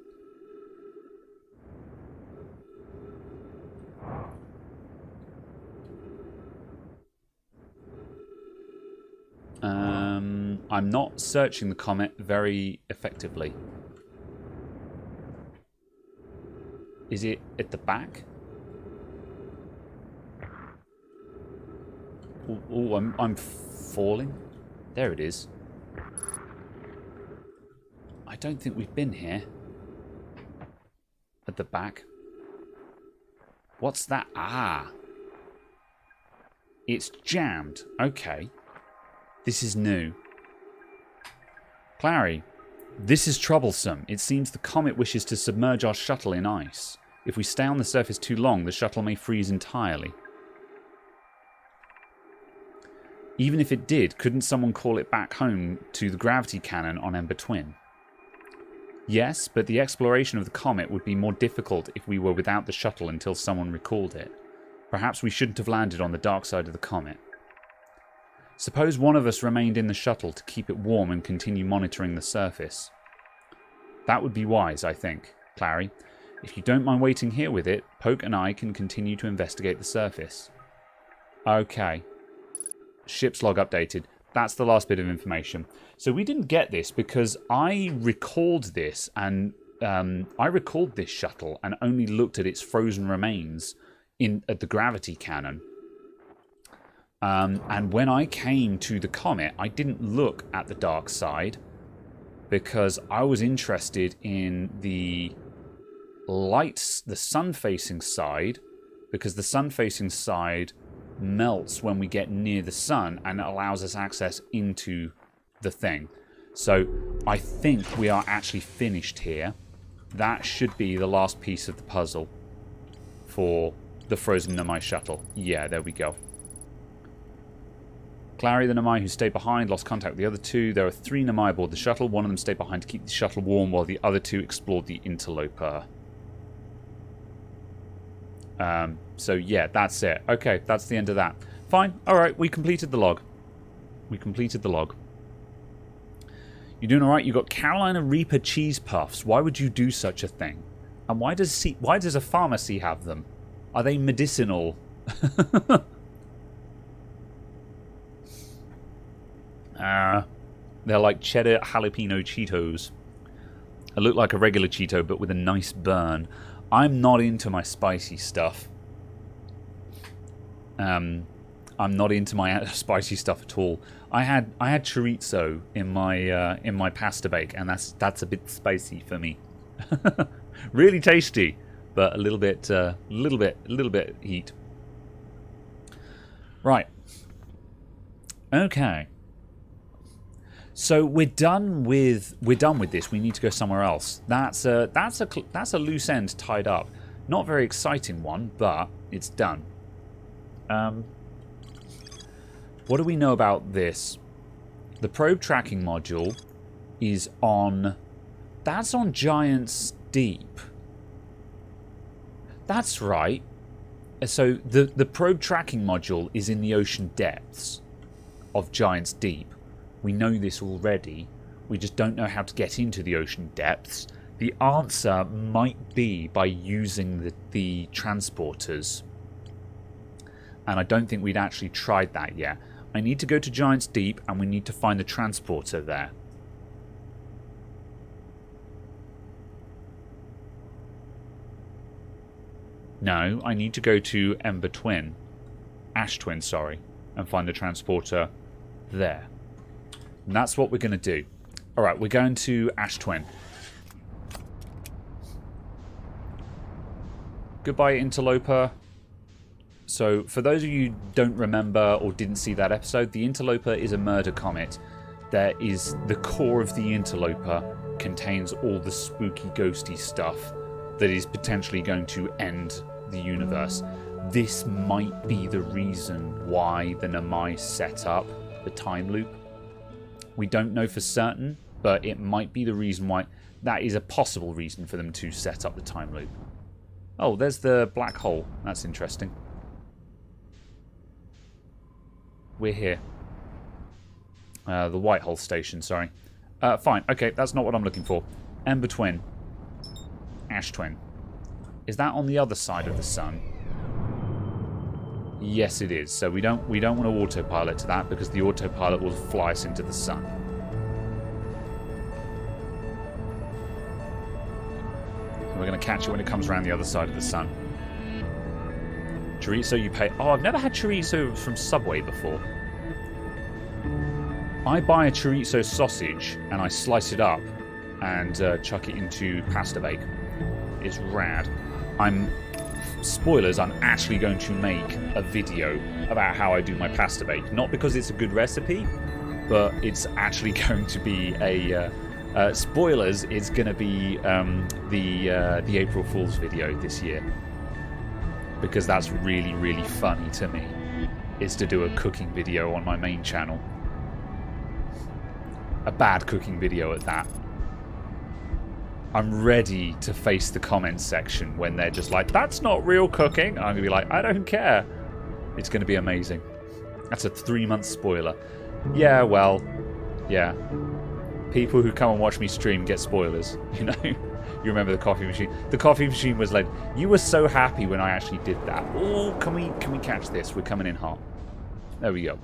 Speaker 1: I'm not searching the comet very effectively. Is it at the back? Oh, I'm falling. There it is. I don't think we've been here. At the back. What's that? Ah. It's jammed. Okay. This is new. Clary, this is troublesome. It seems the comet wishes to submerge our shuttle in ice. If we stay on the surface too long, the shuttle may freeze entirely. Even if it did, couldn't someone call it back home to the gravity cannon on Ember Twin? Yes, but the exploration of the comet would be more difficult if we were without the shuttle until someone recalled it. Perhaps we shouldn't have landed on the dark side of the comet. Suppose one of us remained in the shuttle to keep it warm and continue monitoring the surface. That would be wise, I think, Clary. If you don't mind waiting here with it, Poke and I can continue to investigate the surface. Okay. Ship's log updated. That's the last bit of information. So we didn't get this because I recalled this and I recalled this shuttle and only looked at its frozen remains at the gravity cannon. And when I came to the comet, I didn't look at the dark side because I was interested in the lights, the sun-facing side, because the sun-facing side melts when we get near the sun and it allows us access into the thing. So I think we are actually finished here. That should be the last piece of the puzzle for the frozen Namai shuttle. Yeah, there we go. Clary, the Namai who stayed behind, lost contact with the other two. There are 3 Namai aboard the shuttle. One of them stayed behind to keep the shuttle warm while the other 2 explored the interloper. So yeah, that's it. Okay, that's the end of that. Fine. Alright, we completed the log. We completed the log. You're doing alright? You got Carolina Reaper cheese puffs. Why would you do such a thing? And why does a pharmacy have them? Are they medicinal? They're like cheddar jalapeno Cheetos. They look like a regular Cheeto, but with a nice burn. I'm not into my spicy stuff. I'm not into my spicy stuff at all. I had chorizo in my pasta bake, and that's a bit spicy for me. Really tasty, but a little bit heat. Right. Okay. So we're done with this. We need to go somewhere else. That's a loose end tied up. Not very exciting one, but it's done. What do we know about this? The probe tracking module is on. That's on Giant's Deep. That's right. So the probe tracking module is in the ocean depths of Giant's Deep. We know this already. We just don't know how to get into the ocean depths. The answer might be by using the transporters. And I don't think we'd actually tried that yet. I need to go to Giant's Deep and we need to find the transporter there. No, I need to go to Ember Twin. Ash Twin, sorry. And find the transporter there. And that's what we're going to do. Alright, we're going to Ash Twin. Goodbye, Interloper. So, for those of you who don't remember or didn't see that episode, the Interloper is a murder comet. There is the core of the Interloper contains all the spooky, ghosty stuff that is potentially going to end the universe. This might be the reason why the Namai set up the time loop. We don't know for certain, but it might be the reason why. That is a possible reason for them to set up the time loop. Oh, there's the black hole. That's interesting. We're here. The white hole station, sorry. Fine. Okay, that's not what I'm looking for. Ember Twin. Ash Twin. Is that on the other side of the sun? Yes, it is. So we don't want to autopilot to that because the autopilot will fly us into the sun. And we're going to catch it when it comes around the other side of the sun. Chorizo you pay... Oh, I've never had chorizo from Subway before. I buy a chorizo sausage and I slice it up and chuck it into pasta bake. It's rad. Spoilers, I'm actually going to make a video about how I do my pasta bake. Not because it's a good recipe, but it's actually going to be a... spoilers, it's going to be the April Fool's video this year. Because that's really, really funny to me, is to do a cooking video on my main channel. A bad cooking video at that. I'm ready to face the comments section when they're just like, that's not real cooking. I'm going to be like, I don't care. It's going to be amazing. That's a 3-month spoiler. Yeah, well, yeah. People who come and watch me stream get spoilers, you know? You remember the coffee machine? The coffee machine was like, you were so happy when I actually did that. Oh, can we catch this? We're coming in hot. There we go.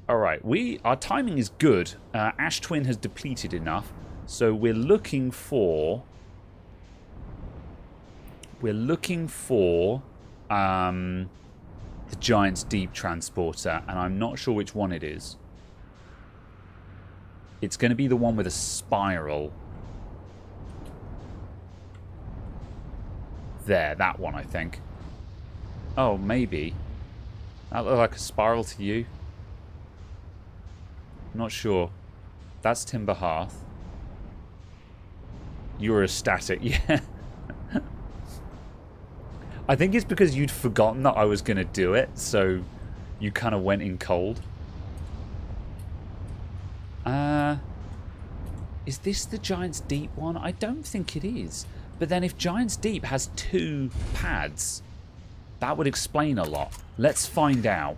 Speaker 1: All right, our timing is good. Ash Twin has depleted enough, so we're looking for the Giant's Deep transporter, and I'm not sure which one it is. It's going to be the one with a spiral. There, that one, I think. Oh, maybe. That looked like a spiral to you. I'm not sure. That's Timber Hearth. You were ecstatic, yeah. I think it's because you'd forgotten that I was going to do it, so you kind of went in cold. Is this the Giant's Deep one? I don't think it is. But then if Giant's Deep has 2 pads, that would explain a lot. Let's find out.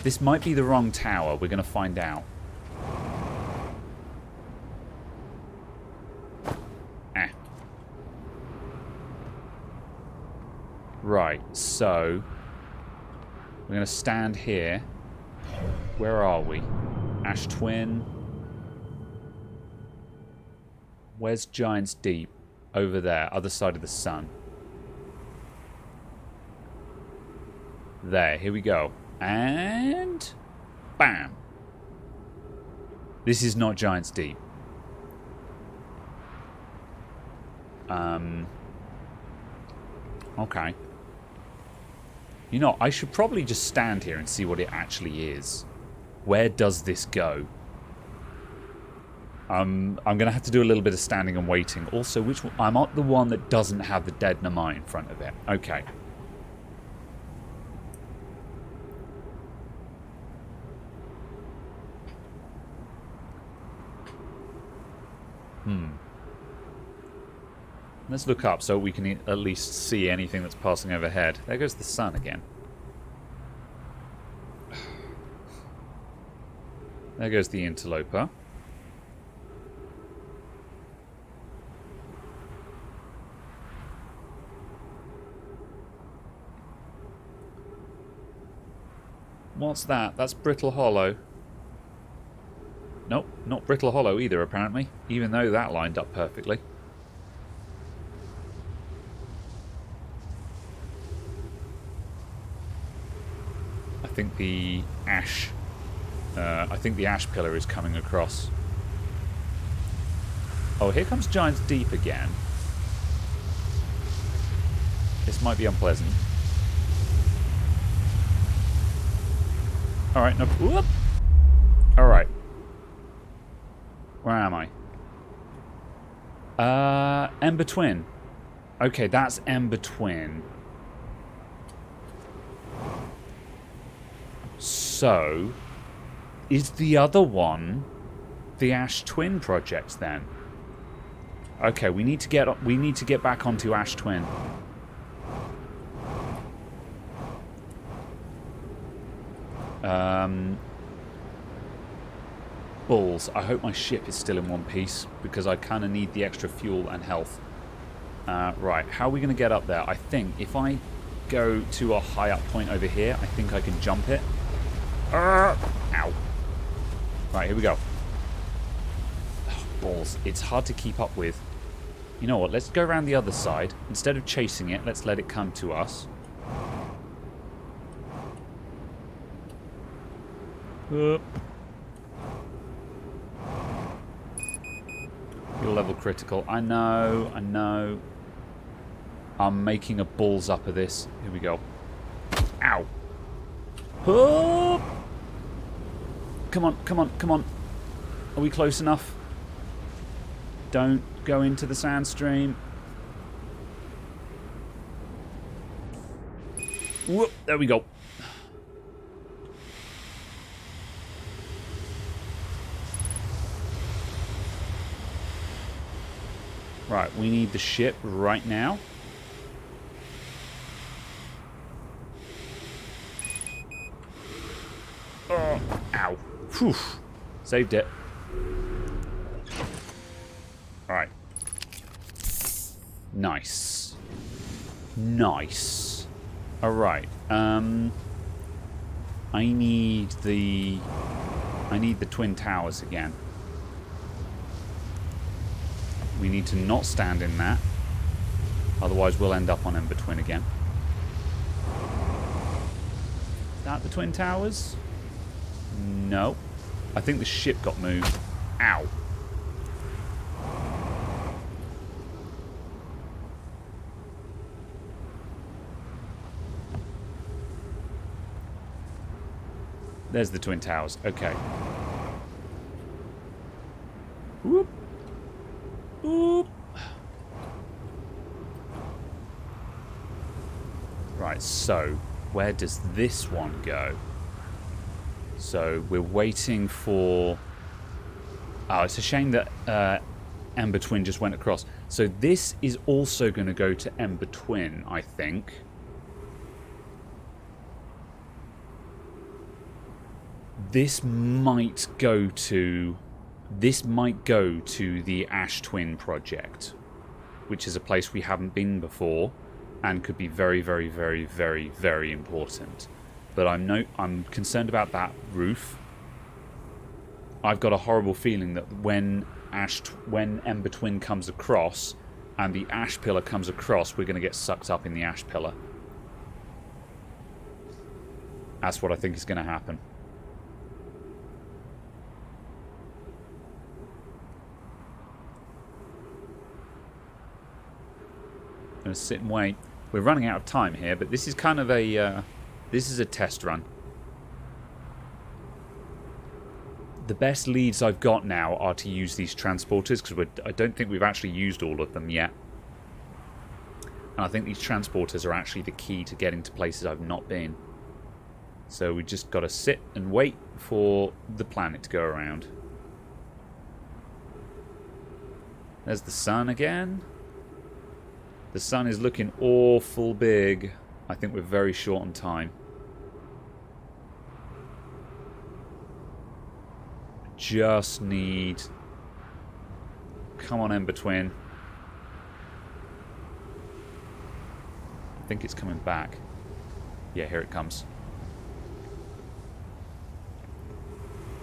Speaker 1: This might be the wrong tower. We're going to find out. Right, so we're going to stand here. Where are we? Ash Twin. Where's Giant's Deep? Over there, other side of the sun. There, here we go. And... bam! This is not Giant's Deep. Okay. You know, I should probably just stand here and see what it actually is. Where does this go? I'm going to have to do a little bit of standing and waiting. Also, which one? I'm at the one that doesn't have the dead Namai in front of it. Okay. Let's look up so we can at least see anything that's passing overhead. There goes the sun again. There goes the interloper. What's that? That's Brittle Hollow. Nope, not Brittle Hollow either, apparently. Even though that lined up perfectly. I think the ash... I think the ash pillar is coming across. Oh, here comes Giant's Deep again. This might be unpleasant. Alright, no... Whoop! Alright. Where am I? Ember Twin. Okay, that's Ember Twin. So, is the other one the Ash Twin project then? Okay, we need to get back onto Ash Twin. Balls. I hope my ship is still in one piece because I kind of need the extra fuel and health. Right, how are we going to get up there? I think if I go to a high up point over here, I think I can jump it. Ow. Right, here we go. Oh, balls. It's hard to keep up with.
Speaker 2: You know what? Let's go around the other side. Instead of chasing it, let's let it come to us. You're level critical. I know, I know. I'm making a balls up of this. Here we go. Ow. Oh! Come on, come on, come on. Are we close enough? Don't go into the sand stream. Whoop, there we go. Right, we need the ship right now. Oh, ow. Whew. Saved it. Alright. Nice. Nice. Alright. I need the Twin Towers again. We need to not stand in that. Otherwise we'll end up on Ep5 again. Is that the Twin Towers? No. I think the ship got moved. Ow. There's the Twin Towers. Okay. Whoop. Whoop. Right, so where does this one go? So we're waiting for... Oh, it's a shame that Ep5 just went across. So this is also going to go to Ep5, I think. This might go to the Ash Twin project, which is a place we haven't been before and could be very, very, very, very, very important. But I'm concerned about that roof. I've got a horrible feeling that when Ep5 comes across and the ash pillar comes across, we're going to get sucked up in the ash pillar. That's what I think is going to happen. I'm going to sit and wait. We're running out of time here, but this is kind of a this is a test run. The best leads I've got now are to use these transporters, because I don't think we've actually used all of them yet. And I think these transporters are actually the key to getting to places I've not been. So we just got to sit and wait for the planet to go around. There's the sun again. The sun is looking awful big. I think we're very short on time. Just need... Come on, Ep5. I think it's coming back. Yeah, here it comes.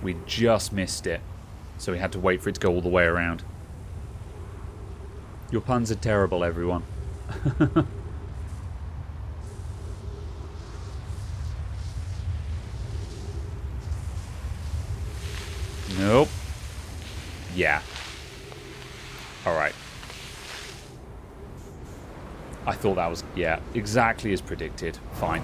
Speaker 2: We just missed it. So we had to wait for it to go all the way around. Your puns are terrible, everyone. Nope. Yeah. Alright. I thought that was... Yeah, exactly as predicted. Fine.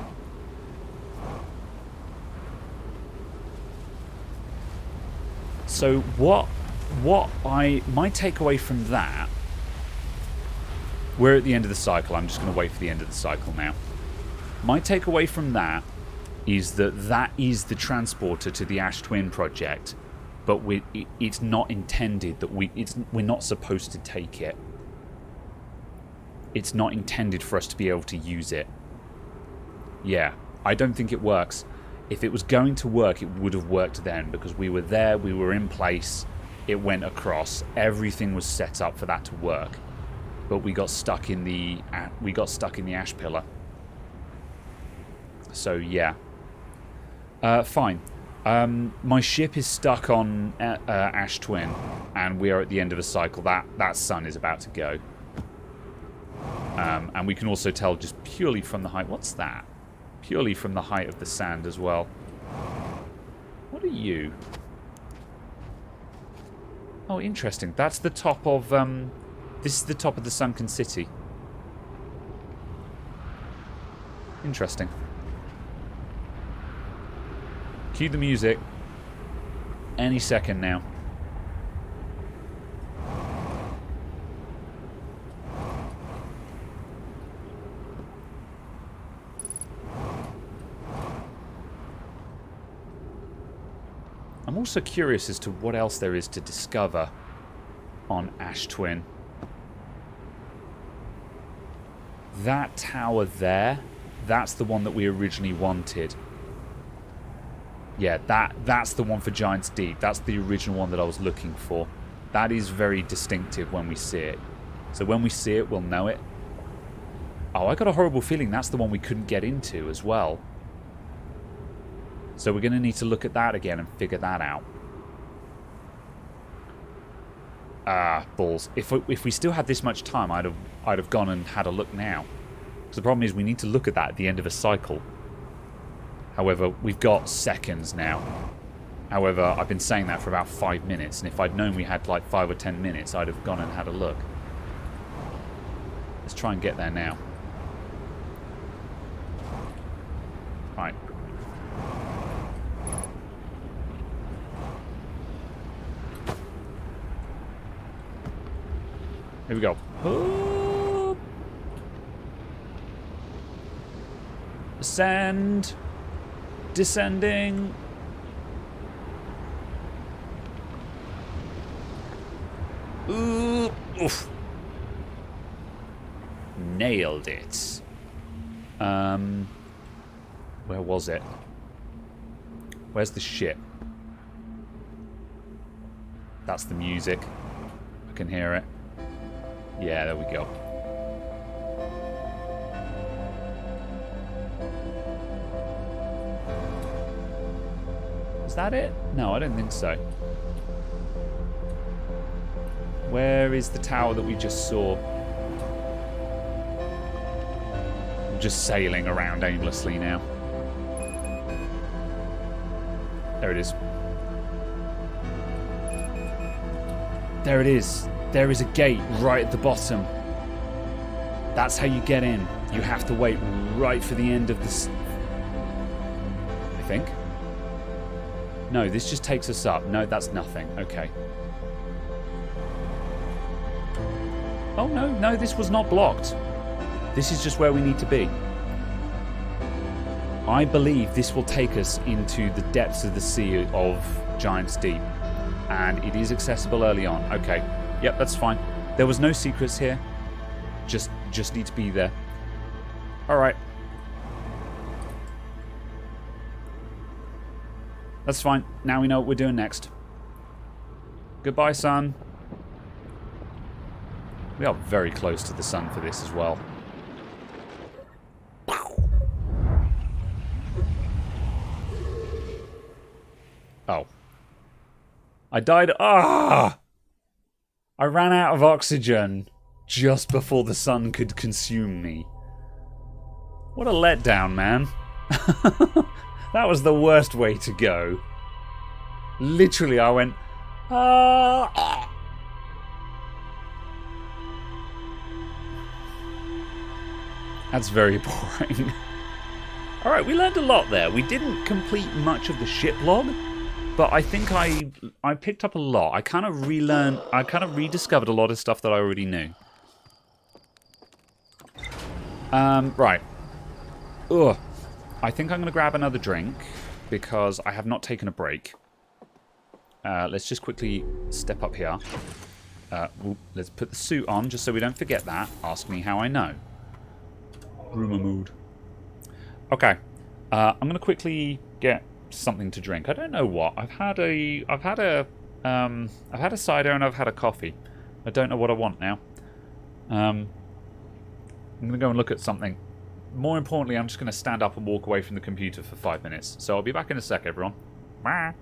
Speaker 2: So my takeaway from that... We're at the end of the cycle. I'm just going to wait for the end of the cycle now. My takeaway from that is that is the transporter to the Ash Twin project, but it's not intended that we're not supposed to take it. It's not intended for us to be able to use it. Yeah, I don't think it works. If it was going to work, it would have worked then, because we were there, we were in place, it went across, everything was set up for that to work. But we got stuck in the ash pillar. So yeah, fine. My ship is stuck on Ash Twin, and we are at the end of a cycle. That sun is about to go. And we can also tell just purely from the height. What's that? Purely from the height of the sand as well. What are you? Oh, interesting. That's the top of... this is the top of the sunken city. Interesting. Cue the music. Any second now. I'm also curious as to what else there is to discover on Ash Twin. That tower there, that's the one that we originally wanted. Yeah, that's the one for Giant's Deep. That's the original one that I was looking for. That is very distinctive when we see it. So when we see it, we'll know it. Oh, I got a horrible feeling that's the one we couldn't get into as well. So we're going to need to look at that again and figure that out. Ah, balls. If we still had this much time, I'd have gone and had a look now. Because the problem is we need to look at that at the end of a cycle. However, we've got seconds now. However, I've been saying that for about 5 minutes, and if I'd known we had like 5 or 10 minutes, I'd have gone and had a look. Let's try and get there now. Right. Here we go. Oh. Ascend. Descending. Ooh. Oof. Nailed it. Where was it? Where's the ship? That's the music. I can hear it. Yeah, there we go. Is that it? No, I don't think so. Where is the tower that we just saw? I'm just sailing around aimlessly now. There it is. There it is. There is a gate right at the bottom. That's how you get in. You have to wait right for the end of this. I think. No, this just takes us up. No, that's nothing. Okay. Oh, no, this was not blocked. This is just where we need to be. I believe this will take us into the depths of the sea of Giant's Deep. And it is accessible early on. Okay. Yep, that's fine. There was no secrets here. Just need to be there. Alright. That's fine. Now we know what we're doing next. Goodbye, sun. We are very close to the sun for this as well. Oh. I died. Ah! I ran out of oxygen just before the sun could consume me. What a letdown, man. That was the worst way to go. Literally, I went... Ah! That's very boring. Alright, we learned a lot there. We didn't complete much of the ship log, but I think I picked up a lot. I kind of relearned, I kind of rediscovered a lot of stuff that I already knew. Right. Ugh. I think I'm going to grab another drink because I have not taken a break. Let's just quickly step up here. Let's put the suit on just so we don't forget that. Ask me how I know. Rumor mood. Okay. I'm going to quickly get something to drink. I don't know what. I've had a cider and I've had a coffee. I don't know what I want now. I'm going to go and look at something. More importantly, I'm just going to stand up and walk away from the computer for 5 minutes. So I'll be back in a sec, everyone. Bye.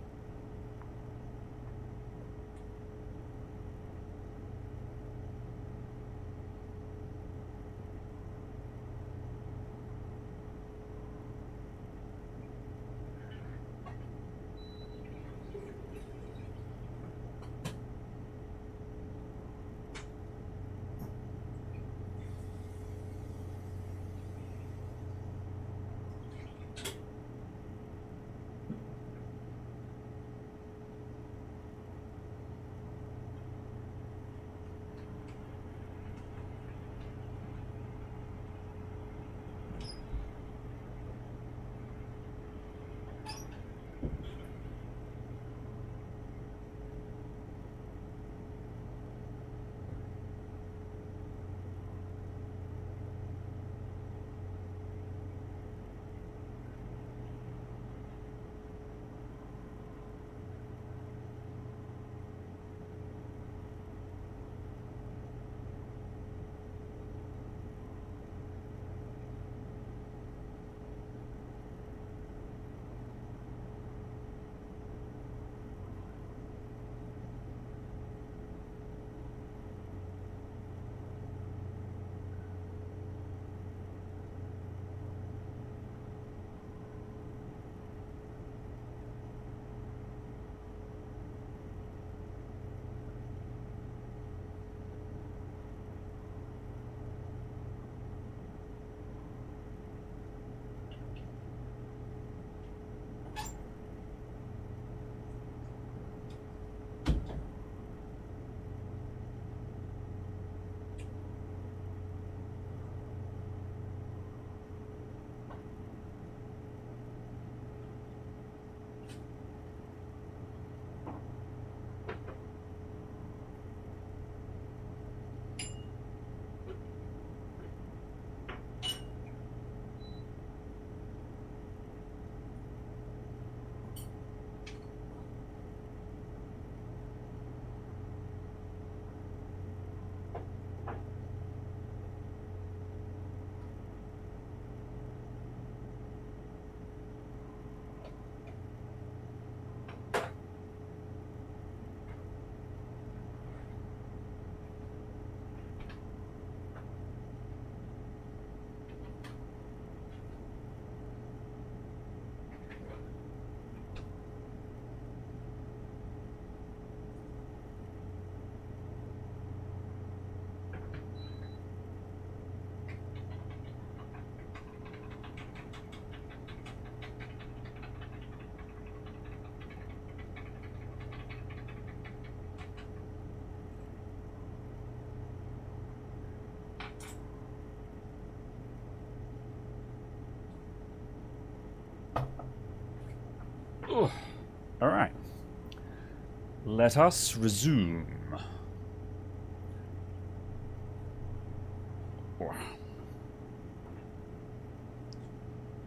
Speaker 1: Let us resume.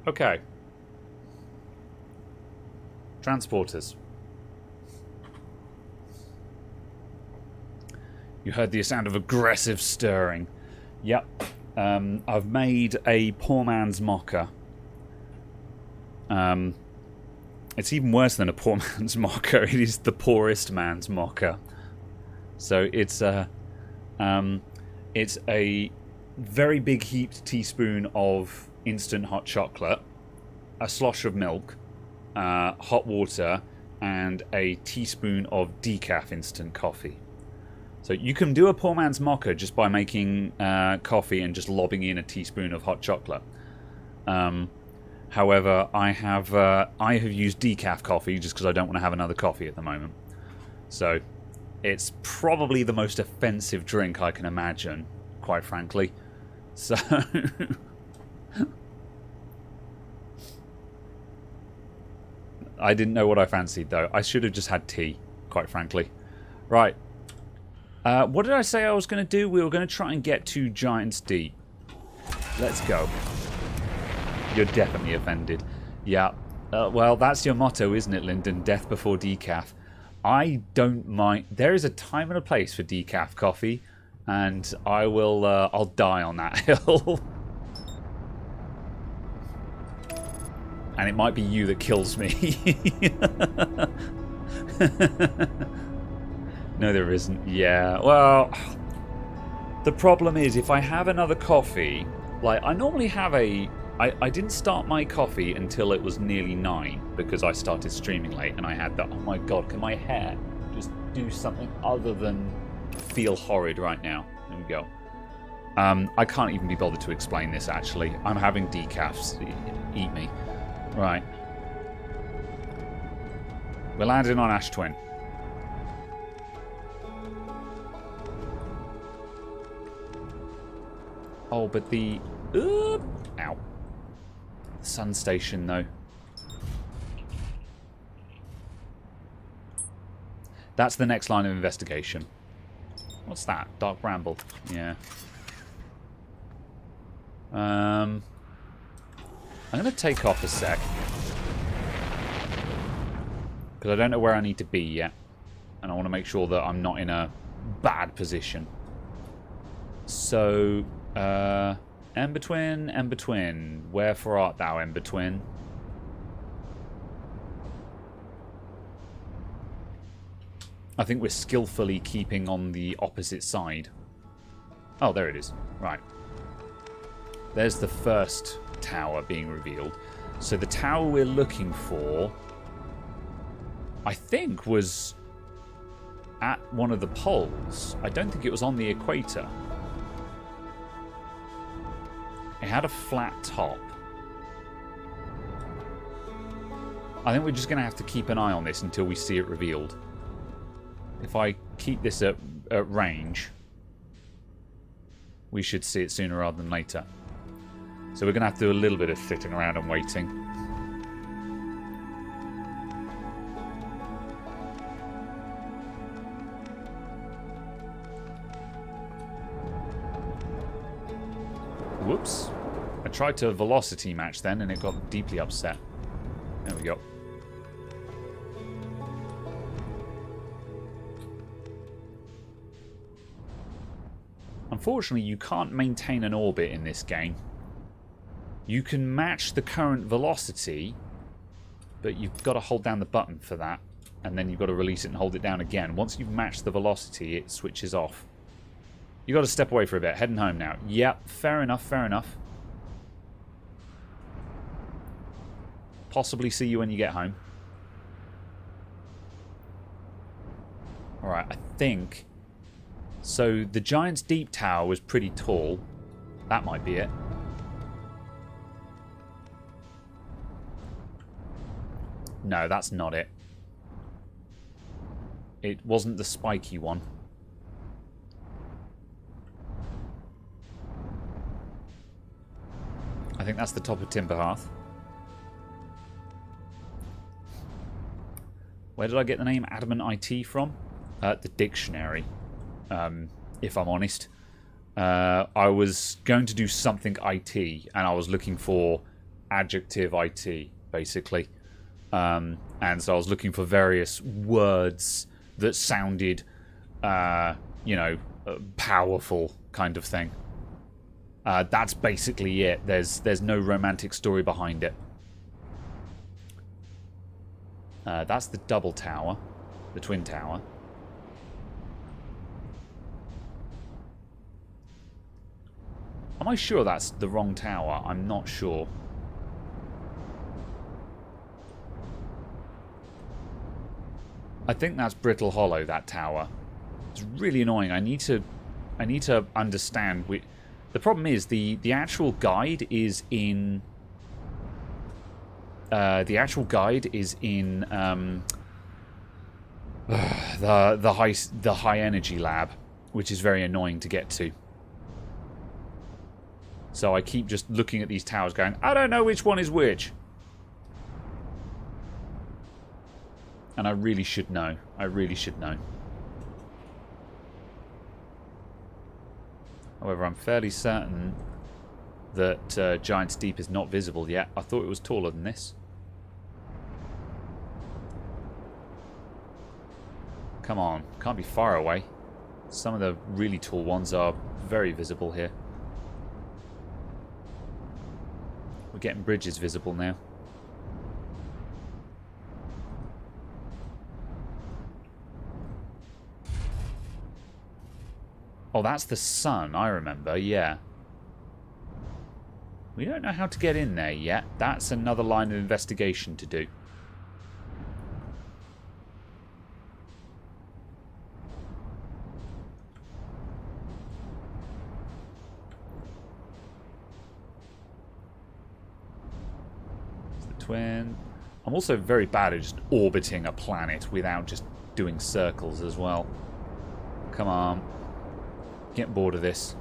Speaker 1: Okay. Transporters. You heard the sound of aggressive stirring. Yep. I've made a poor man's mocha. It's even worse than a poor man's mocha. It is the poorest man's mocha. So it's a very big heaped teaspoon of instant hot chocolate, a slosh of milk, hot water, and a teaspoon of decaf instant coffee. So you can do a poor man's mocha just by making coffee and just lobbing in a teaspoon of hot chocolate. However, I have used decaf coffee just because I don't want to have another coffee at the moment. So it's probably the most offensive drink I can imagine, quite frankly. So I didn't know what I fancied though. I should have just had tea, quite frankly. Right. What did I say I was going to do? We were going to try and get to Giant's Deep. Let's go. You're definitely offended. Yeah. Well, that's your motto, isn't it, Lyndon? Death before decaf. I don't mind. There is a time and a place for decaf coffee, and I'll die on that hill. And it might be you that kills me. No, there isn't. Yeah, well, the problem is if I have another coffee, like I normally have I didn't start my coffee until it was nearly 9 because I started streaming late and I had that, oh my god, can my hair just do something other than feel horrid right now? There we go. I can't even be bothered to explain this actually. I'm having decafs. Eat me. Right. We're landing on Ash Twin. Oh, but the... ow. The sun station, though. That's the next line of investigation. What's that? Dark Bramble. Yeah. I'm going to take off a sec. Because I don't know where I need to be yet. And I want to make sure that I'm not in a bad position. So... Ember Twin, wherefore art thou, Ember Twin? I think we're skillfully keeping on the opposite side. Oh, there it is. Right. There's the first tower being revealed. So the tower we're looking for, I think, was at one of the poles. I don't think it was on the equator. It had a flat top. I think we're just going to have to keep an eye on this until we see it revealed. If I keep this at range, we should see it sooner rather than later. So we're going to have to do a little bit of sitting around and waiting. Whoops. I tried to velocity match then and it got deeply upset. There we go. Unfortunately, you can't maintain an orbit in this game. You can match the current velocity, but you've got to hold down the button for that. And then you've got to release it and hold it down again. Once you've matched the velocity, it switches off. You got to step away for a bit. Heading home now. Yep, fair enough, fair enough. Possibly see you when you get home. Alright, I think... So, the Giant's Deep Tower was pretty tall. That might be it. No, that's not it. It wasn't the spiky one. I think that's the top of Timberhearth. Where did I get the name Adamant IT from? the dictionary, if I'm honest. I was going to do something IT, and I was looking for adjective IT, basically. And so I was looking for various words that sounded, powerful kind of thing. That's basically it. There's no romantic story behind it. That's the double tower, the twin tower. Am I sure that's the wrong tower? I'm not sure. I think that's Brittle Hollow, that tower. It's really annoying. I need to understand. The problem is the actual guide is in the high energy lab, which is very annoying to get to. So I keep just looking at these towers going, I don't know which one is which. And I really should know. I really should know. However, I'm fairly certain that Giant's Deep is not visible yet. I thought it was taller than this. Come on. Can't be far away. Some of the really tall ones are very visible here. We're getting bridges visible now. Oh, that's the sun, I remember, yeah. We don't know how to get in there yet. That's another line of investigation to do. Twin. I'm also very bad at just orbiting a planet without just doing circles as well. Come on. Get bored of this.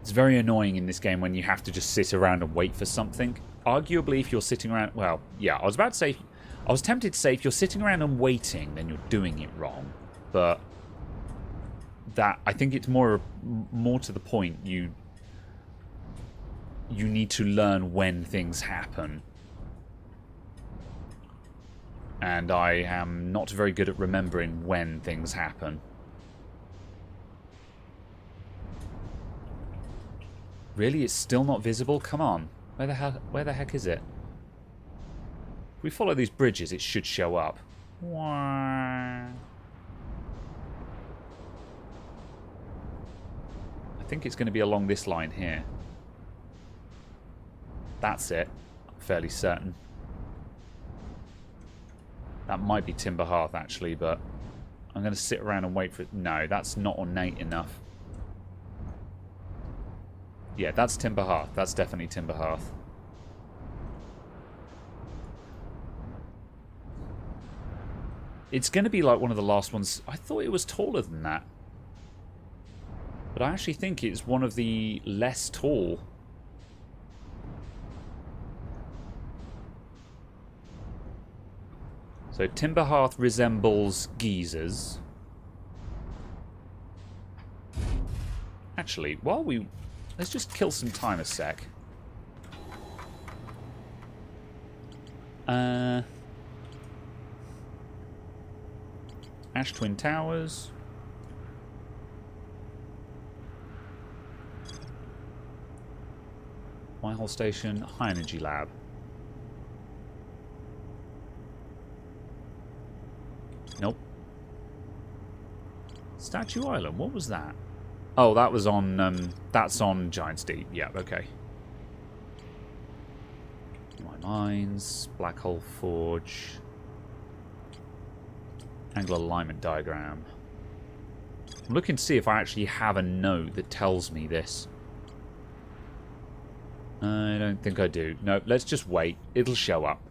Speaker 1: It's very annoying in this game when you have to just sit around and wait for something. Arguably, if you're sitting around... Well, yeah, I was about to say... I was tempted to say if you're sitting around and waiting, then you're doing it wrong. But that... I think it's more to the point. You need to learn when things happen. And I am not very good at remembering when things happen. Really? It's still not visible? Come on. Where the heck is it? If we follow these bridges, it should show up. I think it's going to be along this line here. That's it. I'm fairly certain. That might be Timber Hearth, actually, but I'm going to sit around and wait for it. No, that's not ornate enough. Yeah, that's Timber Hearth. That's definitely Timber Hearth. It's going to be like one of the last ones. I thought it was taller than that. But I actually think it's one of the less tall. So Timber Hearth resembles geysers. Actually, while we... Let's just kill some time a sec. Ash Twin Towers. Whitehall Station, High Energy Lab. Nope. Statue Island, what was that? Oh, that was on, that's on Giant's Deep. Yeah, okay. My Mines, Black Hole Forge. Angular alignment diagram. I'm looking to see if I actually have a note that tells me this. I don't think I do. No, let's just wait. It'll show up.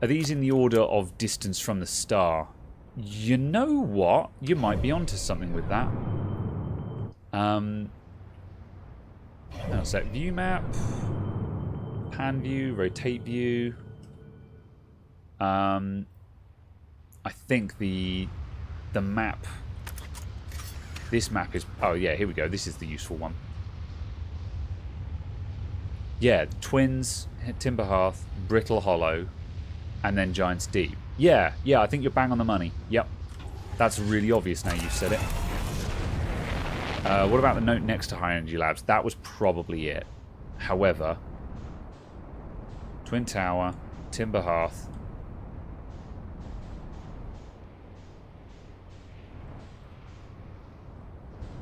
Speaker 1: Are these in the order of distance from the star? You know what? You might be onto something with that. Now set view map. Pan view, rotate view.
Speaker 2: I think the map... This map is... Oh, yeah, here we go. This is the useful one. Yeah, Twins, Timber Hearth, Brittle Hollow, and then Giant's Deep. Yeah, I think you're bang on the money. Yep. That's really obvious now you've said it. What about the note next to High Energy Labs? That was probably it. However, Twin Tower, Timber Hearth.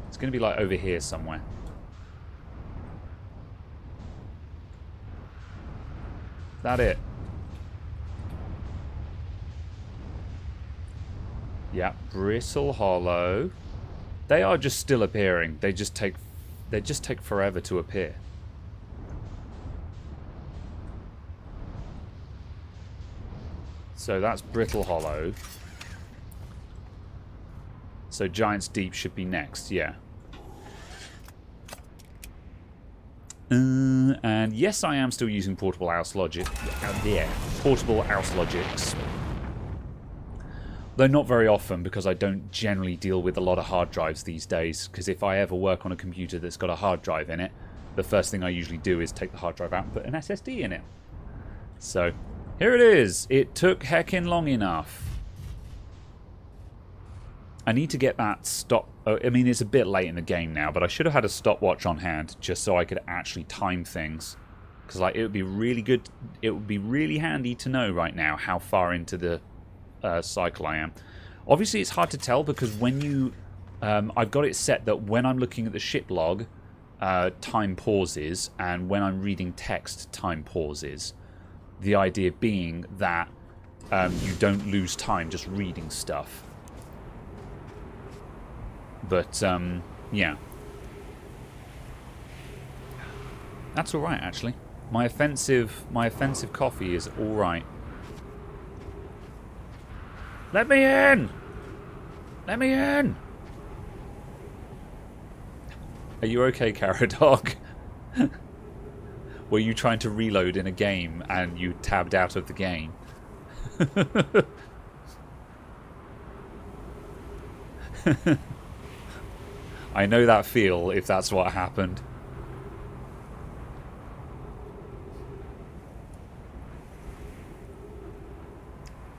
Speaker 2: It's going to be like over here somewhere. Is that it? Yeah, Brittle Hollow. They are just still appearing. They just take forever to appear. So that's Brittle Hollow. So Giant's Deep should be next, yeah. And yes, I am still using portable house logic. Yeah, portable house logics. Though not very often, because I don't generally deal with a lot of hard drives these days. Because if I ever work on a computer that's got a hard drive in it, the first thing I usually do is take the hard drive out and put an SSD in it. So, here it is. It took heckin' long enough. I need to get that stop... I mean, it's a bit late in the game now, but I should have had a stopwatch on hand just so I could actually time things. Because like, it would be really good... It would be really handy to know right now how far into the cycle I am. Obviously, it's hard to tell because when you... I've got it set that when I'm looking at the ship log, time pauses, and when I'm reading text, time pauses. The idea being that you don't lose time just reading stuff. But, yeah. That's alright, actually. My offensive coffee is alright. Let me in! Let me in! Are you okay, Caradog? Were you trying to reload in a game and you tabbed out of the game? I know that feel if that's what happened.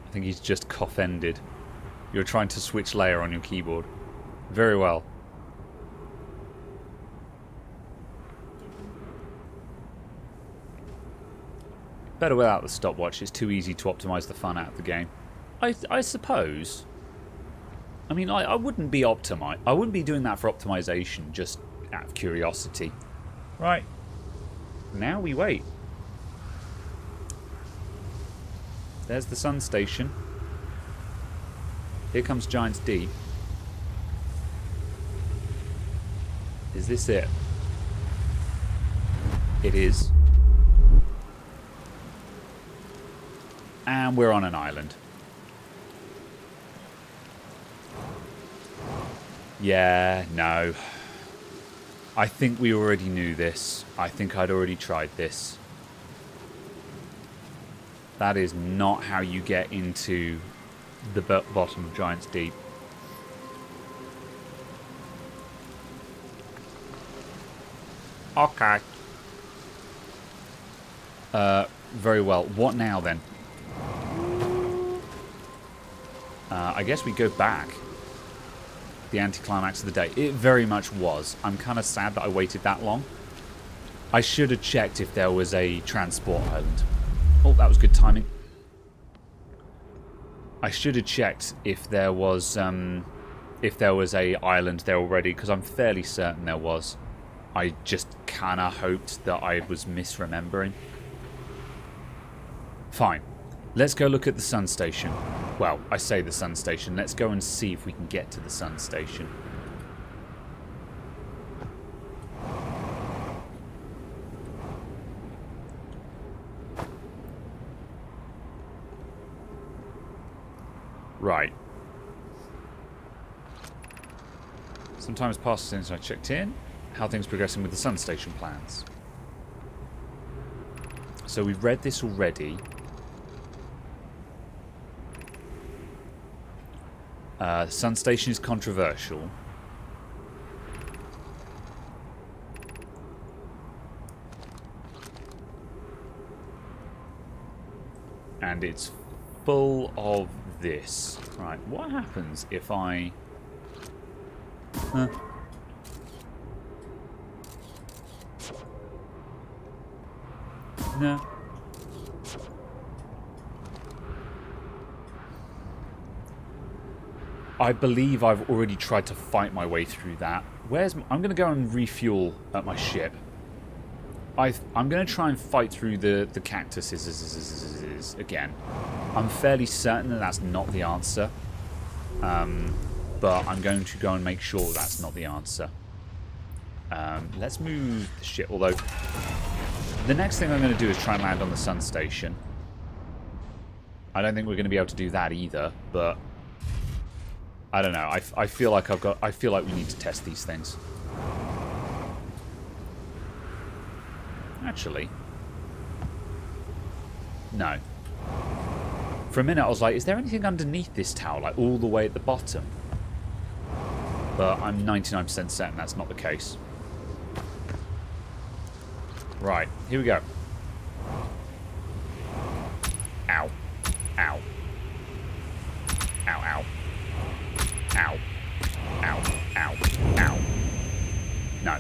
Speaker 2: I think he's just cough-ended. You're trying to switch layer on your keyboard. Very well. Better without the stopwatch. It's too easy to optimize the fun out of the game. I suppose. I mean, I wouldn't be I wouldn't be doing that for optimization, just out of curiosity. Right. Now we wait. There's the sun station. Here comes Giant's Deep. Is this it? It is. And we're on an island. Yeah, no. I think we already knew this. I think I'd already tried this. That is not how you get into the bottom of Giant's Deep. Okay. Very well. What now, then? I guess we go back. The anticlimax of the day. It very much was. I'm kind of sad that I waited that long. I should have checked if there was a transport island. Oh, that was good timing. I should have checked if there was a island there already, because I'm fairly certain there was. I just kind of hoped that I was misremembering. Fine. Let's go look at the sun station. Well, I say the sun station. Let's go and see if we can get to the sun station. Right. Some time has passed since I checked in. How are things progressing with the sun station plans? So we've read this already. Sun Station is controversial. And it's full of this. Right, what happens if I... Huh? No. I believe I've already tried to fight my way through that. I'm going to go and refuel at my ship. I'm going to try and fight through the cactuses again. I'm fairly certain that that's not the answer. But I'm going to go and make sure that's not the answer. Let's move the ship. Although, the next thing I'm going to do is try and land on the Sun Station. I don't think we're going to be able to do that either, but... I don't know. I feel like I feel like we need to test these things. Actually, no. For a minute, I was like, "Is there anything underneath this tower, like all the way at the bottom?" But I'm 99% certain that's not the case. Right, here we go. Ow! Ow! Ow! Ow! Ow. Ow. Ow. Ow. No.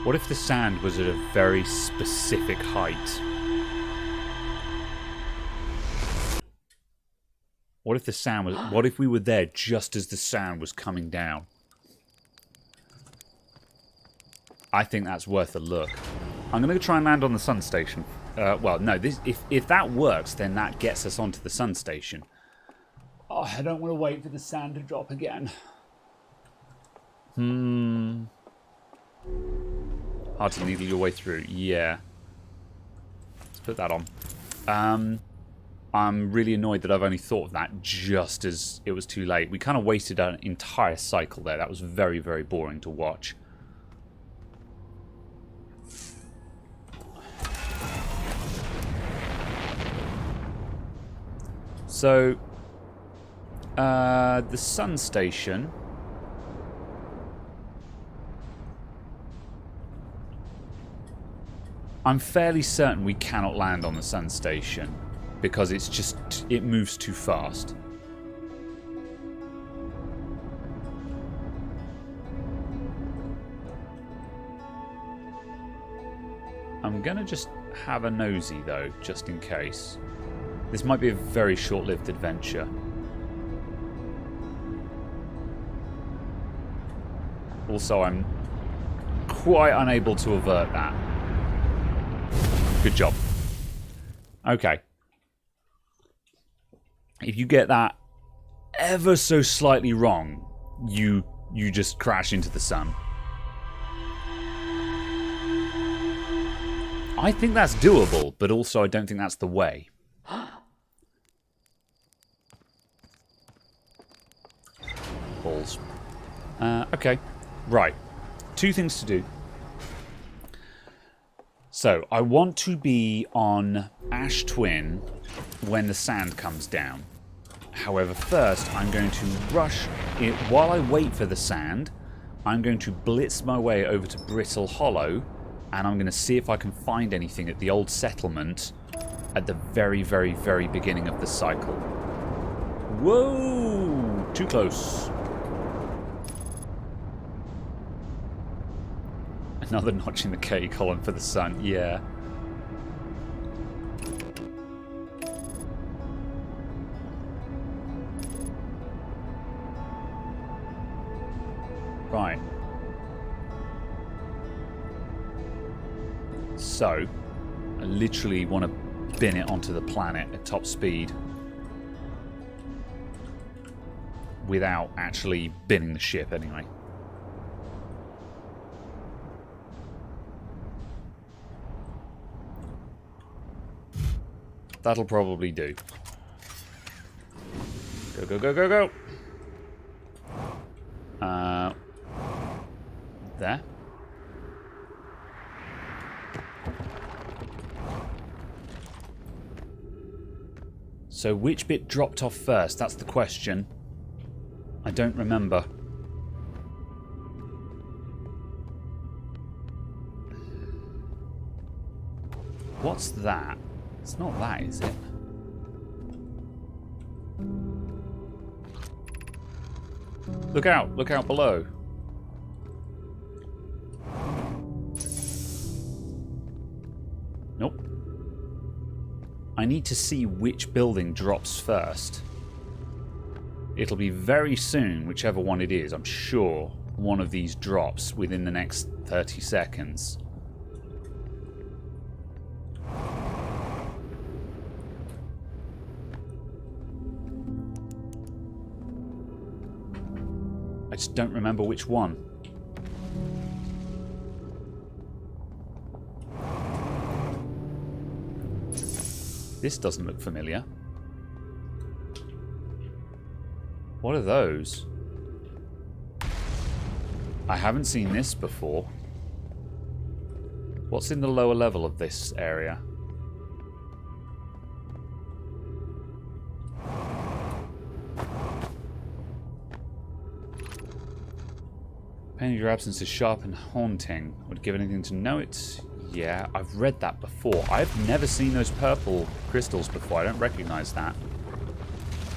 Speaker 2: What if the sand was at a very specific height? What if the sand was... What if we were there just as the sand was coming down? I think that's worth a look. I'm going to try and land on the Sun Station. Well, no. If that works, then that gets us onto the Sun Station. Oh, I don't want to wait for the sand to drop again. Hard to needle your way through. Yeah. Let's put that on. I'm really annoyed that I've only thought of that just as it was too late. We kind of wasted an entire cycle there. That was very, very boring to watch. So, the Sun Station... I'm fairly certain we cannot land on the Sun Station. Because it's just... it moves too fast. I'm gonna just have a nosy, though, just in case. This might be a very short-lived adventure. Also, I'm quite unable to avert that. Good job. Okay. If you get that ever so slightly wrong, you just crash into the sun. I think that's doable, but also I don't think that's the way. Balls. Okay. Right. Two things to do. So, I want to be on Ash Twin when the sand comes down. However, first, I'm going to rush it. While I wait for the sand, I'm going to blitz my way over to Brittle Hollow, and I'm going to see if I can find anything at the old settlement at the very, very, very beginning of the cycle. Whoa! Too close. Another notch in the K column for the sun, yeah. Right. So, I literally want to bin it onto the planet at top speed without actually binning the ship anyway. That'll probably do. Go, go, go, go, go. There. So which bit dropped off first? That's the question. I don't remember. What's that? It's not that, is it? Look out below. Nope. I need to see which building drops first. It'll be very soon, whichever one it is. I'm sure one of these drops within the next 30 seconds. I just don't remember which one. This doesn't look familiar. What are those? I haven't seen this before. What's in the lower level of this area? Pain of your absence is sharp and haunting. Would give anything to know it. Yeah, I've read that before. I've never seen those purple crystals before. I don't recognize that.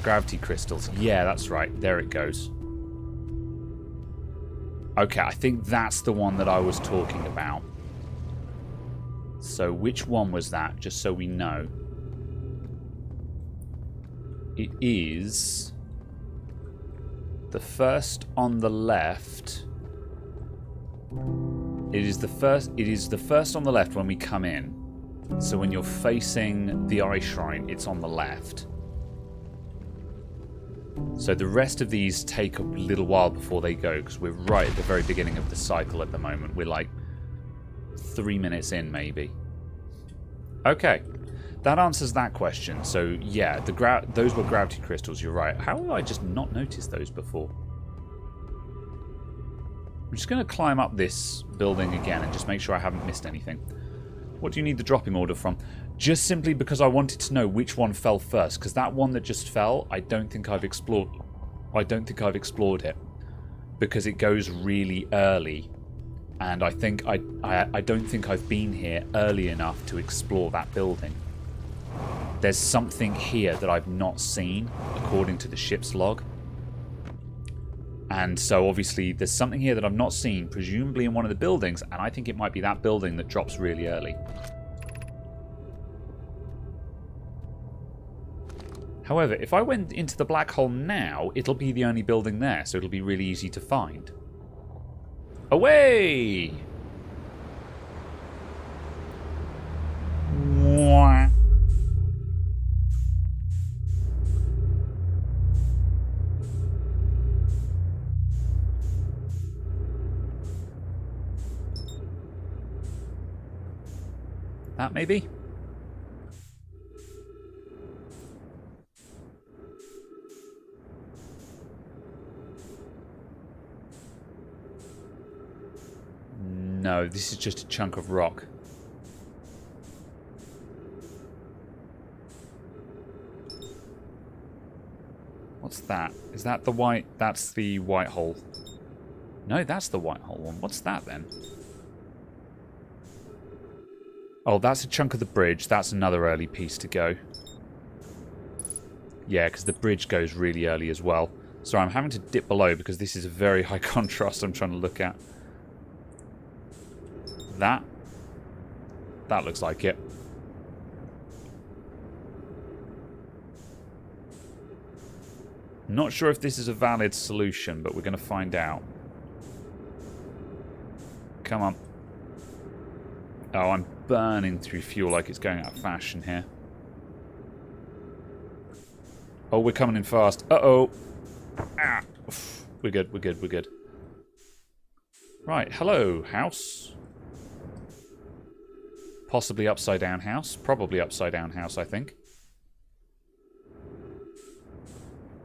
Speaker 2: Gravity crystals. Yeah, that's right. There it goes. Okay, I think that's the one that I was talking about. So which one was that? Just so we know. It is the first on the left. It is the first on the left when we come in. So when you're facing the Eye Shrine, it's on the left. So the rest of these take a little while before they go, because we're right at the very beginning of the cycle at the moment. We're like 3 minutes in, maybe. Okay, that answers that question. So yeah, those were gravity crystals, you're right. How have I just not noticed those before? I'm just going to climb up this building again and just make sure I haven't missed anything. What do you need the dropping order from? Just simply because I wanted to know which one fell first, because that one that just fell, I don't think I've explored. I don't think I've explored it because it goes really early, and I don't think I've been here early enough to explore that building. There's something here that I've not seen according to the ship's log. And so obviously there's something here that I've not seen, presumably in one of the buildings, and I think it might be that building that drops really early. However, if I went into the black hole now, it'll be the only building there, so it'll be really easy to find. Away! Mwah. That maybe? No, this is just a chunk of rock. What's that? Is that the white? That's the white hole. No, that's the white hole one. What's that then? Oh, that's a chunk of the bridge. That's another early piece to go. Yeah, because the bridge goes really early as well. So I'm having to dip below because this is a very high contrast I'm trying to look at. That looks like it. Not sure if this is a valid solution, but we're going to find out. Come on. Oh, I'm burning through fuel like it's going out of fashion here. Oh, we're coming in fast. Uh-oh. Ah. We're good, we're good, we're good. Right, hello, house. Possibly upside down house. Probably upside down house, I think.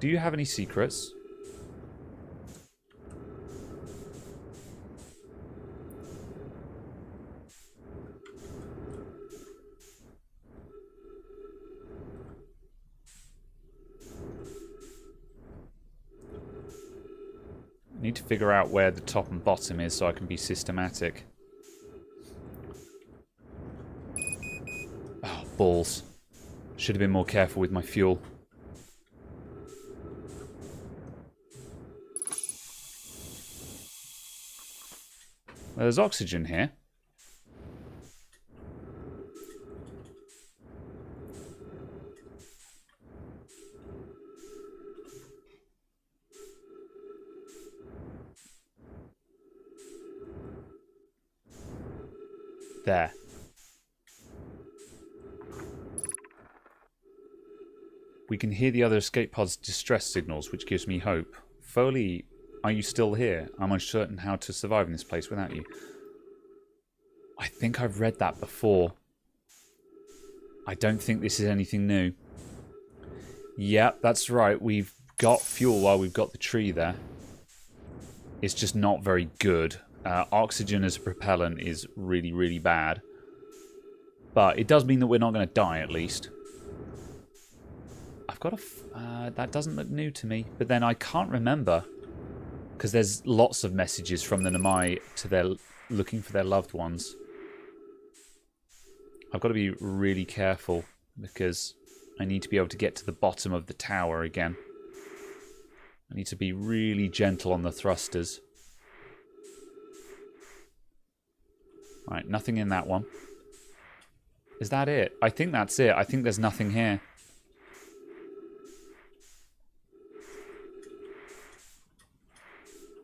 Speaker 2: Do you have any secrets? I need to figure out where the top and bottom is so I can be systematic. Oh, balls. Should have been more careful with my fuel. Well, there's oxygen here. There. We can hear the other escape pod's distress signals, which gives me hope. Foley, are you still here? I'm uncertain how to survive in this place without you. I think I've read that before. I don't think this is anything new. Yep, that's right. We've got fuel while we've got the tree there. It's just not very good. Oxygen as a propellant is really, really bad. But it does mean that we're not going to die, at least. I've got a... that doesn't look new to me. But then I can't remember. Because there's lots of messages from the Namai to their... looking for their loved ones. I've got to be really careful. Because I need to be able to get to the bottom of the tower again. I need to be really gentle on the thrusters. Right, nothing in that one. Is that it? I think that's it. I think there's nothing here.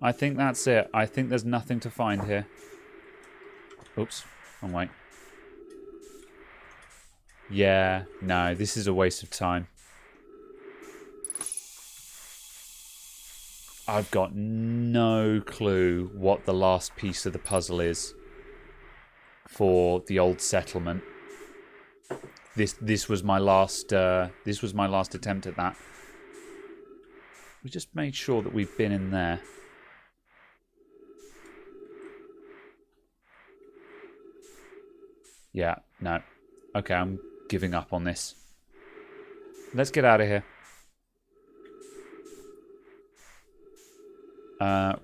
Speaker 2: I think that's it. I think there's nothing to find here. Oops, wrong way. Yeah, no, this is a waste of time. I've got no clue what the last piece of the puzzle is for the old settlement. This was my last attempt at that. We just made sure that we've been in there. Yeah, no. Okay, I'm giving up on this. Let's get out of here.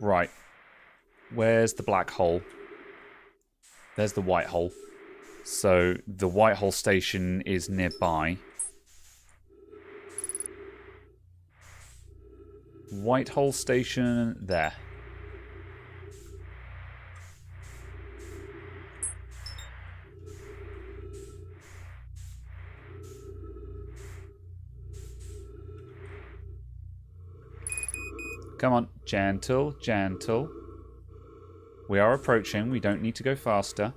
Speaker 2: Right. Where's the black hole? There's the white hole. So the white hole station is nearby. White hole station there. Come on, gentle, gentle. We are approaching. We don't need to go faster.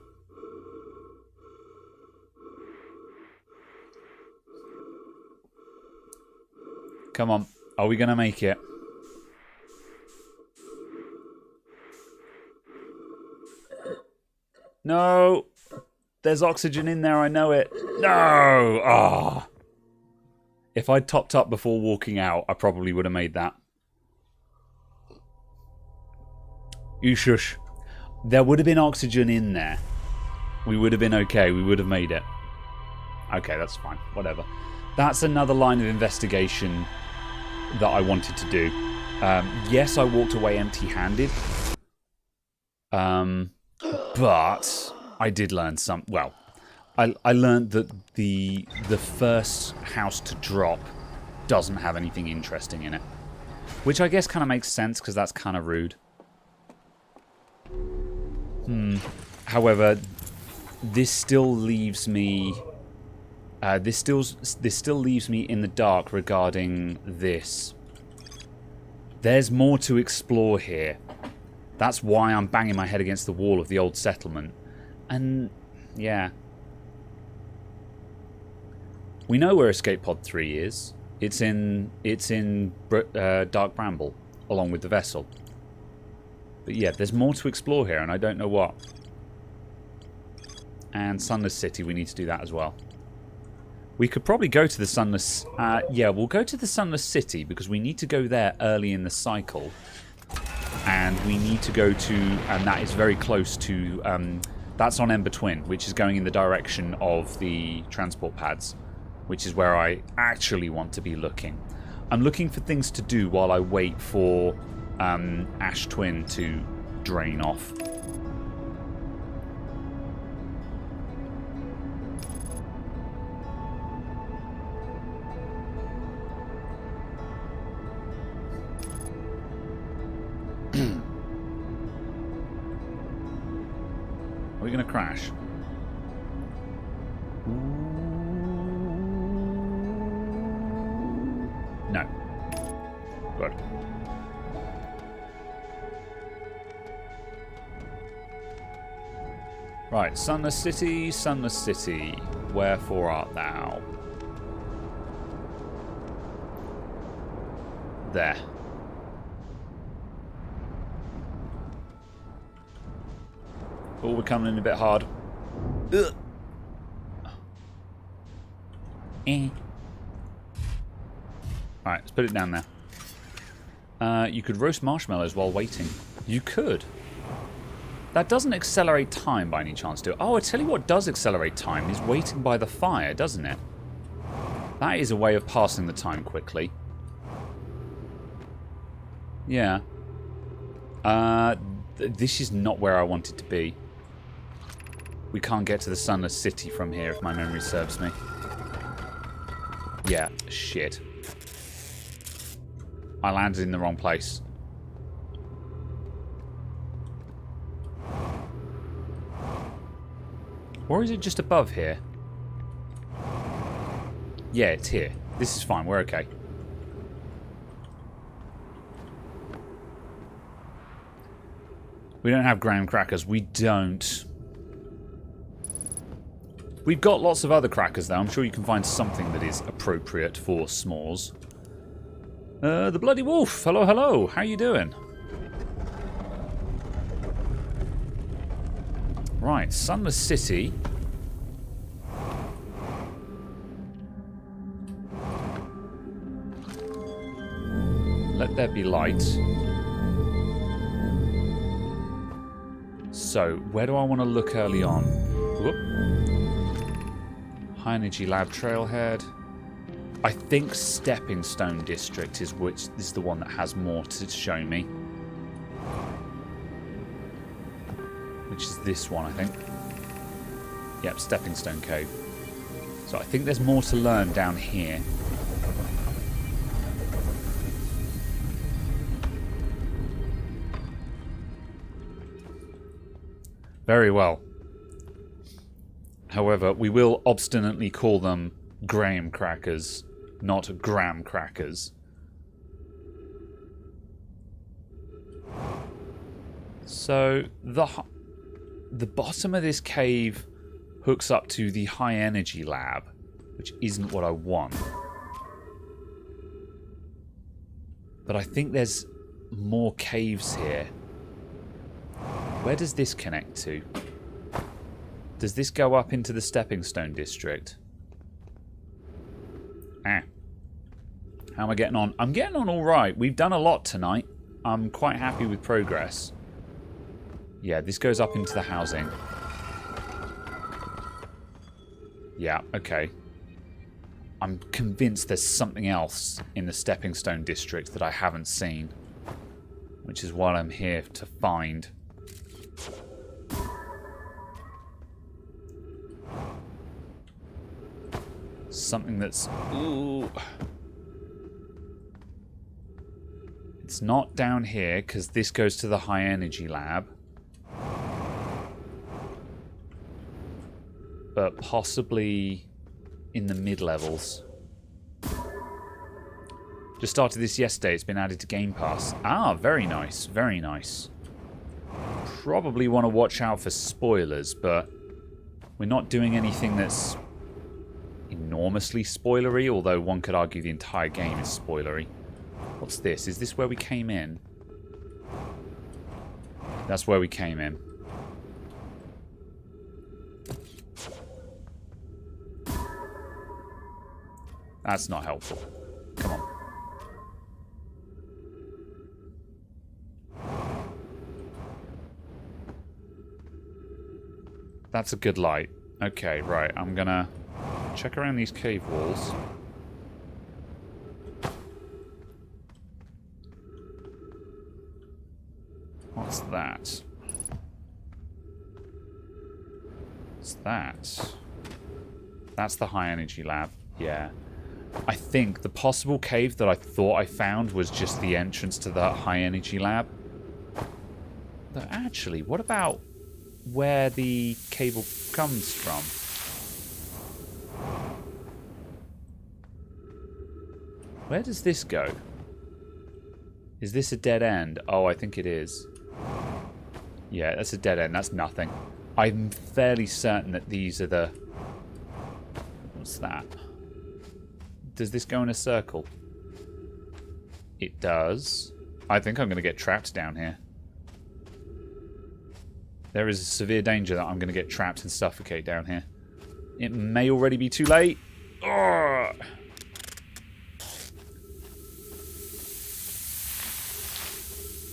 Speaker 2: Come on. Are we going to make it? No. There's oxygen in there. I know it. No. Ah. Oh. If I'd topped up before walking out, I probably would have made that. You shush. There would have been oxygen in there. We would have been okay. We would have made it. Okay, that's fine. Whatever. That's another line of investigation that I wanted to do. Yes, I walked away empty-handed. But I did learn some... Well, I learned that the first house to drop doesn't have anything interesting in it. Which I guess kind of makes sense, because that's kind of rude. However, this still leaves me... this still leaves me in the dark regarding this. There's more to explore here. That's why I'm banging my head against the wall of the old settlement. And, yeah. We know where Escape Pod 3 is. It's in Dark Bramble, along with the vessel. But yeah, there's more to explore here, and I don't know what. And Sunless City, we need to do that as well.
Speaker 1: We could probably go to the Sunless... yeah, we'll go to the Sunless City because we need to go there early in the cycle. And we need to go to... And that is very close to... that's on Ember Twin, which is going in the direction of the transport pads. Which is where I actually want to be looking. I'm looking for things to do while I wait for Ash Twin to drain off. Are we going to crash? No. Good. Right, Sunless City, Sunless City. Wherefore art thou? There. Oh, we're coming in a bit hard. Ugh. Alright, let's put it down there. You could roast marshmallows while waiting. You could. That doesn't accelerate time by any chance, do it? Oh, I tell you what does accelerate time is waiting by the fire, doesn't it? That is a way of passing the time quickly. Yeah. This is not where I want it to be. We can't get to the Sunless City from here, if my memory serves me. Yeah, shit. I landed in the wrong place. Or is it just above here? Yeah, it's here. This is fine. We're okay. We don't have graham crackers. We don't. We've got lots of other crackers, though. I'm sure you can find something that is appropriate for s'mores. The Bloody Wolf. Hello, hello. How you doing? Right, Sunless City. Let there be light. So, where do I want to look early on? Whoop. High Energy Lab Trailhead. I think Stepping Stone District is the one that has more to show me. Which is this one, I think. Yep, Stepping Stone Cove. So I think there's more to learn down here. Very well. However, we will obstinately call them graham crackers, not graham crackers. So, the bottom of this cave hooks up to the high energy lab, which isn't what I want. But I think there's more caves here. Where does this connect to? Does this go up into the Stepping Stone District? Ah. How am I getting on? I'm getting on alright. We've done a lot tonight. I'm quite happy with progress. Yeah, this goes up into the housing. Yeah, okay. I'm convinced there's something else in the Stepping Stone District that I haven't seen. Which is what I'm here to find. Something that's... Ooh. It's not down here, because this goes to the high energy lab. But possibly in the mid-levels. Just started this yesterday. It's been added to Game Pass. Ah, very nice. Very nice. Probably want to watch out for spoilers, but we're not doing anything that's enormously spoilery, although one could argue the entire game is spoilery. What's this? Is this where we came in? That's where we came in.
Speaker 2: That's not helpful. Come on. That's a good light. Okay, right. I'm gonna check around these cave walls. What's that? What's that? That's the high energy lab. Yeah. I think the possible cave that I thought I found was just the entrance to the high energy lab. But actually, what about where the cable comes from? Where does this go? Is this a dead end? Oh, I think it is. Yeah, that's a dead end. That's nothing. I'm fairly certain that these are the... What's that? Does this go in a circle? It does. I think I'm going to get trapped down here. There is a severe danger that I'm going to get trapped and suffocate down here. It may already be too late. Ugh.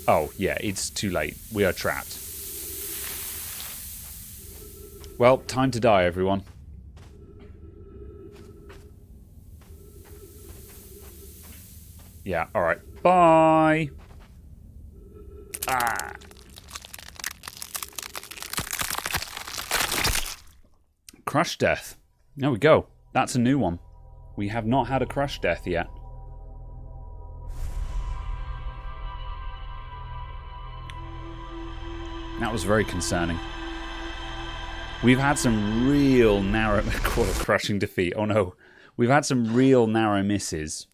Speaker 2: Oh, yeah, it's too late. We are trapped. Well, time to die, everyone. Yeah, alright. Bye! Ah! Crush death. There we go. That's a new one. We have not had a crush death yet. That was very concerning. We've had some real narrow... crushing defeat. Oh no. We've had some real narrow misses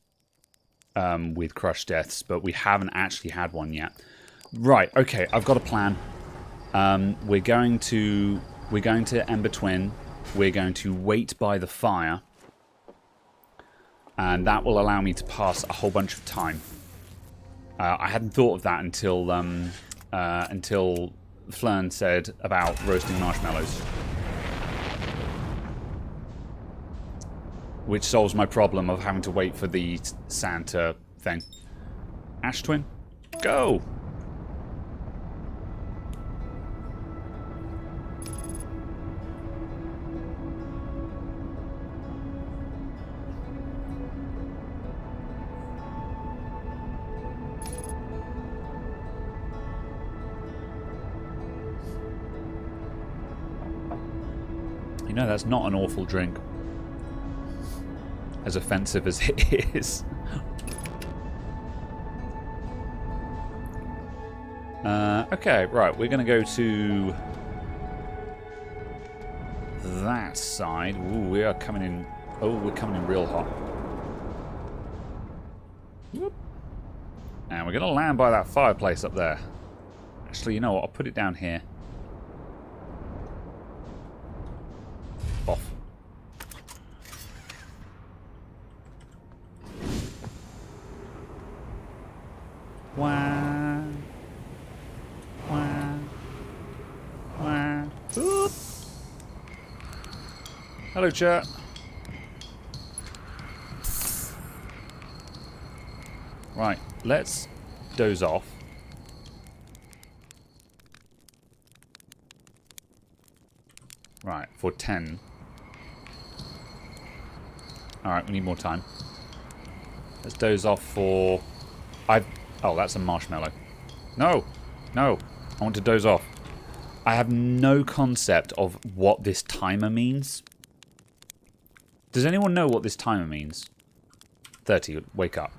Speaker 2: with crush deaths, but we haven't actually had one yet. Right, okay, I've got a plan. We're going to Ember Twin. We're going to wait by the fire. And that will allow me to pass a whole bunch of time. I hadn't thought of that until Flern said about roasting marshmallows. Which solves my problem of having to wait for the Santa thing. Ash Twin, go! You know, that's not an awful drink. As offensive as it is. Okay, right, we're going to go to that side. Ooh, we are coming in. Oh, we're coming in real hot. Whoop. And we're going to land by that fireplace up there. Actually, you know what? I'll put it down here. Off. Wah. Wah. Wah. Oop. Hello, chat. Right, let's doze off. Right, for 10. Alright, we need more time. Let's doze off for... Oh, that's a marshmallow. No! No! I want to doze off. I have no concept of what this timer means. Does anyone know what this timer means? 30, wake up.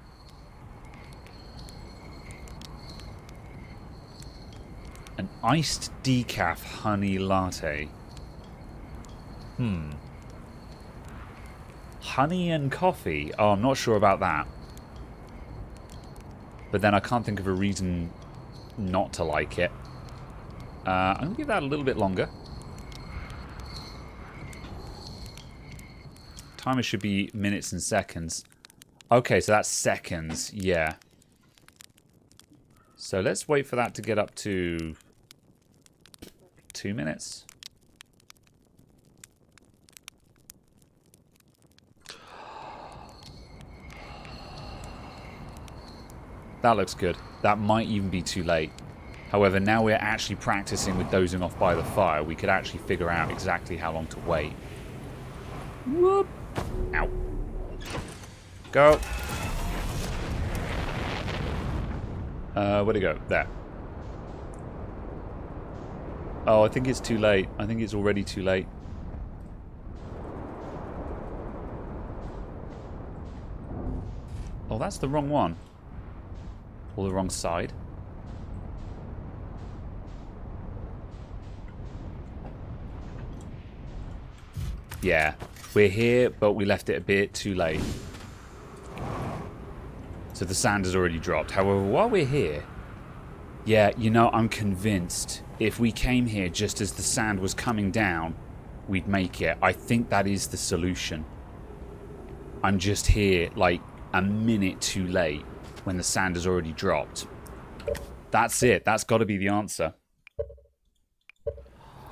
Speaker 2: An iced decaf honey latte. Honey and coffee? Oh, I'm not sure about that. But then I can't think of a reason not to like it. I'm going to give that a little bit longer. Timer should be minutes and seconds. Okay, so that's seconds. Yeah. So let's wait for that to get up to 2 minutes.
Speaker 1: That looks good. That might even be too late. However, now we're actually practicing with dozing off by the fire, we could actually figure out exactly how long to wait. Whoop! Ow. Go. Where'd it go? There. Oh, I think it's too late. I think it's already too late. Oh, that's the wrong one. Or the wrong side. Yeah, we're here, but we left it a bit too late. So the sand has already dropped. However, while we're here... Yeah, you know, I'm convinced if we came here just as the sand was coming down, we'd make it. I think that is the solution. I'm just here, like, a minute too late when the sand has already dropped. That's it. That's got to be the answer.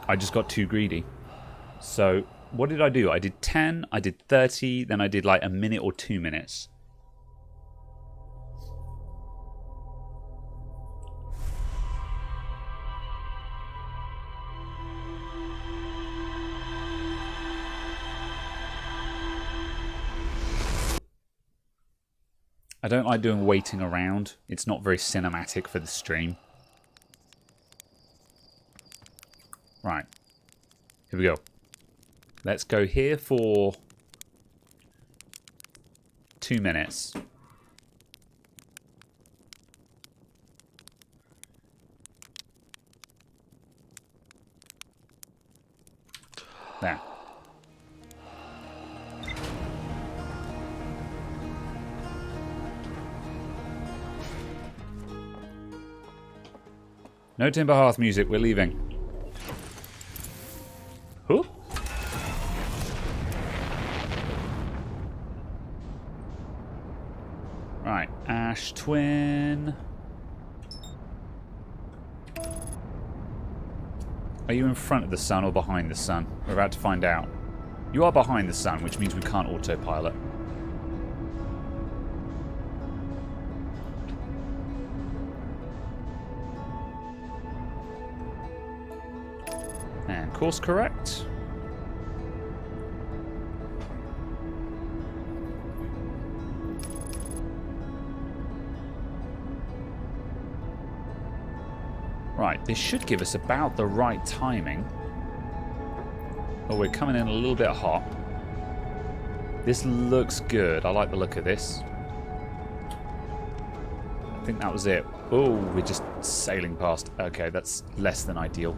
Speaker 1: I just got too greedy. So... what did I do? I did 10, I did 30, then I did like a minute or 2 minutes. I don't like doing waiting around. It's not very cinematic for the stream. Right. Here we go. Let's go here for 2 minutes. There. No Timber Hearth music, we're leaving. Who? Right, Ash Twin. Are you in front of the sun or behind the sun? We're about to find out. You are behind the sun, which means we can't autopilot. And course correct. Right, this should give us about the right timing. Oh, we're coming in a little bit hot. This looks good. I like the look of this. I think that was it. Oh, we're just sailing past. Okay, that's less than ideal.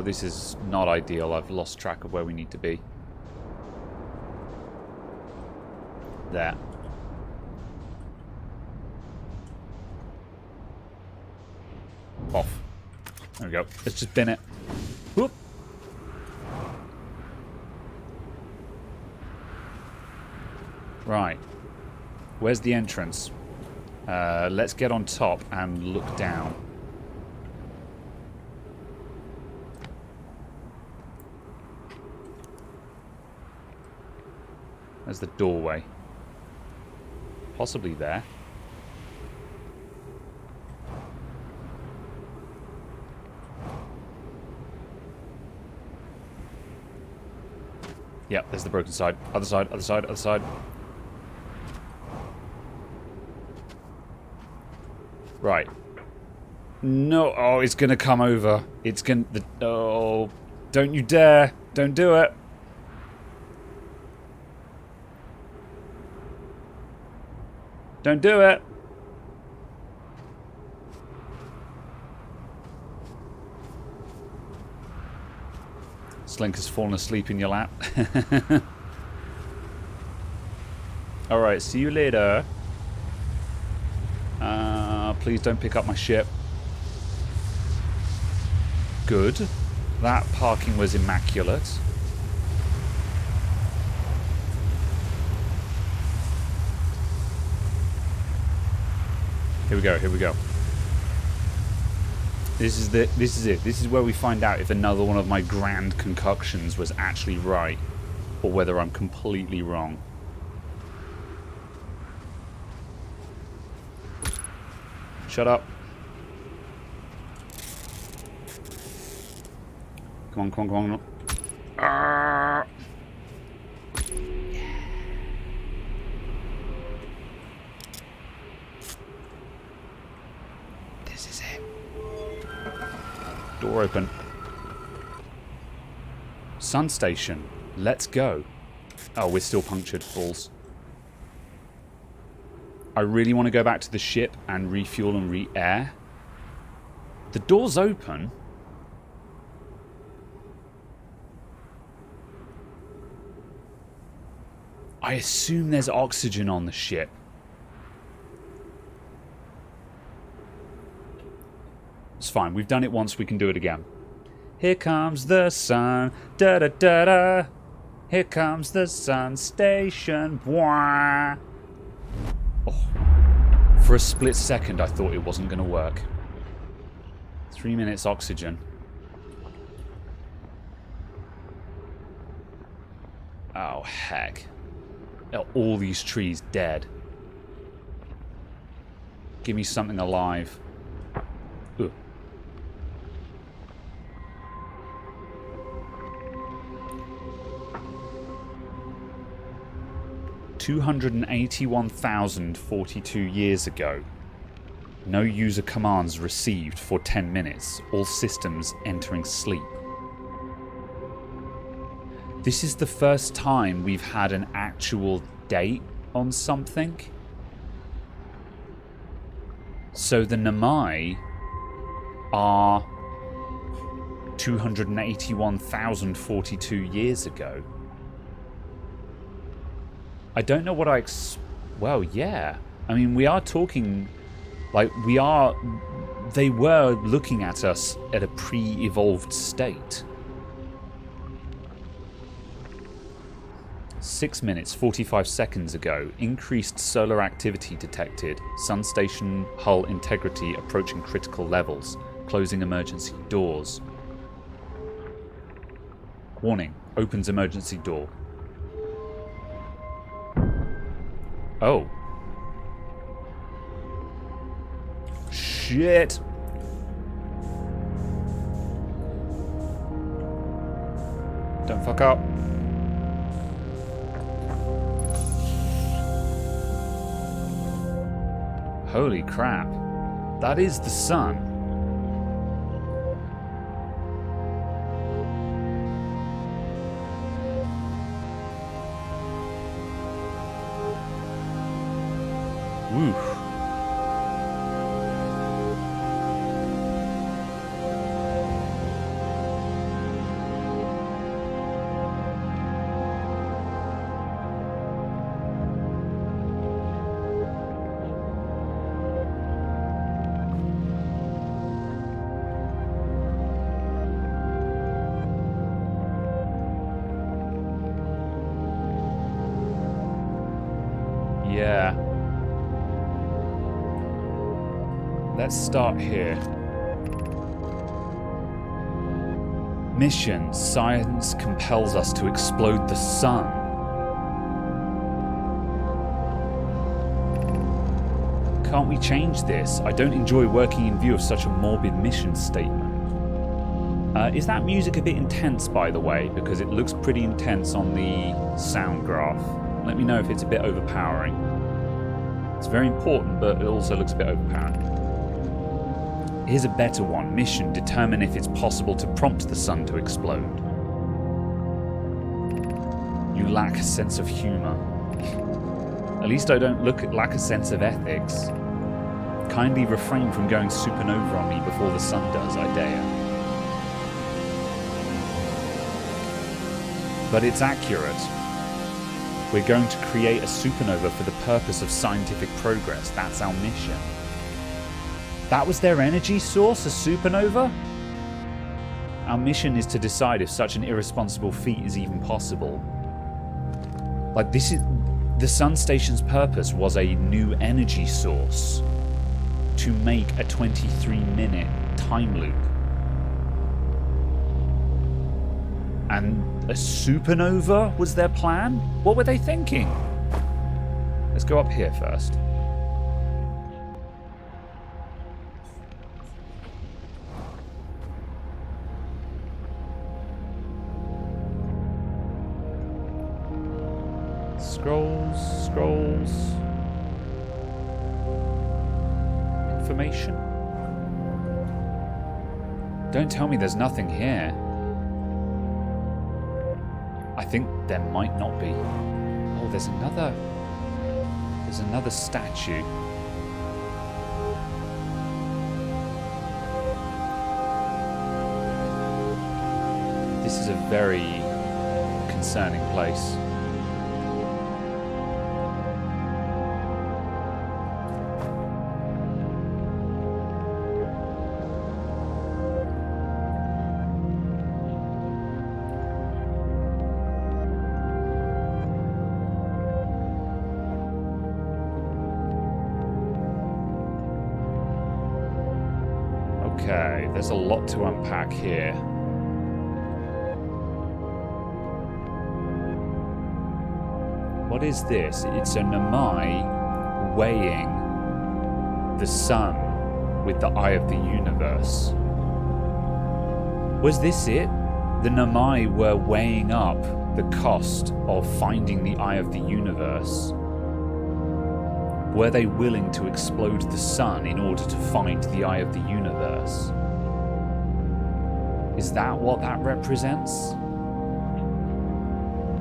Speaker 1: This is not ideal. I've lost track of where we need to be. There. Off. There we go. Let's just bin it. Whoop. Right. Where's the entrance? Let's get on top and look down. There's the doorway. Possibly there. Yep, there's the broken side. Other side, other side, other side. Right. No, oh, it's gonna come over. It's gonna... Oh, don't you dare. Don't do it. Don't do it. Slink has fallen asleep in your lap. Alright, see you later. Please don't pick up my ship. Good. That parking was immaculate. Here we go, here we go.
Speaker 2: This is it. This is where we find out if another one of my grand concoctions was actually right, or whether I'm completely wrong. Shut up. Come on, come on, come on. Arrgh. This is it. Door open. Sun station. Let's go. Oh, we're still punctured. Balls. I really want to go back to the ship and refuel and re-air. The door's open. I assume there's oxygen on the ship. It's fine. We've done it once. We can do it again. Here comes the sun. Da da da da. Here comes the sun station. Bwah. Oh. For a split second, I thought it wasn't going to work. 3 minutes oxygen. Oh, heck. Are all these trees dead? Give me something alive. Ugh. $281,042 years ago. No user commands received for 10 minutes. All systems entering sleep. This is the first time we've had an actual date on something. So the Namai are 281,042 years ago. I don't know what well, yeah. I mean, we are talking... Like, they were looking at us at a pre-evolved state. 6 minutes, 45 seconds ago, increased solar activity detected. Sun station hull integrity approaching critical levels. Closing emergency doors. Warning, opens emergency door. Oh. Shit. Don't fuck up. Holy crap. That is the sun. Woo. Yeah. Let's start here. Mission. Science compels us to explode the sun. Can't we change this? I don't enjoy working in view of such a morbid mission statement. Is that music a bit intense, by the way? Because it looks pretty intense on the sound graph. Let me know if it's a bit overpowering. It's very important, but it also looks a bit overpowering. Here's a better one. Mission. Determine if it's possible to prompt the sun to explode. You lack a sense of humor. At least I don't lack a sense of ethics. Kindly refrain from going supernova on me before the sun does, I dare. But it's accurate. We're going to create a supernova for the purpose of scientific progress. That's our mission. That was their energy source, a supernova? Our mission is to decide if such an irresponsible feat is even possible. Like, this is... The sun station's purpose was a new energy source to make a 23-minute time loop. And a supernova was their plan? What were they thinking? Let's go up here first. Scrolls. Information. Don't tell me there's nothing here. I think there might not be. Oh, there's another statue. This is a very concerning place. Okay, there's a lot to unpack here. What is this? It's a Namai weighing the sun with the eye of the universe. Was this it? The Namai were weighing up the cost of finding the eye of the universe. Were they willing to explode the sun in order to find the eye of the universe? Is that what that represents?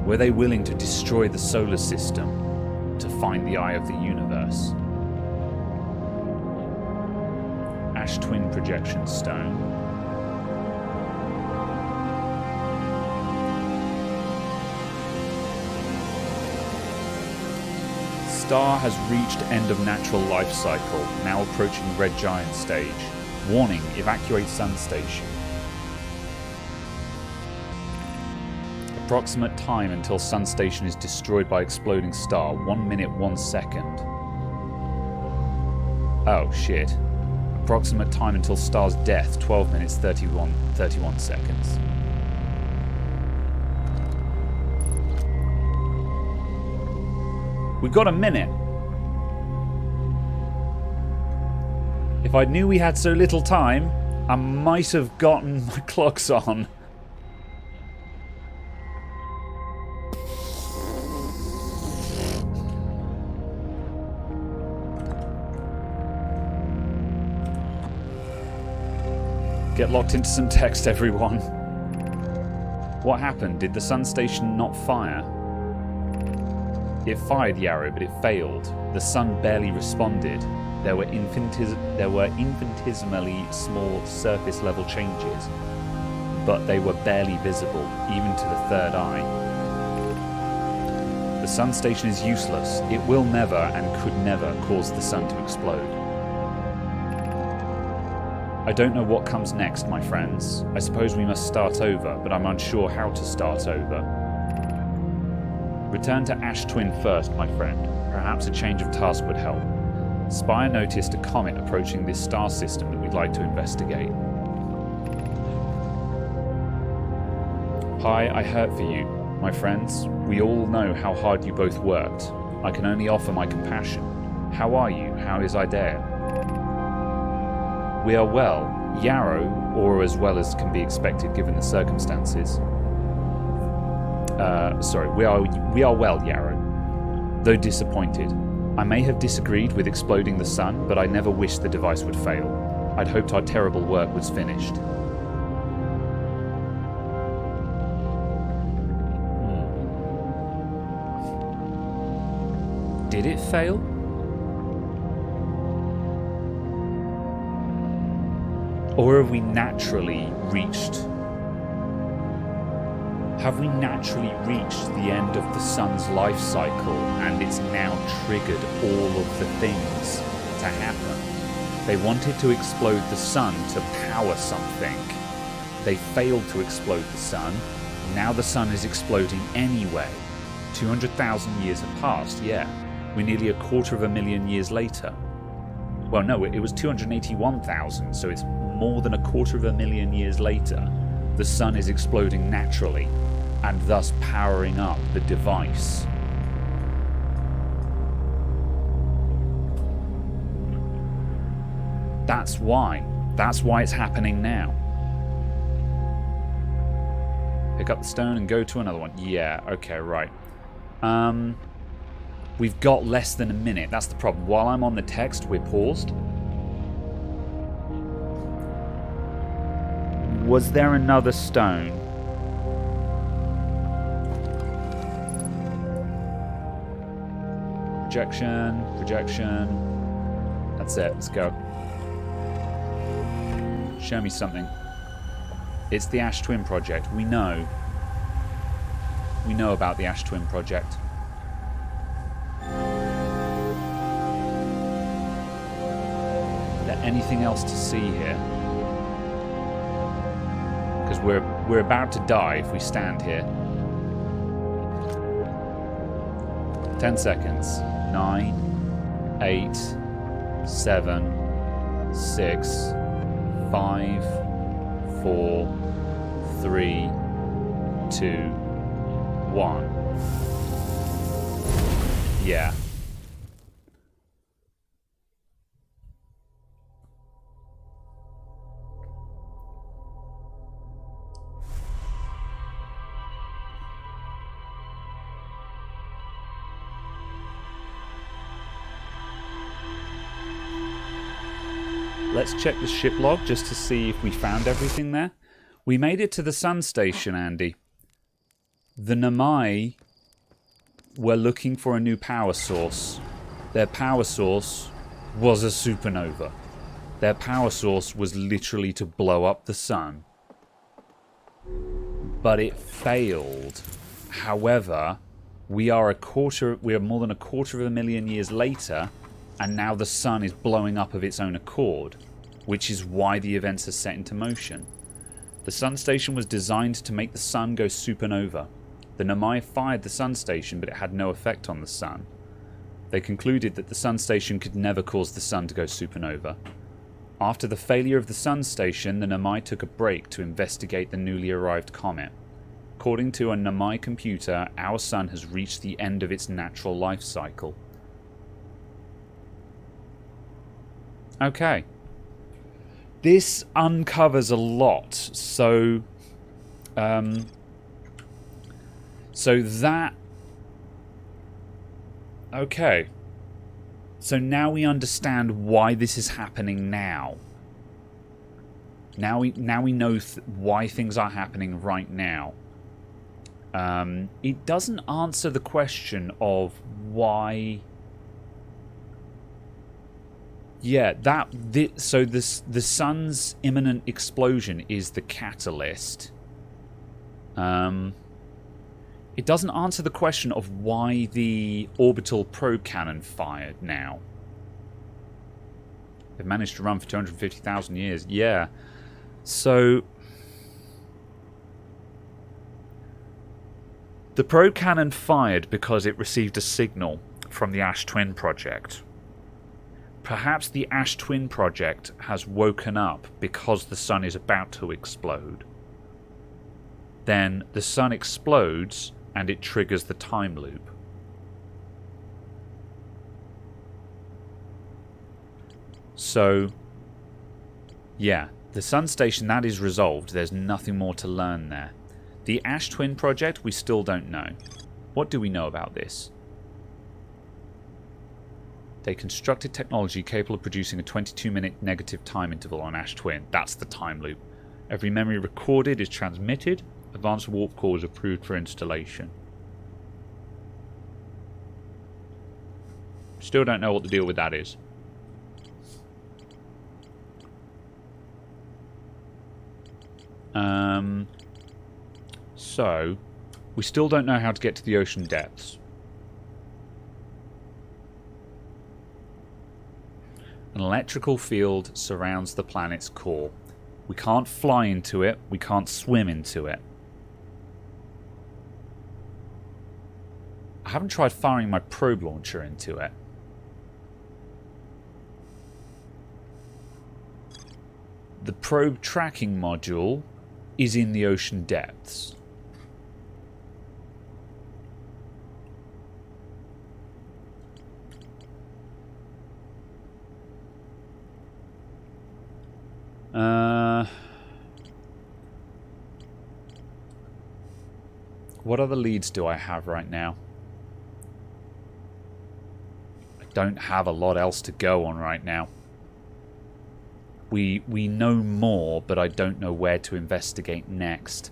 Speaker 2: Were they willing to destroy the solar system to find the eye of the universe? Ash Twin Projection Stone. Star has reached end of natural life cycle, now approaching red giant stage. Warning, evacuate sun station. Approximate time until sun station is destroyed by exploding star, 1 minute 1 second. Oh shit. Approximate time until star's death, 12 minutes 31 seconds. We got a minute. If I knew we had so little time, I might have gotten my clocks on. Get locked into some text, everyone. What happened? Did the sun station not fire? It fired Yarrow, but it failed. The sun barely responded. There were infinitesimally small surface level changes, but they were barely visible, even to the third eye. The sun station is useless. It will never and could never cause the sun to explode. I don't know what comes next, my friends. I suppose we must start over, but I'm unsure how to start over. Return to Ash Twin first, my friend. Perhaps a change of task would help. Spire noticed a comet approaching this star system that we'd like to investigate. Hi, I hurt for you. My friends, we all know how hard you both worked. I can only offer my compassion. How are you? How is Idea? We are well. Yarrow, or as well as can be expected given the circumstances. We are well, Yarrow. Though disappointed. I may have disagreed with exploding the sun, but I never wished the device would fail. I'd hoped our terrible work was finished. Did it fail? Or have we naturally reached the end of the sun's life cycle and it's now triggered all of the things to happen? They wanted to explode the sun to power something. They failed to explode the sun. Now the sun is exploding anyway. 200,000 years have passed, yeah. We're nearly 250,000 years later. Well, no, it was 281,000, so it's more than 250,000 years later. The sun is exploding naturally, and thus powering up the device. That's why. That's why it's happening now. Pick up the stone and go to another one. Yeah, okay, right. We've got less than a minute. That's the problem. While I'm on the text, we're paused. Was there another stone? Projection, projection. That's it. Let's go. Show me something. It's the Ash Twin Project. We know. We know about the Ash Twin Project. Is there anything else to see here? Because we're about to die if we stand here. 10 seconds. 9, 8, 7, 6, 5, 4, 3, 2, 1. Yeah. Let's check the ship log just to see if we found everything there. We made it to the sun station, Andy. The Namai were looking for a new power source. Their power source was a supernova. Their power source was literally to blow up the sun. But it failed. However, we are more than 250,000 years later, and now the sun is blowing up of its own accord, which is why the events are set into motion. The sun station was designed to make the sun go supernova. The Namai fired the sun station, but it had no effect on the sun. They concluded that the sun station could never cause the sun to go supernova. After the failure of the sun station, the Namai took a break to investigate the newly arrived comet. According to a Namai computer, our sun has reached the end of its natural life cycle. Okay. This uncovers a lot. So that... Okay. So now we understand why this is happening now. Now we know why things are happening right now. It doesn't answer the question of why... Yeah, so the sun's imminent explosion is the catalyst. It doesn't answer the question of why the orbital probe cannon fired now. They've managed to run for 250,000 years. Yeah. So the probe cannon fired because it received a signal from the Ash Twin Project. Perhaps the Ash Twin Project has woken up because the sun is about to explode. Then the sun explodes and it triggers the time loop. So, yeah, the sun station, that is resolved. There's nothing more to learn there. The Ash Twin Project, we still don't know. What do we know about this? They constructed technology capable of producing a 22-minute negative time interval on Ash Twin. That's the time loop. Every memory recorded is transmitted. Advanced warp core is approved for installation. Still don't know what the deal with that is. So, we still don't know how to get to the ocean depths. An electrical field surrounds the planet's core. We can't fly into it. We can't swim into it. I haven't tried firing my probe launcher into it.
Speaker 1: probe tracking module is in the ocean depths. What other leads do I have right now? I don't have a lot else to go on right now. We know more, but I don't know where to investigate next.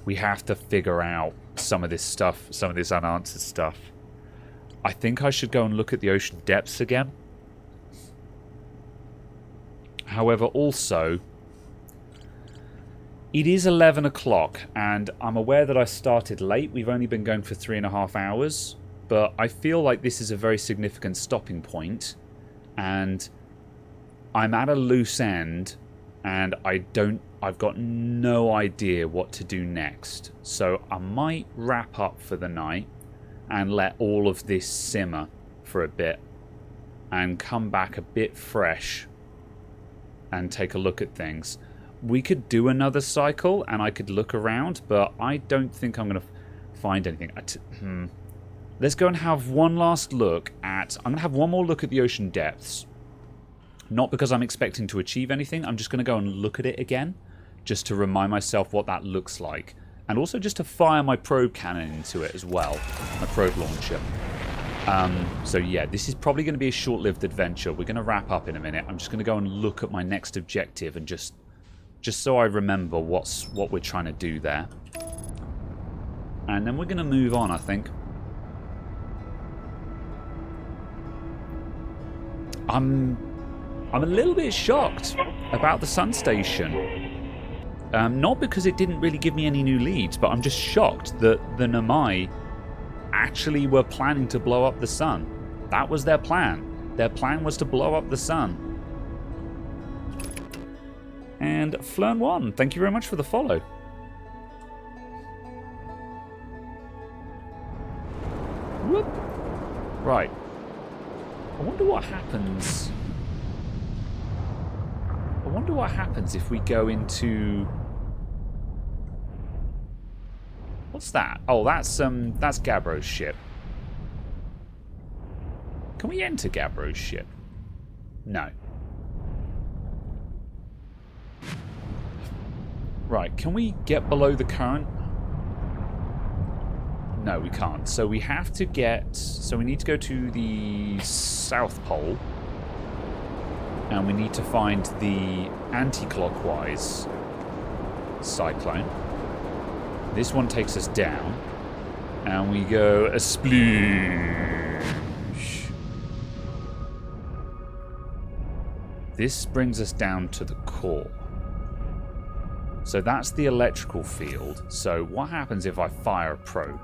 Speaker 1: We have to figure out some of this stuff, some of this unanswered stuff. I think I should go and look at the ocean depths again. However, also, it is 11 o'clock, and I'm aware that I started late. We've only been going for 3.5 hours, but I feel like this is a very significant stopping point, and I'm at a loose end, and I've got no idea what to do next. So I might wrap up for the night and let all of this simmer for a bit and come back a bit fresh and take a look at things. We could do another cycle and I could look around, but I don't think I'm going to find anything. Let's go and have one last look at... I'm going to have one more look at the ocean depths. Not because I'm expecting to achieve anything. I'm just going to go and look at it again, just to remind myself what that looks like. And also just to fire my probe cannon into it as well. My probe launcher. So yeah, this is probably going to be a short-lived adventure. We're going to wrap up in a minute. I'm just going to go and look at my next objective and just so I remember what we're trying to do there. And then we're going to move on, I think. I'm a little bit shocked about the sun station. Not because it didn't really give me any new leads, but I'm just shocked that the Namai actually were planning to blow up the sun. That was their plan. Their plan was to blow up the sun. And Flern1, thank you very much for the follow. Whoop. Right. I wonder what happens. I wonder what happens if we go into... What's that? Oh, that's Gabbro's ship. Can we enter Gabbro's ship? No. Right, can we get below the current? No, we can't. So we have to get... So we need to go to the South Pole. And we need to find the anti-clockwise cyclone. This one takes us down. And we go a sploosh. This brings us down to the core. So that's the electrical field. So what happens if I fire a probe?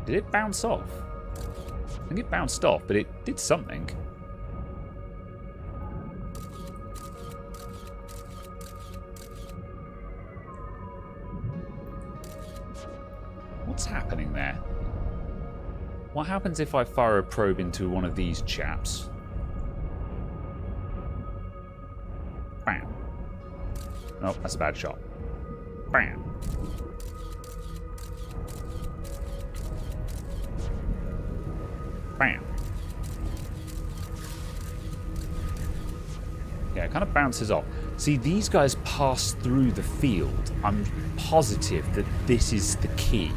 Speaker 1: Did it bounce off? I think it bounced off, but it did something. What's happening there? What happens if I fire a probe into one of these chaps? Bam. Oh, that's a bad shot. Bam. Bam. Yeah, it kind of bounces off. See, these guys pass through the field. I'm positive that this is the key.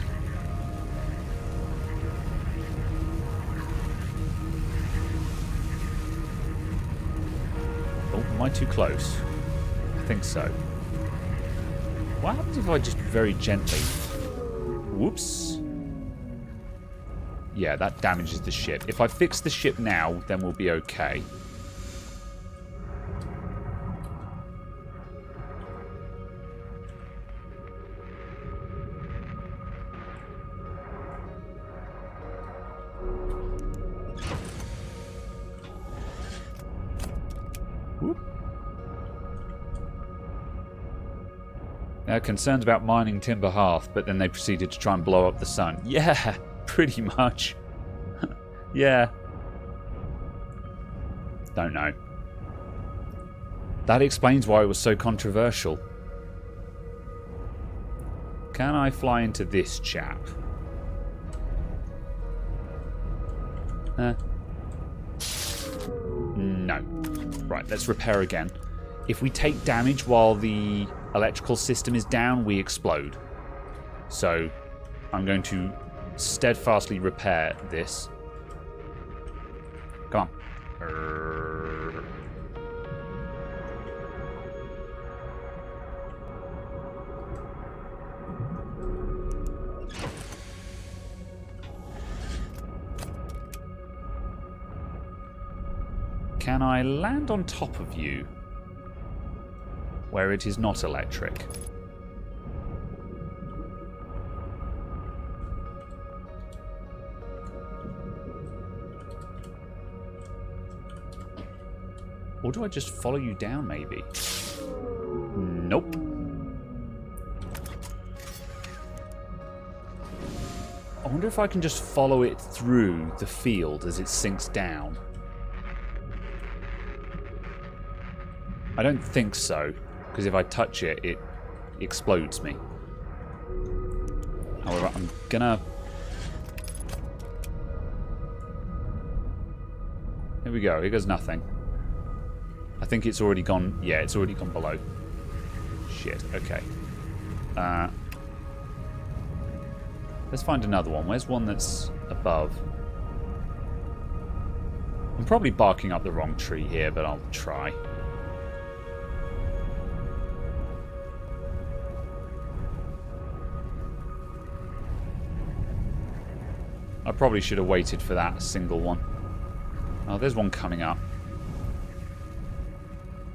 Speaker 1: Am I too close? I think so. What happens if I just very gently... Whoops. Yeah, that damages the ship. If I fix the ship now, then we'll be okay. Concerns about mining Timber Hearth, but then they proceeded to try and blow up the sun. Yeah, pretty much.
Speaker 2: Yeah. Don't know. That explains why it was so controversial. Can I fly into this chap? No. Right, let's repair again. If we take damage while the electrical system is down, we explode. So, I'm going to steadfastly repair this. Come on. Can I land on top of you where it is not electric? Or do I just follow you down, maybe? Nope. I wonder if I can just follow it through the field as it sinks down. I don't think so, because if I touch it, it explodes me. However, I'm gonna... Here we go. Here goes nothing. I think it's already gone... Yeah, it's already gone below. Shit. Okay. Let's find another one. Where's one that's above? I'm probably barking up the wrong tree here, but I'll try. I probably should have waited for that single one. Oh, there's one coming up.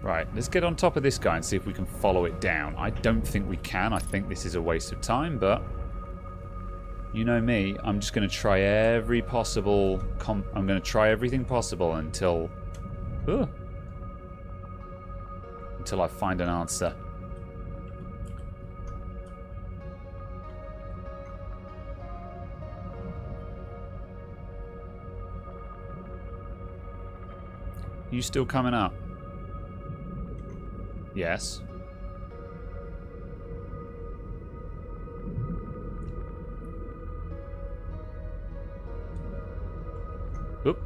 Speaker 2: Right, let's get on top of this guy and see if we can follow it down. I don't think we can. I think this is a waste of time, but... You know me. I'm just going to try every possible... I'm going to try everything possible until... until I find an answer. You still coming up? Yes. Oop.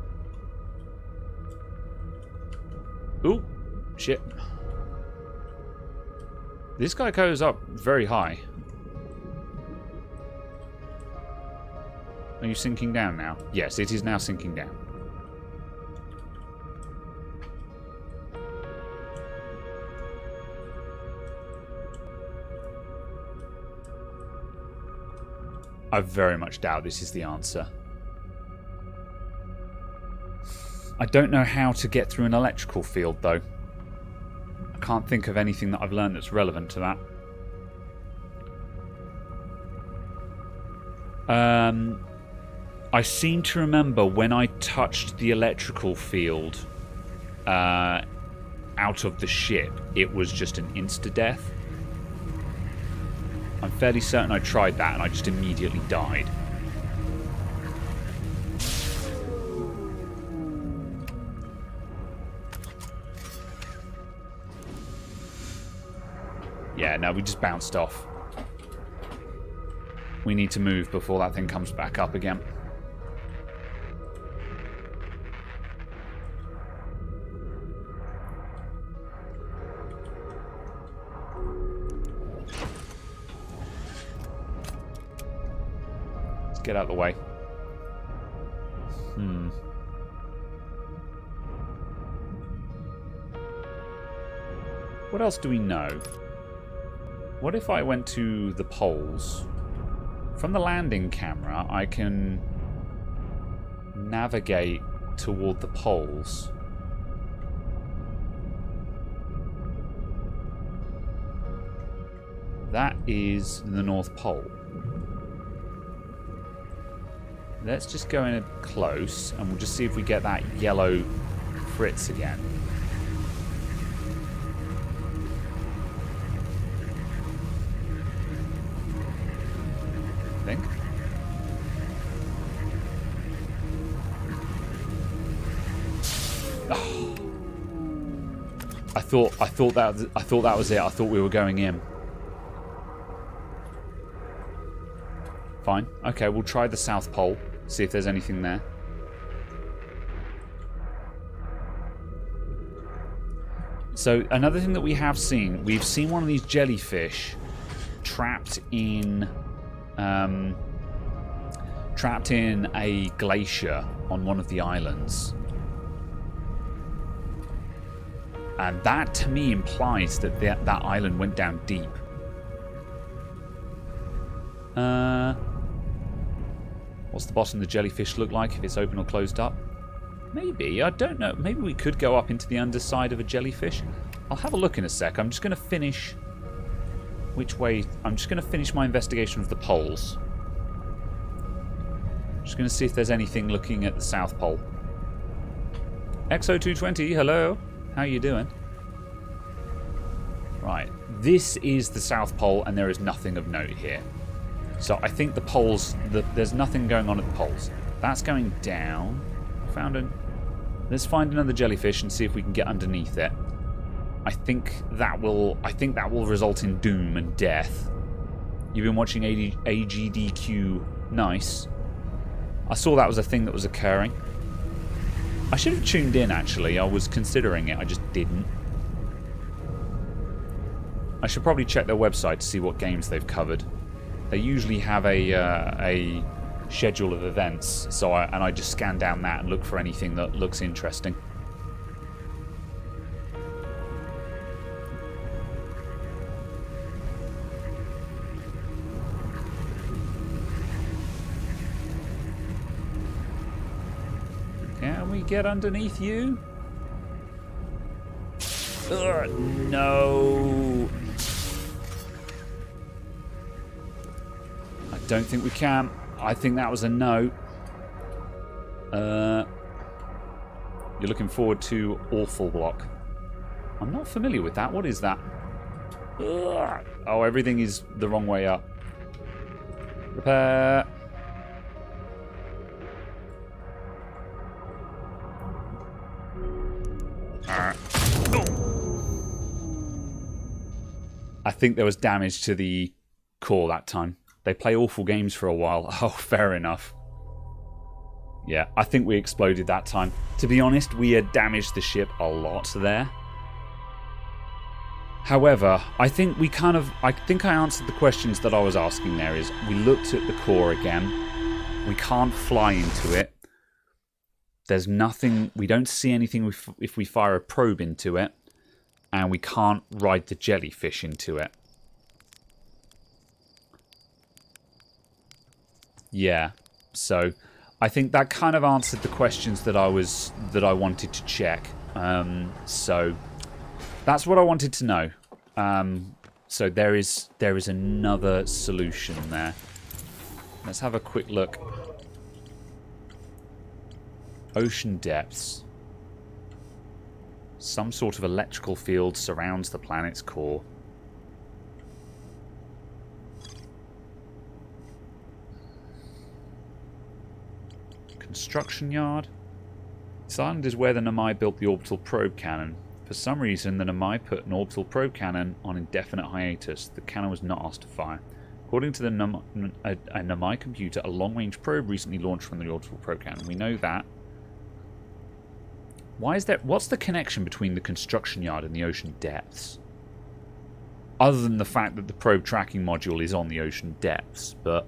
Speaker 2: Ooh. Shit. This guy goes up very high. Are you sinking down now? Yes, it is now sinking down. I very much doubt this is the answer. I don't know how to get through an electrical field, though. I can't think of anything that I've learned that's relevant to that. I seem to remember when I touched the electrical field out of the ship, it was just an insta-death. I'm fairly certain I tried that and I just immediately died. Yeah, no, we just bounced off. We need to move before that thing comes back up again. Get out of the way. What else do we know? What if I went to the poles? From the landing camera, I can navigate toward the poles. That is the North Pole. Let's just go in close, and we'll just see if we get that yellow fritz again. I think. thought that was it. I thought we were going in. Fine. Okay, we'll try the South Pole. See if there's anything there. So another thing that we have seen, we've seen one of these jellyfish trapped in a glacier on one of the islands. And that, to me, implies that that island went down deep. What's the bottom of the jellyfish look like if it's open or closed up? Maybe, I don't know. Maybe we could go up into the underside of a jellyfish. I'll have a look in a sec. I'm just going to finish... Which way? I'm just going to finish my investigation of the poles. Just going to see if there's anything looking at the South Pole. XO220, hello. How you doing? Right. This is the South Pole, and there is nothing of note here. So I think the poles... there's nothing going on at the poles. That's going down. Let's find another jellyfish and see if we can get underneath it. I think that will result in doom and death. You've been watching AGDQ. Nice. I saw that was a thing that was occurring. I should have tuned in, actually. I was considering it. I just didn't. I should probably check their website to see what games they've covered. They usually have a schedule of events, so I just scan down that and look for anything that looks interesting. Can we get underneath you? Ugh, no. I don't think we can. I think that was a no. You're looking forward to Awful Block. I'm not familiar with that. What is that? Ugh. Oh, everything is the wrong way up. Repair. I think there was damage to the core that time. They play awful games for a while. Oh, fair enough. Yeah, I think we exploded that time. To be honest, we had damaged the ship a lot there. However, I think I answered the questions that I was asking there. Is we looked at the core again. We can't fly into it. There's nothing... We don't see anything if we fire a probe into it. And we can't ride the jellyfish into it. Yeah, so I think that kind of answered the questions that I wanted to check. So that's what I wanted to know. So there is another solution there. Let's have a quick look. Ocean depths. Some sort of electrical field surrounds the planet's core. Construction yard. This island is where the Namai built the orbital probe cannon. For some reason, the Namai put an orbital probe cannon on indefinite hiatus. The cannon was not asked to fire. According to the Namai computer, a long-range probe recently launched from the orbital probe cannon. We know that. Why is that? What's the connection between the construction yard and the ocean depths? Other than the fact that the probe tracking module is on the ocean depths, but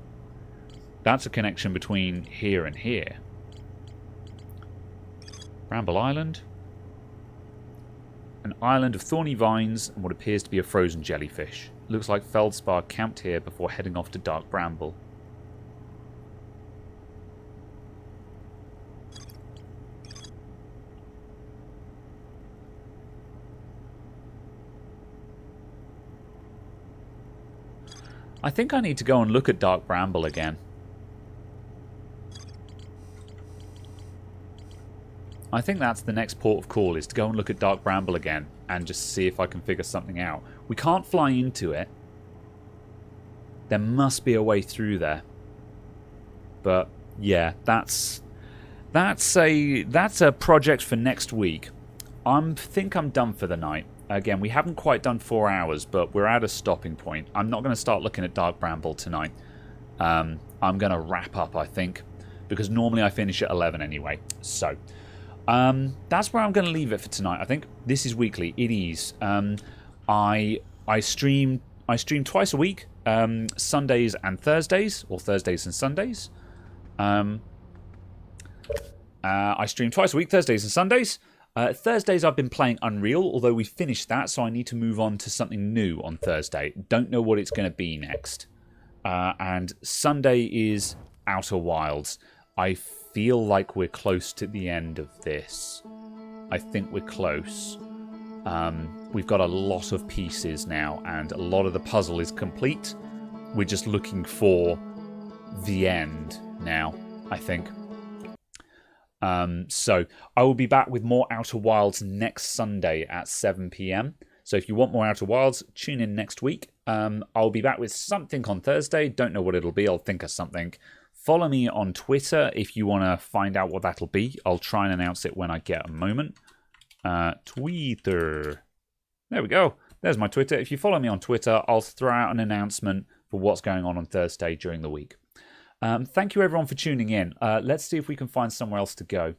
Speaker 2: that's a connection between here and here. Bramble Island. An island of thorny vines and what appears to be a frozen jellyfish. Looks like Feldspar camped here before heading off to Dark Bramble. I think I need to go and look at Dark Bramble again. I think that's the next port of call, is to go and look at Dark Bramble again and just see if I can figure something out. We can't fly into it. There must be a way through there. But yeah, that's a project for next week. I think I'm done for the night.
Speaker 1: Again, we haven't quite done 4 hours, but we're at a stopping point. I'm not going to start looking at Dark Bramble tonight. I'm going to wrap up, I think, because normally I finish at 11 anyway. So, that's where I'm going to leave it for tonight, I think. This is weekly. It is. I stream twice a week, Sundays and Thursdays, or Thursdays and Sundays. I stream twice a week, Thursdays and Sundays. Thursdays I've been playing Unreal, although we finished that, so I need to move on to something new on Thursday. Don't know what it's going to be next. And Sunday is Outer Wilds. I feel like we're close to the end of this. I think we're close. We've got a lot of pieces now, and a lot of the puzzle is complete. We're just looking for the end now, I think. So I will be back with more Outer Wilds next Sunday at 7 PM. So if you want more Outer Wilds, tune in next week. I'll be back with something on Thursday. Don't know what it'll be. I'll think of something. Follow me on Twitter if you want to find out what that'll be. I'll try and announce it when I get a moment. Twitter. There we go. There's my Twitter. If you follow me on Twitter, I'll throw out an announcement for what's going on Thursday during the week. Thank you everyone for tuning in. Let's see if we can find somewhere else to go.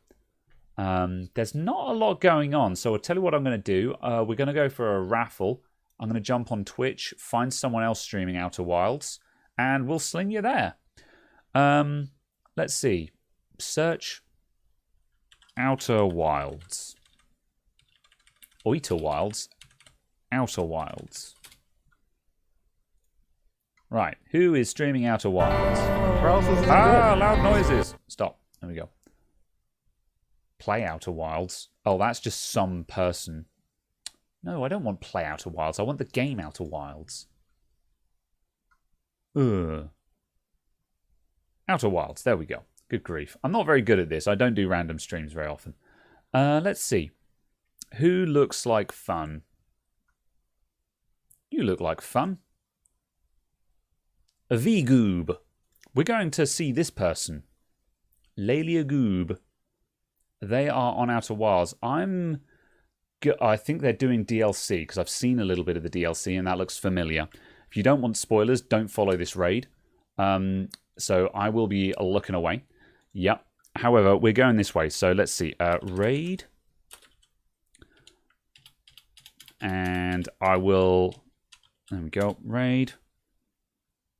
Speaker 1: There's not a lot going on, so I'll tell you what I'm going to do. We're going to go for a raffle. I'm going to jump on Twitch, find someone else streaming Outer Wilds, and we'll sling you there. Let's see. Search Outer Wilds. Outer Wilds. Outer Wilds. Right, who is streaming Outer Wilds? Loud noises. Stop. There we go. Play Outer Wilds. Oh, that's just some person. No, I don't want Play Outer Wilds. I want the game Outer Wilds. Outer Wilds. There we go. Good grief. I'm not very good at this. I don't do random streams very often. Let's see. Who looks like fun? You look like fun. V-Goob. We're going to see this person. Lalia Goob. They are on Outer Wilds. I think they're doing DLC, because I've seen a little bit of the DLC, and that looks familiar. If you don't want spoilers, don't follow this raid. So I will be looking away. Yep. However, we're going this way, so let's see. Raid. And I will... There we go. Raid.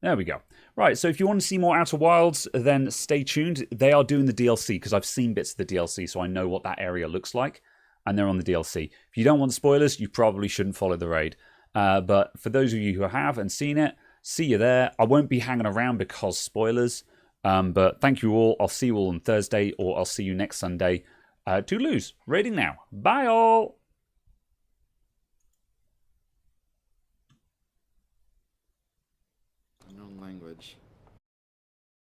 Speaker 1: There we go. Right, so if you want to see more Outer Wilds, then stay tuned. They are doing the DLC, because I've seen bits of the DLC, so I know what that area looks like. And they're on the DLC. If you don't want spoilers, you probably shouldn't follow the raid. But for those of you who have and seen it, see you there. I won't be hanging around because spoilers. But thank you all. I'll see you all on Thursday, or I'll see you next Sunday. Toodaloo. Raiding now. Bye all.